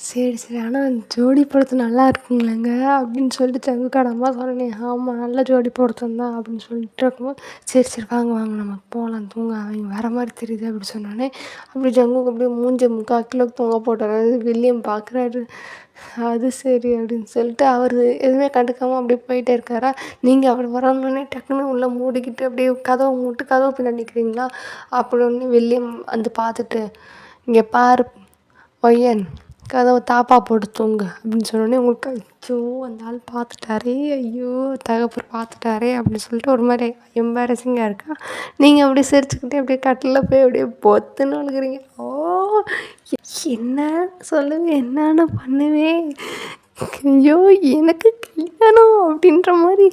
சரி சரி ஆனால் ஜோடி பொருத்தம் நல்லா இருக்குங்களேங்க அப்படின்னு சொல்லிட்டு ஜங்குக்கோட அம்மா சொன்னேன். ஆமாம் நல்ல ஜோடி பொருத்தம் தான் அப்படின்னு சொல்லிட்டு இருக்கும்போது, சரி சரி வாங்க வாங்க நம்ம போகலாம் தூங்க அவங்க வர மாதிரி தெரியுது அப்படி சொன்னோடனே, அப்படி ஜங்குக்கு அப்படியே மூஞ்ச 3/4 தூங்க போட்டார். வில்லியம் பார்க்குறாரு. அது சரி அப்படின்னு சொல்லிட்டு அவர் எதுவுமே கண்டுக்காமல் அப்படியே போயிட்டே இருக்காரா. நீங்கள் அவர் வரணுன்னே டக்குன்னு உள்ளே மூடிக்கிட்டு அப்படியே கதவை மூட்டு கதவை பின்னாடி நிற்கிறீங்களா அப்படின்னு வில்லியம் வந்து பார்த்துட்டு, இங்கே பாரு ஒய்யன் கதவை தாப்பா போட்டு தூங்கு அப்படின்னு சொன்னோடனே உங்களுக்கு ஐயோ அந்த ஆள் பார்த்துட்டாரே, ஐயோ தகப்பர் பார்த்துட்டாரே அப்படின்னு சொல்லிட்டு ஒரு மாதிரி எம்பாரசிங்காக இருக்கா. நீங்கள் அப்படியே சிரிச்சுக்கிட்டே அப்படியே கட்டில் போய் அப்படியே பொத்துன்னு அழுகுறீங்க. ஓ என்ன சொல்லுவேன் என்னென்ன பண்ணுவேன், ஐயோ எனக்கு கல்யாணம் அப்படின்ற மாதிரி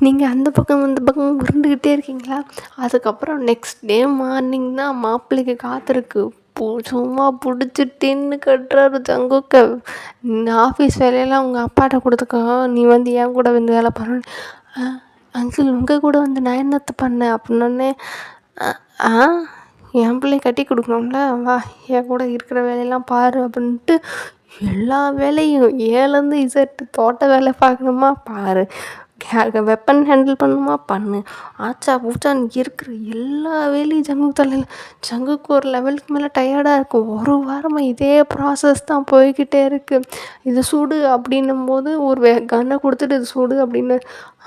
நீங்கள் அந்த பக்கம் இந்த பக்கம் உருண்டுக்கிட்டே இருக்கீங்களா. அதுக்கப்புறம் நெக்ஸ்ட் டே மார்னிங் தான் மாப்பிள்ளைக்கு காத்திருக்கு. சும்மா பிடிச்சிட்டின்னு கட்டுறாரு ஜங்குக்க. ஆஃபீஸ் வேலையெல்லாம் உங்கள் அப்பாட்ட கொடுத்துக்கோ, நீ வந்து என் கூட வந்து வேலை பண்ணணும். அங்கிள் உங்கள் கூட வந்து நான் என்னத்தை பண்ணேன் அப்படின்னோடனே, என் பிள்ளை கட்டி கொடுக்கணும்ல, வா என் கூட இருக்கிற வேலையெல்லாம் பாரு அப்படின்ட்டு எல்லா வேலையும் ஏலேருந்து இசட் தோட்ட வேலை பார்க்கணுமா பாரு, வெப்பன் ஹேண்டில் பண்ணணுமா பண்ணு, ஆச்சா பூச்சான்னு இருக்கிற எல்லா வேலையும் ஜங்குக்கு தலையில். ஜங்குக்கு ஒரு லெவலுக்கு மேலே டயர்டாக இருக்கும். ஒரு வாரமாக இதே ப்ராசஸ் தான் போய்கிட்டே இருக்குது. இது சுடு அப்படின்னும் போது ஒரு கன்னை கொடுத்துட்டு இது சுடு அப்படின்னு,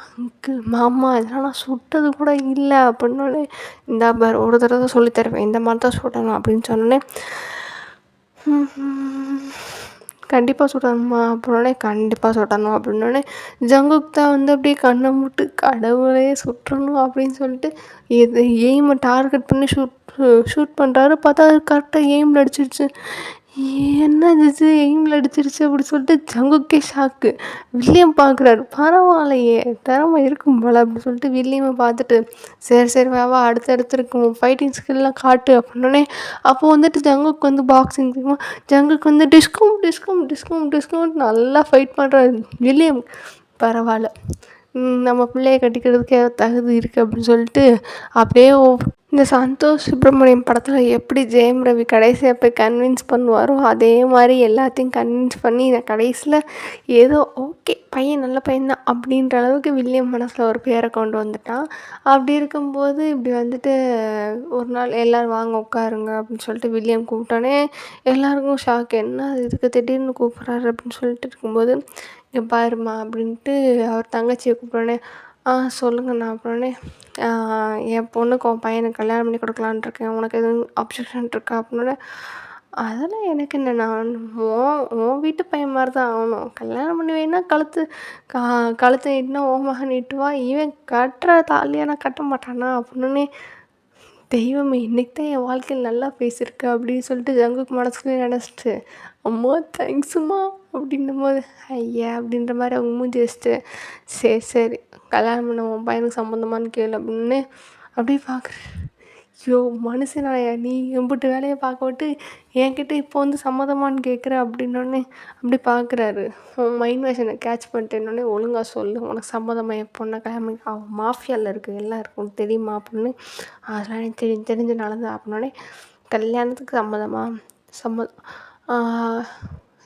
அங்கிள் மாமா இதெல்லாம் நான் சுட்டது கூட இல்லை அப்படின்னோடனே, இந்த பார் ஒரு தடவை சொல்லி தருவேன் இந்த மாதிரி தான் சுடணும் அப்படின்னு சொன்னோன்னே, கண்டிப்பாக சுடணுமா அப்படின்னோடனே, கண்டிப்பாக சுடணும் அப்படின்னோடனே ஜங்குக் தான் வந்து அப்படியே கண்ணை மூட்டு கடவுளே சுற்றணும் அப்படின்னு சொல்லிட்டு இது எய்மை டார்கெட் பண்ணி ஷூட் பண்ணுறாரு. பார்த்தா அது கரெக்டாக எய்மில் அடிச்சிருச்சு. என்னது எய்மில் அடிச்சிருச்சு அப்படி சொல்லிட்டு ஜங்குக்கே ஷாக்கு. வில்லியம் பார்க்குறாரு, பரவாயில்லையே திறமை இருக்கும் போல் அப்படின்னு சொல்லிட்டு வில்லியமை பார்த்துட்டு, சரி சரி வா அடுத்தடுத்து இருக்கும் ஃபைட்டிங் ஸ்கில்லாம் காட்டு அப்படின்னோடனே, அப்போது வந்துட்டு ஜங்குக்கு வந்து பாக்ஸிங் தெரியுமா, ஜங்குக்கு வந்து டிஸ்கவுண்ட் நல்லா ஃபைட் பண்ணுறாரு. வில்லியம் பரவாயில்ல நம்ம பிள்ளைய கட்டிக்கிறதுக்கு தகுதி இருக்குது அப்படின்னு சொல்லிட்டு அப்படியே இந்த சந்தோஷ் சுப்ரமணியம் படத்தில் எப்படி ஜெயம் ரவி கடைசியாக போய் கன்வின்ஸ் பண்ணுவாரோ அதே மாதிரி எல்லாத்தையும் கன்வின்ஸ் பண்ணி கடைசியில் ஏதோ ஓகே பையன் நல்ல பையன்தான் அப்படின்ற அளவுக்கு வில்லியம் மனசில் ஒரு பேரை கொண்டு வந்துட்டான். அப்படி இருக்கும்போது இப்படி வந்துட்டு ஒரு நாள் எல்லோரும் வாங்க உட்காருங்க அப்படின்னு சொல்லிட்டு வில்லியம் கூப்பிட்டோன்னே எல்லாருக்கும் ஷாக், என்ன இதுக்கு திடீர்னு கூப்பிட்றாரு அப்படின்னு சொல்லிட்டு இருக்கும்போது, இங்கே பாருமா அப்படின்ட்டு அவர் தங்கச்சியை கூப்பிட்டோன்னே, சொல்லுங்கண்ணா அப்படின்னே, என் பொண்ணுக்கு உன் பையனுக்கு கல்யாணம் பண்ணி கொடுக்கலான்னு இருக்கேன், உனக்கு எதுவும் அப்ஜெக்ஷன் இருக்கா அப்படின்னோடனே, அதெல்லாம் எனக்கு என்ன, நான் உன் வீட்டு பையன் மாதிரி தான் ஆகணும், கல்யாணம் பண்ணி வேணா கழுத்தை நீட்டினா ஓ மகன் நீட்டுவா, இவன் கட்டுற தாலியாக நான் கட்ட மாட்டானா அப்படின்னே, தெய்வமே இன்றைக்கி தான் என் வாழ்க்கையில் நல்லா பேசியிருக்கு அப்படின்னு சொல்லிட்டு ஜங்குக்கு மனசுக்குள்ளே நினச்சிட்டு, அம்மா தேங்க்ஸும்மா அப்படின்னும் போது, ஐயா அப்படின்ற மாதிரி அவங்க மூஞ்சி வச்சுட்டு, சரி சரி கல்யாணம் பண்ண உன் பையனுக்கு சம்மந்தமானு கேளு அப்படின்னு அப்படியே பார்க்குறேன். ஐயோ மனுஷனாயா நீ எம்பிட்டு வேலையை பார்க்க விட்டு என்கிட்ட இப்போ வந்து சம்மதமானு கேட்குற அப்படின்னோடனே அப்படி பார்க்குறாரு. உன் மைண்ட் வாஷனை கேட்ச் பண்ணிட்டேன்னொடனே, ஒழுங்காக சொல்லு உனக்கு சம்மதமாக என் பொண்ணை கல்யாணம் அவன் மாஃபியாவில் இருக்குது எல்லாம் இருக்கும் தெரியுமா அப்படின்னு, அதெல்லாம் எனக்கு தெரிஞ்சு நடந்தா அப்படின்னோடனே, கல்யாணத்துக்கு சம்மதம்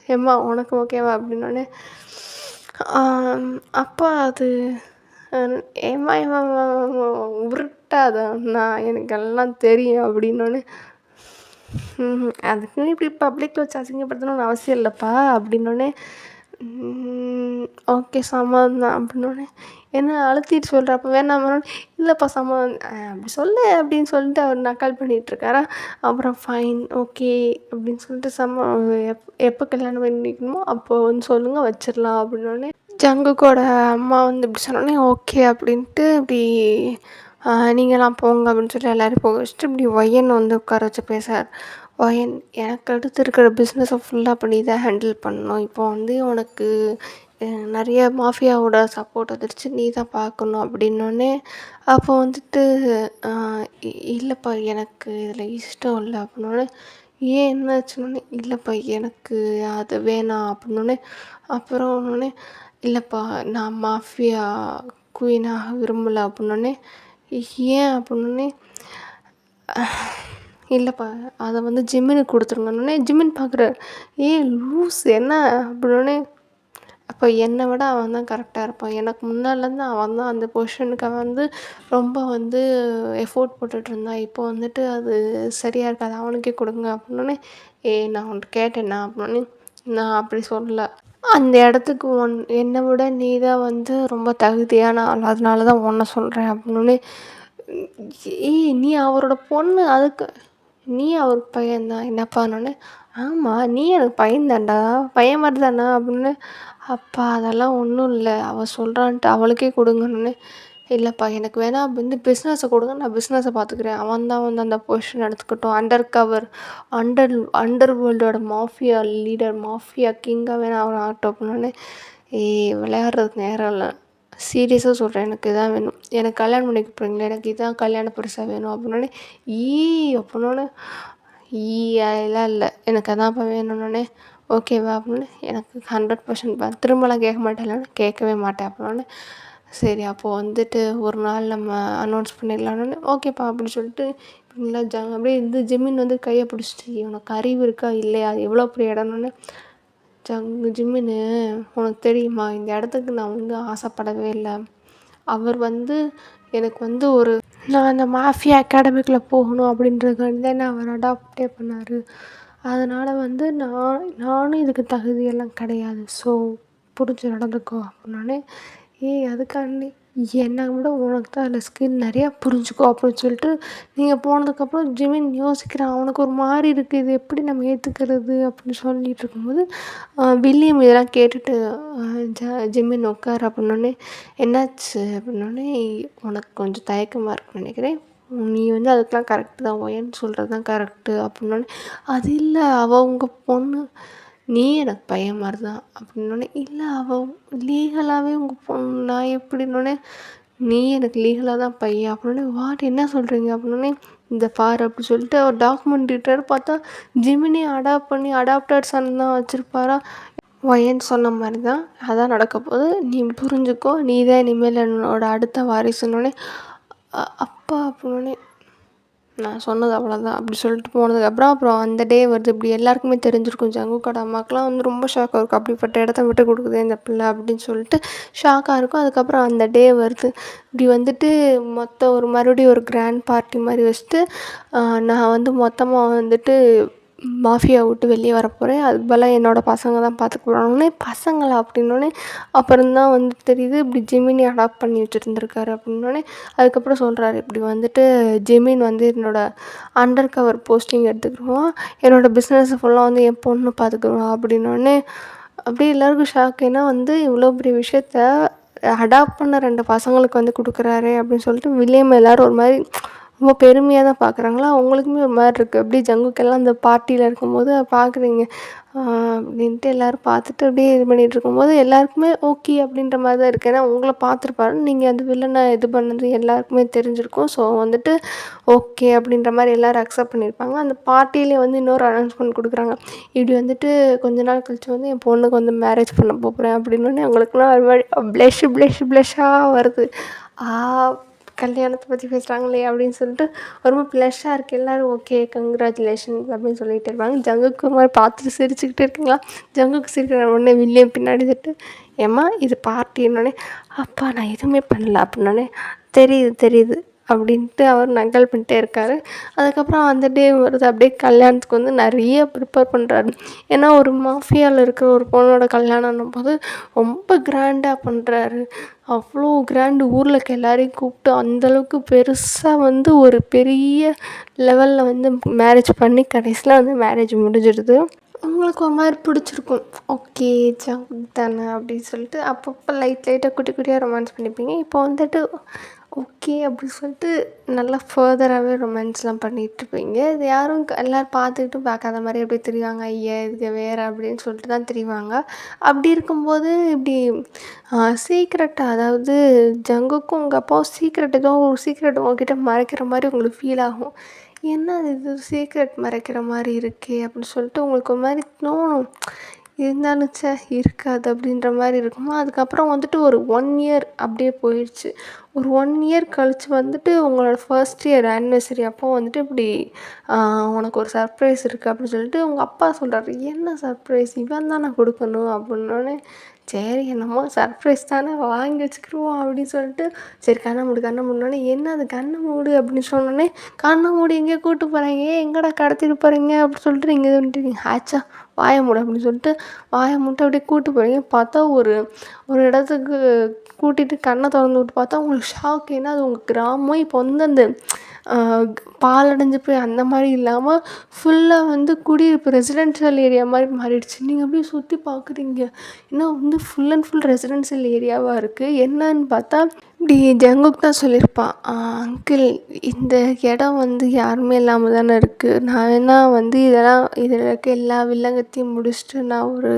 ஏம்மா உனக்கு ஓகேவா அப்படின்னோடனே, அப்பா அது ஏம்மா உருட்டாத நான் எனக்கு எல்லாம் தெரியும் அப்படின்னோடனே, அதுக்குன்னு இப்படி பப்ளிக்கில் வச்சு அசிங்கப்படுத்தணும்னு அவசியம் இல்லைப்பா அப்படின்னோடனே, ஓகே சம்மதம் தான் அப்படின்னோடனே, என்ன அழுத்திட்டு சொல்கிற அப்போ வேணாமான்னு, இல்லைப்பா சம்மதம் அப்படி சொல்லு அப்படின்னு சொல்லிட்டு அவர் நக்கல் பண்ணிகிட்ருக்காரா. அப்புறம் ஃபைன் ஓகே அப்படின்னு சொல்லிட்டு எப்போ கல்யாணம் பண்ணிக்கணுமோ அப்போ வந்து சொல்லுங்கள் வச்சிடலாம் அப்படின்னோடனே, ஜங்குக்கோட அம்மா வந்து இப்படி சொன்னோடனே ஓகே அப்படின்ட்டு இப்படி நீங்களாம் போங்க அப்படின்னு சொல்லி எல்லோரும் போக வச்சுட்டு இப்படி ஒய்யன் வந்து உட்கார வச்சு பேசுகிறார். ஒயன் எனக்கு அடுத்து இருக்கிற பிஸ்னஸை ஃபுல்லாக பண்ணி தான் ஹேண்டில் பண்ணணும். இப்போ வந்து உனக்கு நிறைய மாஃபியாவோட சப்போர்ட் வந்துடுச்சு, நீ தான் பார்க்கணும் அப்படின்னோடனே, அப்போ வந்துட்டு இல்லைப்பா எனக்கு இதில் இஷ்டம் இல்லை அப்படின்னோடனே, ஏன் என்னாச்சுன்னொடனே, இல்லைப்பா எனக்கு அது வேணாம் அப்படின்னோடனே, அப்புறம் ஒன்னே இல்லைப்பா நான் மாஃபியா குயினாக விரும்பலை அப்படின்னோடனே, ஏன் அப்படின்னோடனே, இல்லைப்பா அதை வந்து ஜிம்மினுக்கு கொடுத்துருங்கன்னொடனே ஜிம்மின் பார்க்குறாரு, ஏன் லூஸ் என்ன அப்படின்னோடனே, அப்போ என்னை விட அவன் தான் கரெக்டாக இருப்பான், எனக்கு முன்னாலேருந்து அவன் தான் அந்த பொசிஷனுக்கு அவன் வந்து ரொம்ப வந்து எஃபோர்ட் போட்டுட்ருந்தான், இப்போ வந்துட்டு அது சரியாக இருக்காது, அவனுக்கே கொடுங்க அப்படின்னோடனே, நான் உன்கிட்ட கேட்டேன்னா அப்படின்னோடனே, நான் அப்படி சொல்லலை, அந்த இடத்துக்கு என்னை விட நீ தான் வந்து ரொம்ப தகுதியான ஆள், அதனால தான் உன்னை சொல்கிறேன் அப்படின்னோடனே, நீ அவரோட பொண்ணு, அதுக்கு நீ அவருக்கு பையன்தான் என்னப்பான்னொடனே, ஆமாம் நீ எனக்கு பையன்தான்டா, பையன் மாதிரி தானே அப்படின்னு, அப்பா அதெல்லாம் ஒன்றும் இல்லை அவள் சொல்கிறான்ட்டு அவளுக்கே கொடுங்கன்னொடனே, இல்லைப்பா எனக்கு வேணால் வந்து பிஸ்னஸை கொடுங்க, நான் பிஸ்னஸை பார்த்துக்கிறேன், அவன் தான் வந்து அந்த பொசிஷன் எடுத்துக்கட்டும், அண்டர் வேர்ல்டோட மாஃபியா லீடர், மாஃபியா கிங்காக வேணால் அவன் ஆகட்டும் அப்படின்னோடனே, விளையாடுறதுக்கு நேரம் இல்லை, சீரியஸாக சொல்கிறேன், எனக்கு இதான் வேணும், எனக்கு கல்யாணம் பண்ணிக்க போகிறீங்களா, எனக்கு இதான் கல்யாண பரிசாக வேணும் அப்படின்னோடனே, அப்படின்னோடனே, எல்லாம் இல்லை எனக்கு அதான்ப்பா வேணும்னோடனே, ஓகேவா அப்படின்னு, எனக்கு 100% திரும்பலாம் கேட்க மாட்டேன், கேட்கவே மாட்டேன் அப்படின்னோடனே, சரி அப்போது வந்துட்டு ஒரு நாள் நம்ம அனௌன்ஸ் பண்ணிடலான்னு, ஓகேப்பா அப்படின்னு சொல்லிட்டு இல்லை அப்படியே இந்த ஜிம்மின் வந்து கையை பிடிச்சிட்டு, உனக்கு அறிவு இருக்கா இல்லையா, எவ்வளோ பெரிய இடம்னு, ஜிம்மின்னு உனக்கு தெரியுமா இந்த இடத்துக்கு நான் வந்து ஆசைப்படவே இல்லை, அவர் வந்து எனக்கு வந்து நான் அந்த மாஃபியா அகாடமிக்குள்ளே போகணும் அப்படின்றதுக்காண்டி தான் அவர் அடாப்டே பண்ணார், அதனால் வந்து நானும் இதுக்கு தகுதியெல்லாம் கிடையாது, ஸோ புரிஞ்சு நடந்துக்கோ அப்படின்னோடனே, அதுக்காண்டி என்னை விட உனக்கு தான் அதில் ஸ்கில் நிறையா புரிஞ்சுக்கோ அப்படின்னு சொல்லிட்டு, நீங்கள் போனதுக்கப்புறம் ஜிமின் யோசிக்கிறான், அவனுக்கு ஒரு மாதிரி இருக்குது, இது எப்படி நம்ம ஏற்றுக்கிறது அப்படின்னு சொல்லிட்டு இருக்கும்போது, வில்லியம் இதெல்லாம் கேட்டுட்டு ஜிமின் உட்கார் அப்படின்னோடனே, என்னாச்சு அப்படின்னோடனே, உனக்கு கொஞ்சம் தயக்கமாக இருக்குன்னு நினைக்கிறேன், நீ வந்து அதுக்கெலாம் கரெக்டு தான், ஒயன்னு சொல்கிறது தான் கரெக்டு அப்படின்னோடனே, அது இல்லை அவள் உங்கள் பொண்ணு, நீ எனக்கு பையன் மாதிரி தான் அப்படின்னோடனே, இல்லை அவள் லீகலாகவே உங்கள் பொண்ணு, நான் எப்படின்னோடனே, நீ எனக்கு லீகலாக தான் பையன் அப்படின்னோடனே, வாட் என்ன சொல்கிறீங்க அப்படின்னோடனே, இந்த பார் அப்படி சொல்லிட்டு அவர் டாக்குமெண்ட் ரீடர் பார்த்தா ஜிமினி அடாப்டட் சன் தான் வச்சுருப்பாரா, ஒயன்னு சொன்ன மாதிரி தான் அதான் நடக்க போகுது, நீ புரிஞ்சுக்கோ, நீ தான் இனிமேல் என்னோட அடுத்த வாரிசுன்னொடனே, அப்பா அப்படின்னோடனே, நான் சொன்னது அவ்வளோதான் அப்படி சொல்லிட்டு போனதுக்கப்புறம் அப்புறம் அந்த டே வருது, இப்படி எல்லாருக்குமே தெரிஞ்சிருக்கும், ஜங்குக்கோட அம்மாக்கெலாம் வந்து ரொம்ப ஷாக்காக இருக்கும், அப்படிப்பட்ட இடத்த விட்டு கொடுக்குதே இந்த பிள்ளை அப்படின்னு சொல்லிட்டு ஷாக்காக இருக்கும். அதுக்கப்புறம் அந்த டே வருது, இப்படி வந்துட்டு மறுபடியும் ஒரு கிராண்ட் பார்ட்டி மாதிரி வச்சுட்டு, நான் வந்து மொத்தமாக வந்துட்டு மாஃபியா விட்டு வெளியே வர போகிறேன், அதுக்கு பதிலாக என்னோடய பசங்க தான் பார்த்துக்க போகிறாங்கன்னே, பசங்களா அப்படின்னோடனே, அப்புறம்தான் வந்து தெரியுது இப்படி ஜிமினி அடாப்ட் பண்ணி வச்சுருந்துருக்காரு அப்படின்னோடனே, அதுக்கப்புறம் சொல்கிறாரு இப்படி வந்துட்டு ஜிமின் வந்து என்னோடய அண்டர் கவர் போஸ்டிங் எடுத்துக்கிடுவான், என்னோடய பிஸ்னஸ் ஃபுல்லாக வந்து என் பொண்ணு பார்த்துக்குருவான் அப்படின்னோடனே, அப்படியே எல்லாருக்கும் ஷாக், ஏன்னா வந்து இவ்வளோ பெரிய விஷயத்த அடாப்ட் பண்ண 2 பசங்களுக்கு வந்து கொடுக்குறாரே அப்படின்னு சொல்லிட்டு வில்லியம் எல்லோரும் ஒரு மாதிரி ரொம்ப பெருமையாக தான் பார்க்குறாங்களா, அவங்களுக்குமே ஒரு மாதிரி இருக்குது, அப்படியே ஜங்குக்கெல்லாம் அந்த பார்ட்டியில் இருக்கும்போது பார்க்குறீங்க அப்படின்ட்டு எல்லோரும் பார்த்துட்டு அப்படியே இது பண்ணிகிட்டு இருக்கும்போது எல்லாருக்குமே ஓகே அப்படின்ற மாதிரி தான் இருக்குது, ஏன்னா உங்களை பார்த்துருப்பாரு, நீங்கள் அந்த வில்லனை இது பண்ணது எல்லாருக்குமே தெரிஞ்சிருக்கும், ஸோ வந்துட்டு ஓகே அப்படின்ற மாதிரி எல்லோரும் அக்செப்ட் பண்ணியிருப்பாங்க. அந்த பார்ட்டியிலே வந்து இன்னொரு அனௌன்ஸ்மெண்ட் கொடுக்குறாங்க, இப்படி வந்துட்டு கொஞ்ச நாள் கழிச்சு வந்து என் பொண்ணுக்கு வந்து மேரேஜ் பண்ண போகிறேன் அப்படின்னோடனே அவங்களுக்குலாம் ஒரு மாதிரி ப்ளஷ்ஷாக வருது, கல்யாணத்தை பற்றி பேசுகிறாங்களே அப்படின்னு சொல்லிட்டு ரொம்ப ப்ளஷ்ஷாக இருக்குது, எல்லோரும் ஓகே கங்க்ராச்சுலேஷன்ஸ் அப்படின்னு சொல்லிகிட்டு இருப்பாங்க. ஜங்குக்கு மாதிரி பார்த்துட்டு சிரிச்சுக்கிட்டே இருக்குங்களா, ஜங்குக்கு சிரிக்கிற உடனே வில்லியம் பின்னாடி தட்டு, ஏம்மா இது பார்ட்டின்னொடனே, அப்பா நான் எதுவுமே பண்ணல அப்படின்னோடனே, தெரியுது அப்படின்ட்டு அவர் நக்கல் பண்ணிட்டே இருக்கார். அதுக்கப்புறம் அந்த டே வருது, அப்படியே கல்யாணத்துக்கு வந்து நிறைய ப்ரிப்பேர் பண்ணுறாரு. ஏன்னா ஒரு மாஃபியாவில் இருக்கிற ஒரு பொண்ணோட கல்யாணம்னும் போது ரொம்ப கிராண்டாக பண்ணுறாரு. அவ்வளோ கிராண்டு, ஊரில் இருக்க எல்லாரையும் கூப்பிட்டு அந்தளவுக்கு பெருசாக வந்து ஒரு பெரிய லெவலில் வந்து மேரேஜ் பண்ணி கடைசியில் வந்து மேரேஜ் முடிஞ்சிடுது. உங்களுக்கு ஒரு மாதிரி பிடிச்சிருக்கும், ஓகே ஜங்க் தானே அப்படின்னு சொல்லிட்டு அப்பப்போ லைட்டாக குட்டி குட்டியாக ரொமான்ஸ் பண்ணிப்பீங்க. இப்போ வந்துட்டு ஓகே அப்படின்னு சொல்லிட்டு நல்லா ஃபர்தராகவே ரொமான்ஸ்லாம் பண்ணிகிட்ருப்பீங்க. இது யாரும் எல்லோரும் பார்த்துக்கிட்டும் பார்க்காத மாதிரி அப்படியே திரிவாங்க, ஐயா இதுக்கு வேறு அப்படின்னு சொல்லிட்டு தான் திரிவாங்க. அப்படி இருக்கும்போது இப்படி சீக்ரெட்டாக, அதாவது ஜங்குக்கும் உங்கள் அப்பாவும் சீக்ரெட், ஏதோ ஒரு சீக்ரெட் உங்ககிட்ட மறைக்கிற மாதிரி உங்களுக்கு ஃபீல் ஆகும். என்ன இது சீக்ரெட் மறைக்கிற மாதிரி இருக்கே அப்படின்னு சொல்லிட்டு உங்களுக்கு ஒரு மாதிரி தோணும். இருந்தாலும் இருக்காது அப்படின்ற மாதிரி இருக்குமா. அதுக்கப்புறம் வந்துட்டு ஒரு 1 இயர் அப்படியே போயிடுச்சு. ஒரு 1 இயர் கழித்து வந்துட்டு உங்களோட ஃபர்ஸ்ட் இயர் ஆனிவர்சரி அப்போ வந்துட்டு இப்படி உனக்கு ஒரு சர்ப்ரைஸ் இருக்குது அப்படின்னு சொல்லிட்டு உங்கள் அப்பா சொல்கிறாரு. என்ன சர்ப்ரைஸ், இவன் தான் நான் கொடுக்கணும் அப்படின்னோடனே, சரி என்னமோ சர்ப்ரைஸ் தானே வாங்கி வச்சுக்கிருவோம் அப்படின்னு சொல்லிட்டு, சரி கண்ணை மூடு கண்ணை மூடினோடனே, என்ன அது கண்ணை மூடு அப்படின்னு சொன்னோடனே, கண்ணை மூடி எங்கேயோ கூப்பிட்டு போகிறாங்க, எங்கடா கடத்திட்டு போகிறீங்க அப்படின்னு சொல்லிட்டு நீங்கள் வந்துட்டீங்க. ஆச்சா வாயை மூடு அப்படின்னு சொல்லிட்டு வாயை மூட்டு அப்படியே கூப்பிட்டு போகிறீங்க. பார்த்தா ஒரு ஒரு இடத்துக்கு கூட்டிகிட்டு கண்ணை திறந்து விட்டு பார்த்தா உங்களுக்கு ஷாக். ஏன்னா அது உங்கள் கிராமம். இப்போ வந்து அந்த பாலடைஞ்சு போய் அந்த மாதிரி இல்லாமல் ஃபுல்லாக வந்து குடியிருப்பு ரெசிடென்ஷியல் ஏரியா மாதிரி மாறிடுச்சு. நீங்கள் அப்படியே சுற்றி பார்க்குறீங்க, ஏன்னா வந்து ஃபுல் அண்ட் ஃபுல் ரெசிடென்ஷியல் ஏரியாவாக இருக்குது. என்னன்னு பார்த்தா இப்படி ஜங்குக் தான் சொல்லியிருப்பான், அங்கிள் இந்த இடம் வந்து யாருமே இல்லாமல் தானே இருக்குது, நான் வேணா வந்து இதில் இருக்க எல்லா வில்லங்கத்தையும் முடிச்சுட்டு நான் ஒரு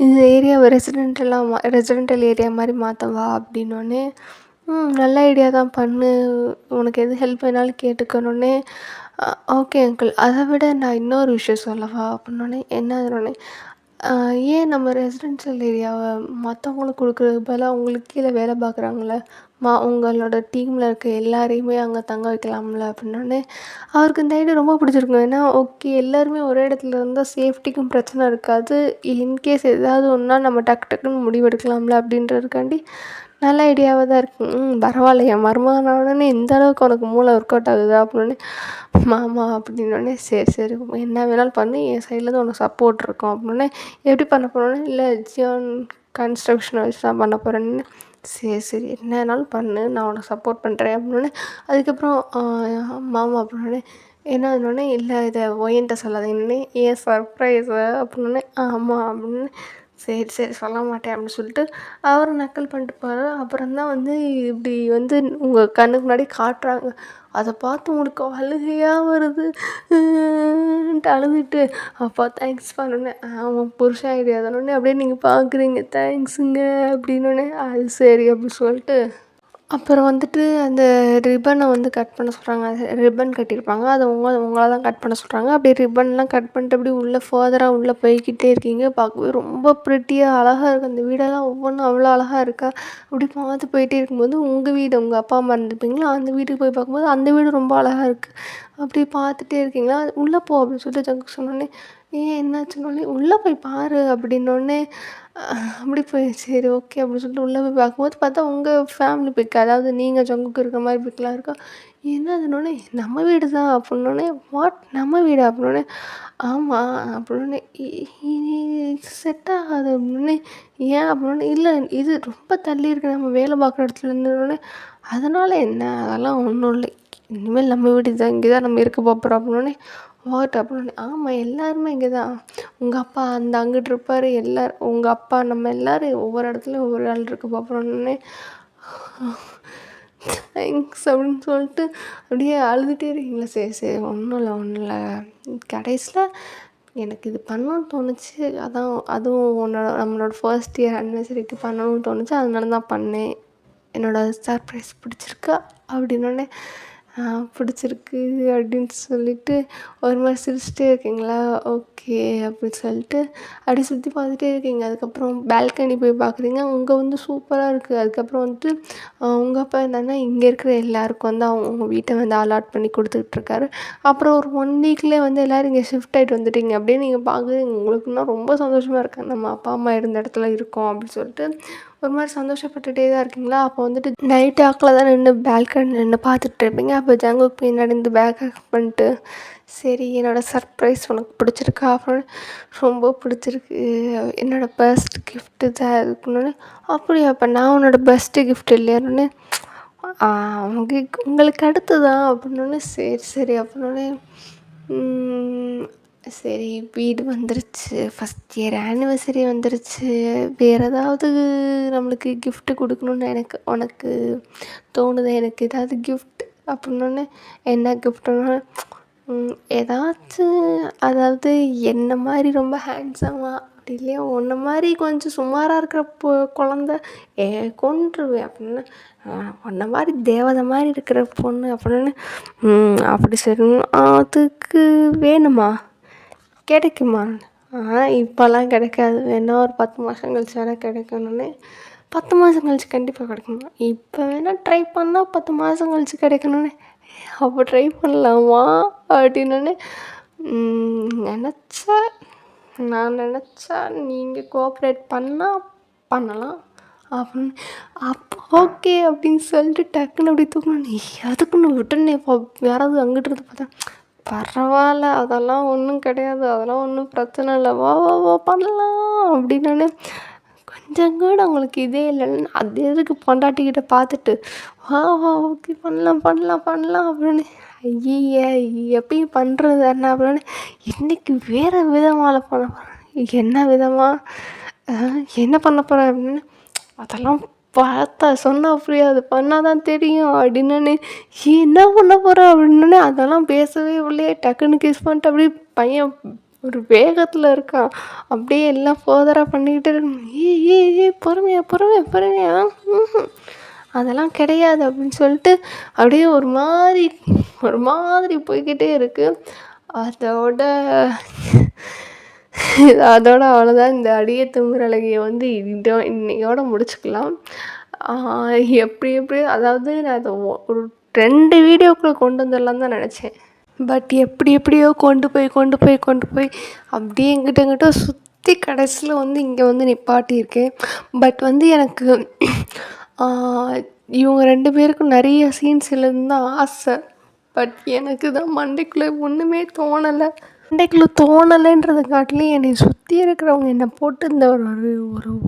இந்த ஏரியாவை ரெசிடென்டல் ஏரியா மாதிரி மாற்றவா அப்படின்னோடனே, நல்ல ஐடியா தான் பண்ணு, உனக்கு எது ஹெல்ப் வேணாலும் கேட்டுக்கணுன்னே, ஓகே அங்கிள், அதை விட நான் இன்னொரு விஷயம் சொல்லவா அப்படின்னோடனே, என்ன அதுனோடனே, ஏன் நம்ம ரெசிடென்ஷியல் ஏரியாவை மற்றவங்களுக்கு கொடுக்குறதுக்கு பதிலாக உங்களுக்கு கீழே வேலை பார்க்குறாங்கள உங்களோட டீமில் இருக்க எல்லாரையுமே அங்கே தங்க வைக்கலாம்ல அப்படின்னோடனே, அவருக்கு இந்த ஐடியா ரொம்ப பிடிச்சிருக்கும். ஏன்னா ஓகே எல்லாருமே ஒரே இடத்துல இருந்தால் சேஃப்டிக்கும் பிரச்சனை இருக்காது, இன்கேஸ் ஏதாவது ஒன்றா நம்ம டக்குன்னு முடிவெடுக்கலாம்ல அப்படின்றதுக்காண்டி நல்ல ஐடியாவாக தான் இருக்குது. பரவாயில்ல, என் மருமகனானே இந்த அளவுக்கு உனக்கு மூளை ஒர்க் அவுட் ஆகுதா அப்படின்னோடனே, மாமா அப்படின்னோடனே, சரி சரி என்ன வேணாலும் பண்ணி என் சைட்லேருந்து உனக்கு சப்போர்ட் இருக்கும் அப்படின்னோடனே, எப்படி பண்ண போகிறோன்னே, இல்லை ஜியான் கன்ஸ்ட்ரக்ஷனை வச்சு தான் பண்ண போகிறேன்னு, சரி சரி என்ன வேணாலும் பண்ணு, நான் உனக்கு சப்போர்ட் பண்ணுறேன் அப்படின்னோடனே, அதுக்கப்புறம் மாமா அப்படின்னோடனே, என்னன்னொடனே, இல்லை இதை ஒயன்ட்ட சொல்லாதீங்கன்னே, ஏன் சர்ப்ரைஸு அப்படின்னோடனே, ஆமாம் அப்படின்னு, சரி சரி சொல்ல மாட்டேன் அப்படின்னு சொல்லிட்டு அவர் நக்கல் பண்ணிட்டு போகிறாரு. அப்புறம் தான் வந்து இப்படி வந்து உங்கள் கண்ணுக்கு முன்னாடி காட்டுறாங்க. அதை பார்த்து உங்களுக்கு அழுகையாக வருது, அழுதுட்டு அப்பா தேங்க்ஸ் பண்ணோன்னே, அவன் புருஷன் ஐடியா தானே அப்படியே நீங்கள் பார்க்குறீங்க, தேங்க்ஸுங்க அப்படின்னோடனே, அது சரி அப்படின்னு சொல்லிட்டு அப்புறம் வந்துட்டு அந்த ரிப்பனை வந்து கட் பண்ண சொல்கிறாங்க. அது ரிப்பன் கட்டியிருப்பாங்க, அதை உங்களை தான் கட் பண்ண சொல்கிறாங்க. அப்படியே ரிப்பன்லாம் கட் பண்ணிட்டு அப்படியே உள்ளே ஃபர்தராக உள்ளே போய்க்கிட்டே இருக்கீங்க. பார்க்கவே ரொம்ப ப்ரிட்டியாக அழகாக இருக்குது அந்த வீடெல்லாம், ஒவ்வொன்றும் அவ்வளோ அழகாக இருக்கா. அப்படி பார்த்து போயிட்டே இருக்கும்போது உங்கள் வீடு, உங்கள் அப்பா அம்மா இருந்துருப்பீங்களா, அந்த வீட்டுக்கு போய் பார்க்கும்போது அந்த வீடு ரொம்ப அழகாக இருக்குது. அப்படி பார்த்துட்டே இருக்கீங்களா, உள்ளே போ அப்படின்னு சொல்லிட்டு ஜங்கு சொன்னோடனே, ஏன் என்னாச்சுன்னொடனே, உள்ளே போய் பாரு அப்படின்னோடனே, அப்படி போய் சரி ஓகே அப்படின்னு சொல்லிட்டு உள்ளே போய் பார்க்கும்போது பார்த்தா உங்கள் ஃபேமிலி பிக், அதாவது நீங்கள் ஜங்குக்கு இருக்கிற மாதிரி பிக்லாம் இருக்கா. என்னதுன்னொடனே, நம்ம வீடு தான் அப்படின்னோடனே, வாட் நம்ம வீடு அப்படின்னோடனே, ஆமாம் அப்படின்னோடனே, செட் ஆகாது அப்படின்னே, ஏன் அப்படின்னோடனே, இல்லை இது ரொம்ப தள்ளி இருக்கு நம்ம வேலை பார்க்குற இடத்துல இருந்தோடனே, அதனால் என்ன, அதெல்லாம் ஒன்றும் இல்லை, இனிமேல் நம்ம வீடு தான், இங்கே தான் நம்ம இருக்க போகிறோம் அப்படின்னோடனே, வாட் அப்படின்னோடனே, ஆமாம் எல்லாருமே இங்கே தான், உங்கள் அப்பா அந்த அங்கிட்டு இருப்பார், எல்லோரும் உங்கள் அப்பா நம்ம எல்லோரும் ஒவ்வொரு இடத்துலையும் ஒவ்வொரு ஆள் இருக்க போகிறோன்னே, தேங்க்ஸ் அப்படின்னு சொல்லிட்டு அப்படியே அழுதுகிட்டே இருக்கீங்களா. சரி சரி ஒன்றும் இல்லை, கடைசியில் எனக்கு இது பண்ணணும்னு தோணுச்சு, அதான் அதுவும் நம்மளோட ஃபர்ஸ்ட் இயர் ஆனிவர்சரிக்கு பண்ணணும்னு தோணுச்சு, அதனால தான் பண்ணேன், என்னோடய சர்ப்ரைஸ் பிடிச்சிருக்கா அப்படின்னோடனே, பிடிச்சிருக்கு அப்படின்னு சொல்லிவிட்டு ஒரு மாதிரி சிரிச்சிட்டே இருக்கீங்களா, ஓகே அப்படின்னு சொல்லிட்டு அப்படி சுற்றி பார்த்துட்டே இருக்கீங்க. அதுக்கப்புறம் பால்கனி போய் பார்க்குறீங்க, அங்கே வந்து சூப்பராக இருக்குது. அதுக்கப்புறம் வந்துட்டு உங்கள் அப்பா என்னன்னா இங்கே இருக்கிற எல்லாருக்கும் வந்து அவங்க வீட்டை வந்து அலாட் பண்ணி கொடுத்துட்ருக்காரு. அப்புறம் ஒரு 1 வீக்லேயே வந்து எல்லோரும் இங்கே ஷிஃப்ட் ஆகிட்டு வந்துட்டீங்க. அப்படியே நீங்கள் பார்க்குறீங்க, உங்களுக்கு இன்னும் ரொம்ப சந்தோஷமாக இருக்கு, நம்ம அப்பா அம்மா இருந்த இடத்துல இருக்கோம் அப்படின்னு சொல்லிட்டு ஒரு மாதிரி சந்தோஷப்பட்டுகிட்டே தான் இருக்கீங்களா? அப்போ வந்துட்டு நைட் வாக்கில் தான் நின்று பால்கனி நின்று பார்த்துட்டு இருப்பீங்க. அப்போ ஜங்குக் பின்னாடி இருந்து பேக் பண்ணிட்டு, சரி என்னோடய சர்ப்ரைஸ் உனக்கு பிடிச்சிருக்கா அப்படின்னு, ரொம்ப பிடிச்சிருக்கு, என்னோடய பெஸ்ட் கிஃப்ட்டு தான் இருக்குன்னு. அப்படியா, அப்போ நான் உன்னோட பெஸ்ட்டு கிஃப்ட் இல்லையான்னு, உங்களுக்கு அடுத்ததான் அப்படின்னோடனே, சரி சரி அப்படின்னோடனே, சரி வீடு வந்துருச்சு, ஃபஸ்ட் இயர் ஆனிவர்சரி வந்துருச்சு, வேறு ஏதாவது நம்மளுக்கு கிஃப்ட்டு கொடுக்கணுன்னு உனக்கு தோணுது, எனக்கு ஏதாவது கிஃப்ட் அப்படின்னோடனே, என்ன கிஃப்ட்டுன்னா, ஏதாச்சும், அதாவது என்ன மாதிரி ரொம்ப ஹேண்ட்ஸமாக அப்படி இல்லையா, உன்னை மாதிரி கொஞ்சம் சுமாராக இருக்கிற குழந்த கொன்றுவேன் அப்படின்னு, உன்னை மாதிரி தேவதை மாதிரி இருக்கிற பொண்ணு அப்படின்னு, அப்படி சரி அதுக்கு வேணுமா, கிடைக்குமா, இப்போல்லாம் கிடைக்காது, வேணா ஒரு 10 மாதம் கழிச்சு வேணால் கிடைக்கணுன்னு. 10 மாதம் கழிச்சு கண்டிப்பாக கிடைக்குமா, இப்போ வேணால் ட்ரை பண்ணால் 10 மாதம் கழிச்சு கிடைக்கணுன்னு, அப்போ ட்ரை பண்ணலாமா அப்படின்னோடனே, நான் நினச்சா நீங்கள் கோஆப்ரேட் பண்ணால் பண்ணலாம் அப்படின்னு, அப்போ ஓகே அப்படின்னு சொல்லிட்டு டக்குன்னு அப்படி தூக்கணும். அதுக்குன்னு விட்டுன்னு இப்போ யாராவது அங்கிட்டு இருந்து பார்த்தா, பரவாயில்ல அதெல்லாம் ஒன்றும் கிடையாது, அதெல்லாம் ஒன்றும் பிரச்சனை இல்லை, வா வா வா பண்ணலாம் அப்படின்னோடனே, கொஞ்சம் கூட அவங்களுக்கு இதே இல்லைன்னு அது எதுக்கு பொண்டாட்டிக்கிட்ட பார்த்துட்டு, வா வா ஓகே பண்ணலாம் பண்ணலாம் பண்ணலாம் அப்படின்னு, ஐய எப்பயும் பண்ணுறது என்ன அப்படின்னு, இன்றைக்கி வேறு விதமாக பண்ண போகிறேன், என்ன விதமாக என்ன பண்ண போகிறேன் அப்படின்னு, அதெல்லாம் பார்த்தா சொன்னால் புரியாது, பண்ணால் தான் தெரியும் அப்படின்னே, என்ன பண்ண போகிறேன் அப்படின்னே, அதெல்லாம் பேசவே இல்லையே, டக்குன்னு கிஸ் பண்ணிட்டு அப்படியே பையன் ஒரு வேகத்தில் இருக்கான், அப்படியே எல்லாம் ஃபர்தராக பண்ணிக்கிட்டு இருக்கணும், ஏ பொறுமையா பொறுமையா பொறுமையா, அதெல்லாம் கிடையாது அப்படின்னு சொல்லிட்டு அப்படியே ஒரு மாதிரி போய்கிட்டே இருக்குது. அதோட அவ்வளோதான். இந்த அடியே திமிரழகியை வந்து இன்னையோட முடிச்சுக்கலாம். எப்படி அதாவது நான் அதை ஒரு 2 வீடியோக்குள்ளே கொண்டு வந்துடலான்னு தான் நினச்சேன். பட் எப்படியோ கொண்டு போய் அப்படியே எங்கிட்ட சுற்றி கடைசியில் வந்து இங்கே வந்து நிப்பாட்டியிருக்கேன். பட் வந்து எனக்கு இவங்க 2 பேருக்கும் நிறைய சீன்ஸ் இல்லைன்னு தான் ஆசை. பட் எனக்கு தான் மண்டைக்குள்ளே ஒன்றுமே தோணலைன்றதை காட்டிலையும் என்னை சுற்றி இருக்கிறவங்க என்னை போட்டு இந்த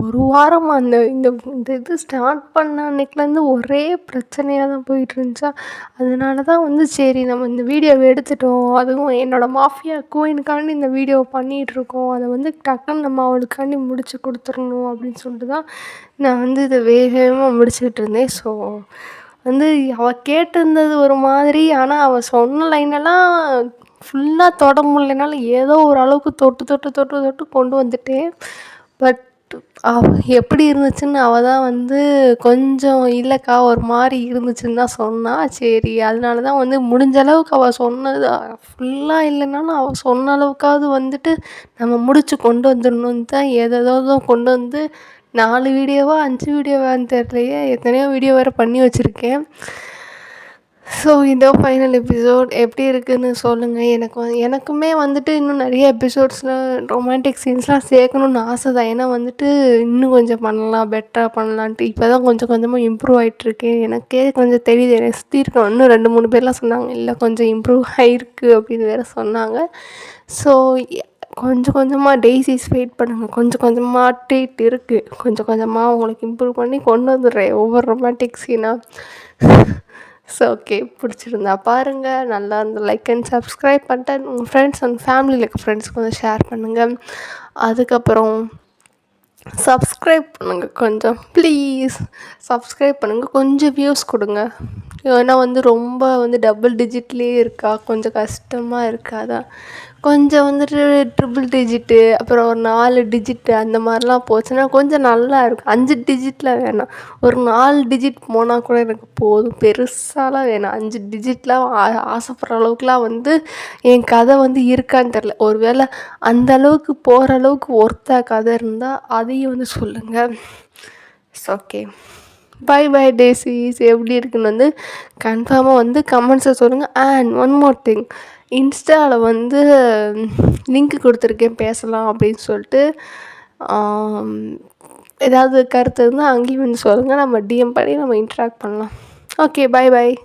ஒரு வாரமாக இந்த இது ஸ்டார்ட் பண்ண அன்னைக்குலேருந்து ஒரே பிரச்சனையாக தான் போயிட்டு இருந்துச்சா. அதனால தான் வந்து சரி நம்ம இந்த வீடியோவை எடுத்துட்டோம், அதுவும் என்னோடய மாஃபியா குயினுக்காண்டி இந்த வீடியோவை பண்ணிகிட்ருக்கோம், அதை வந்து டக்குன்னு நம்ம அவளுக்காண்டி முடிச்சு கொடுத்துடணும் அப்படின்னு சொல்லிட்டு தான் நான் வந்து இதை வேகமாக முடிச்சுக்கிட்டு இருந்தேன். ஸோ வந்து அவள் கேட்டிருந்தது ஒரு மாதிரி, ஆனால் அவள் சொன்ன லைனெல்லாம் ஃபுல்லாக தொட முடியலனாலும் ஏதோ ஓரளவுக்கு தொட்டு கொண்டு வந்துட்டேன். பட் எப்படி இருந்துச்சுன்னு அவள் தான் வந்து கொஞ்சம் இல்லைக்கா ஒரு மாதிரி இருந்துச்சுன்னு தான் சொன்னாள். சரி அதனால தான் வந்து முடிஞ்ச அளவுக்கு அவள் சொன்னது ஃபுல்லாக இல்லைனாலும் அவள் சொன்ன அளவுக்காவது வந்துட்டு நம்ம முடிச்சு கொண்டு வந்துடணுன்னு தான் ஏதேதோ கொண்டு வந்து 4 வீடியோவா 5 வீடியோவான்னு தெரியலையே, எத்தனையோ வீடியோ வேறு பண்ணி வச்சுருக்கேன். ஸோ இதோ ஃபைனல் எபிசோட் எப்படி இருக்குதுன்னு சொல்லுங்கள். எனக்குமே வந்துட்டு இன்னும் நிறைய எபிசோட்ஸில் ரொமான்டிக் சீன்ஸ்லாம் சேர்க்கணுன்னு ஆசை தான். ஏன்னா வந்துட்டு இன்னும் கொஞ்சம் பண்ணலாம், பெட்டராக பண்ணலான்ட்டு இப்போ தான் கொஞ்சம் கொஞ்சமாக இம்ப்ரூவ் ஆகிட்ருக்கேன். எனக்கே கொஞ்சம் தெரியுது, எனக்கு சுற்றி இருக்கேன். இன்னும் 2-3 பேர்லாம் சொன்னாங்க, இல்லை கொஞ்சம் இம்ப்ரூவ் ஆகிருக்கு அப்படின்னு வேறு சொன்னாங்க. ஸோ கொஞ்சம் கொஞ்சமாக டெய்ஸிஸ் வெயிட் பண்ணுங்கள், கொஞ்சம் கொஞ்சமாக ட்ரீட் இருக்குது, கொஞ்சம் கொஞ்சமாக உங்களுக்கு இம்ப்ரூவ் பண்ணி கொண்டு வந்துடுறேன் ஒவ்வொரு ரொமான்டிக் சீனாக. ஸோ ஓகே, பிடிச்சிருந்தா பாருங்கள், நல்லா இந்த லைக் அண்ட் சப்ஸ்கிரைப் பண்ணிட்டு உங்கள் ஃப்ரெண்ட்ஸ் அண்ட் ஃபேமிலியில் இருக்க ஃப்ரெண்ட்ஸ்க்கு வந்து ஷேர் பண்ணுங்கள். அதுக்கப்புறம் சப்ஸ்கிரைப் பண்ணுங்கள், கொஞ்சம் ப்ளீஸ் சப்ஸ்கிரைப் பண்ணுங்கள், கொஞ்சம் வியூஸ் கொடுங்க. ஏன்னா வந்து ரொம்ப வந்து டபுள் டிஜிட்லேயே இருக்கா, கொஞ்சம் கஷ்டமாக இருக்காதா, கொஞ்சம் வந்துட்டு ட்ரிபிள் டிஜிட்டு அப்புறம் ஒரு 4 டிஜிட்டு அந்த மாதிரிலாம் போச்சுன்னா கொஞ்சம் நல்லா இருக்கும். 5 டிஜிட்டில் வேணாம், ஒரு 4 டிஜிட் போனால் கூட எனக்கு போதும், பெருசாலாம் வேணாம். 5 டிஜிட்லாம் ஆசைப்படுற அளவுக்குலாம் வந்து என் கதை வந்து இருக்கான்னு தெரில. ஒரு வேளை அந்த அளவுக்கு போகிற அளவுக்கு ஒர்த்தாக கதை இருந்தால் அதையும் வந்து சொல்லுங்கள். இட்ஸ் ஓகே, பை பை டேசிஸ். எப்படி இருக்குன்னு வந்து கன்ஃபார்மாக வந்து கமெண்ட்ஸை சொல்லுங்கள். அண்ட் ஒன் மோர் திங், இன்ஸ்டாவில் வந்து லிங்க் கொடுத்துருக்கேன் பேசலாம் அப்படின்னு சொல்லிட்டு. ஏதாவது கருத்து இருந்தால் அங்கேயும் வந்து சொல்லுங்கள். நம்ம டிஎம் பண்ணி நம்ம இன்ட்ராக்ட் பண்ணலாம். Okay, by.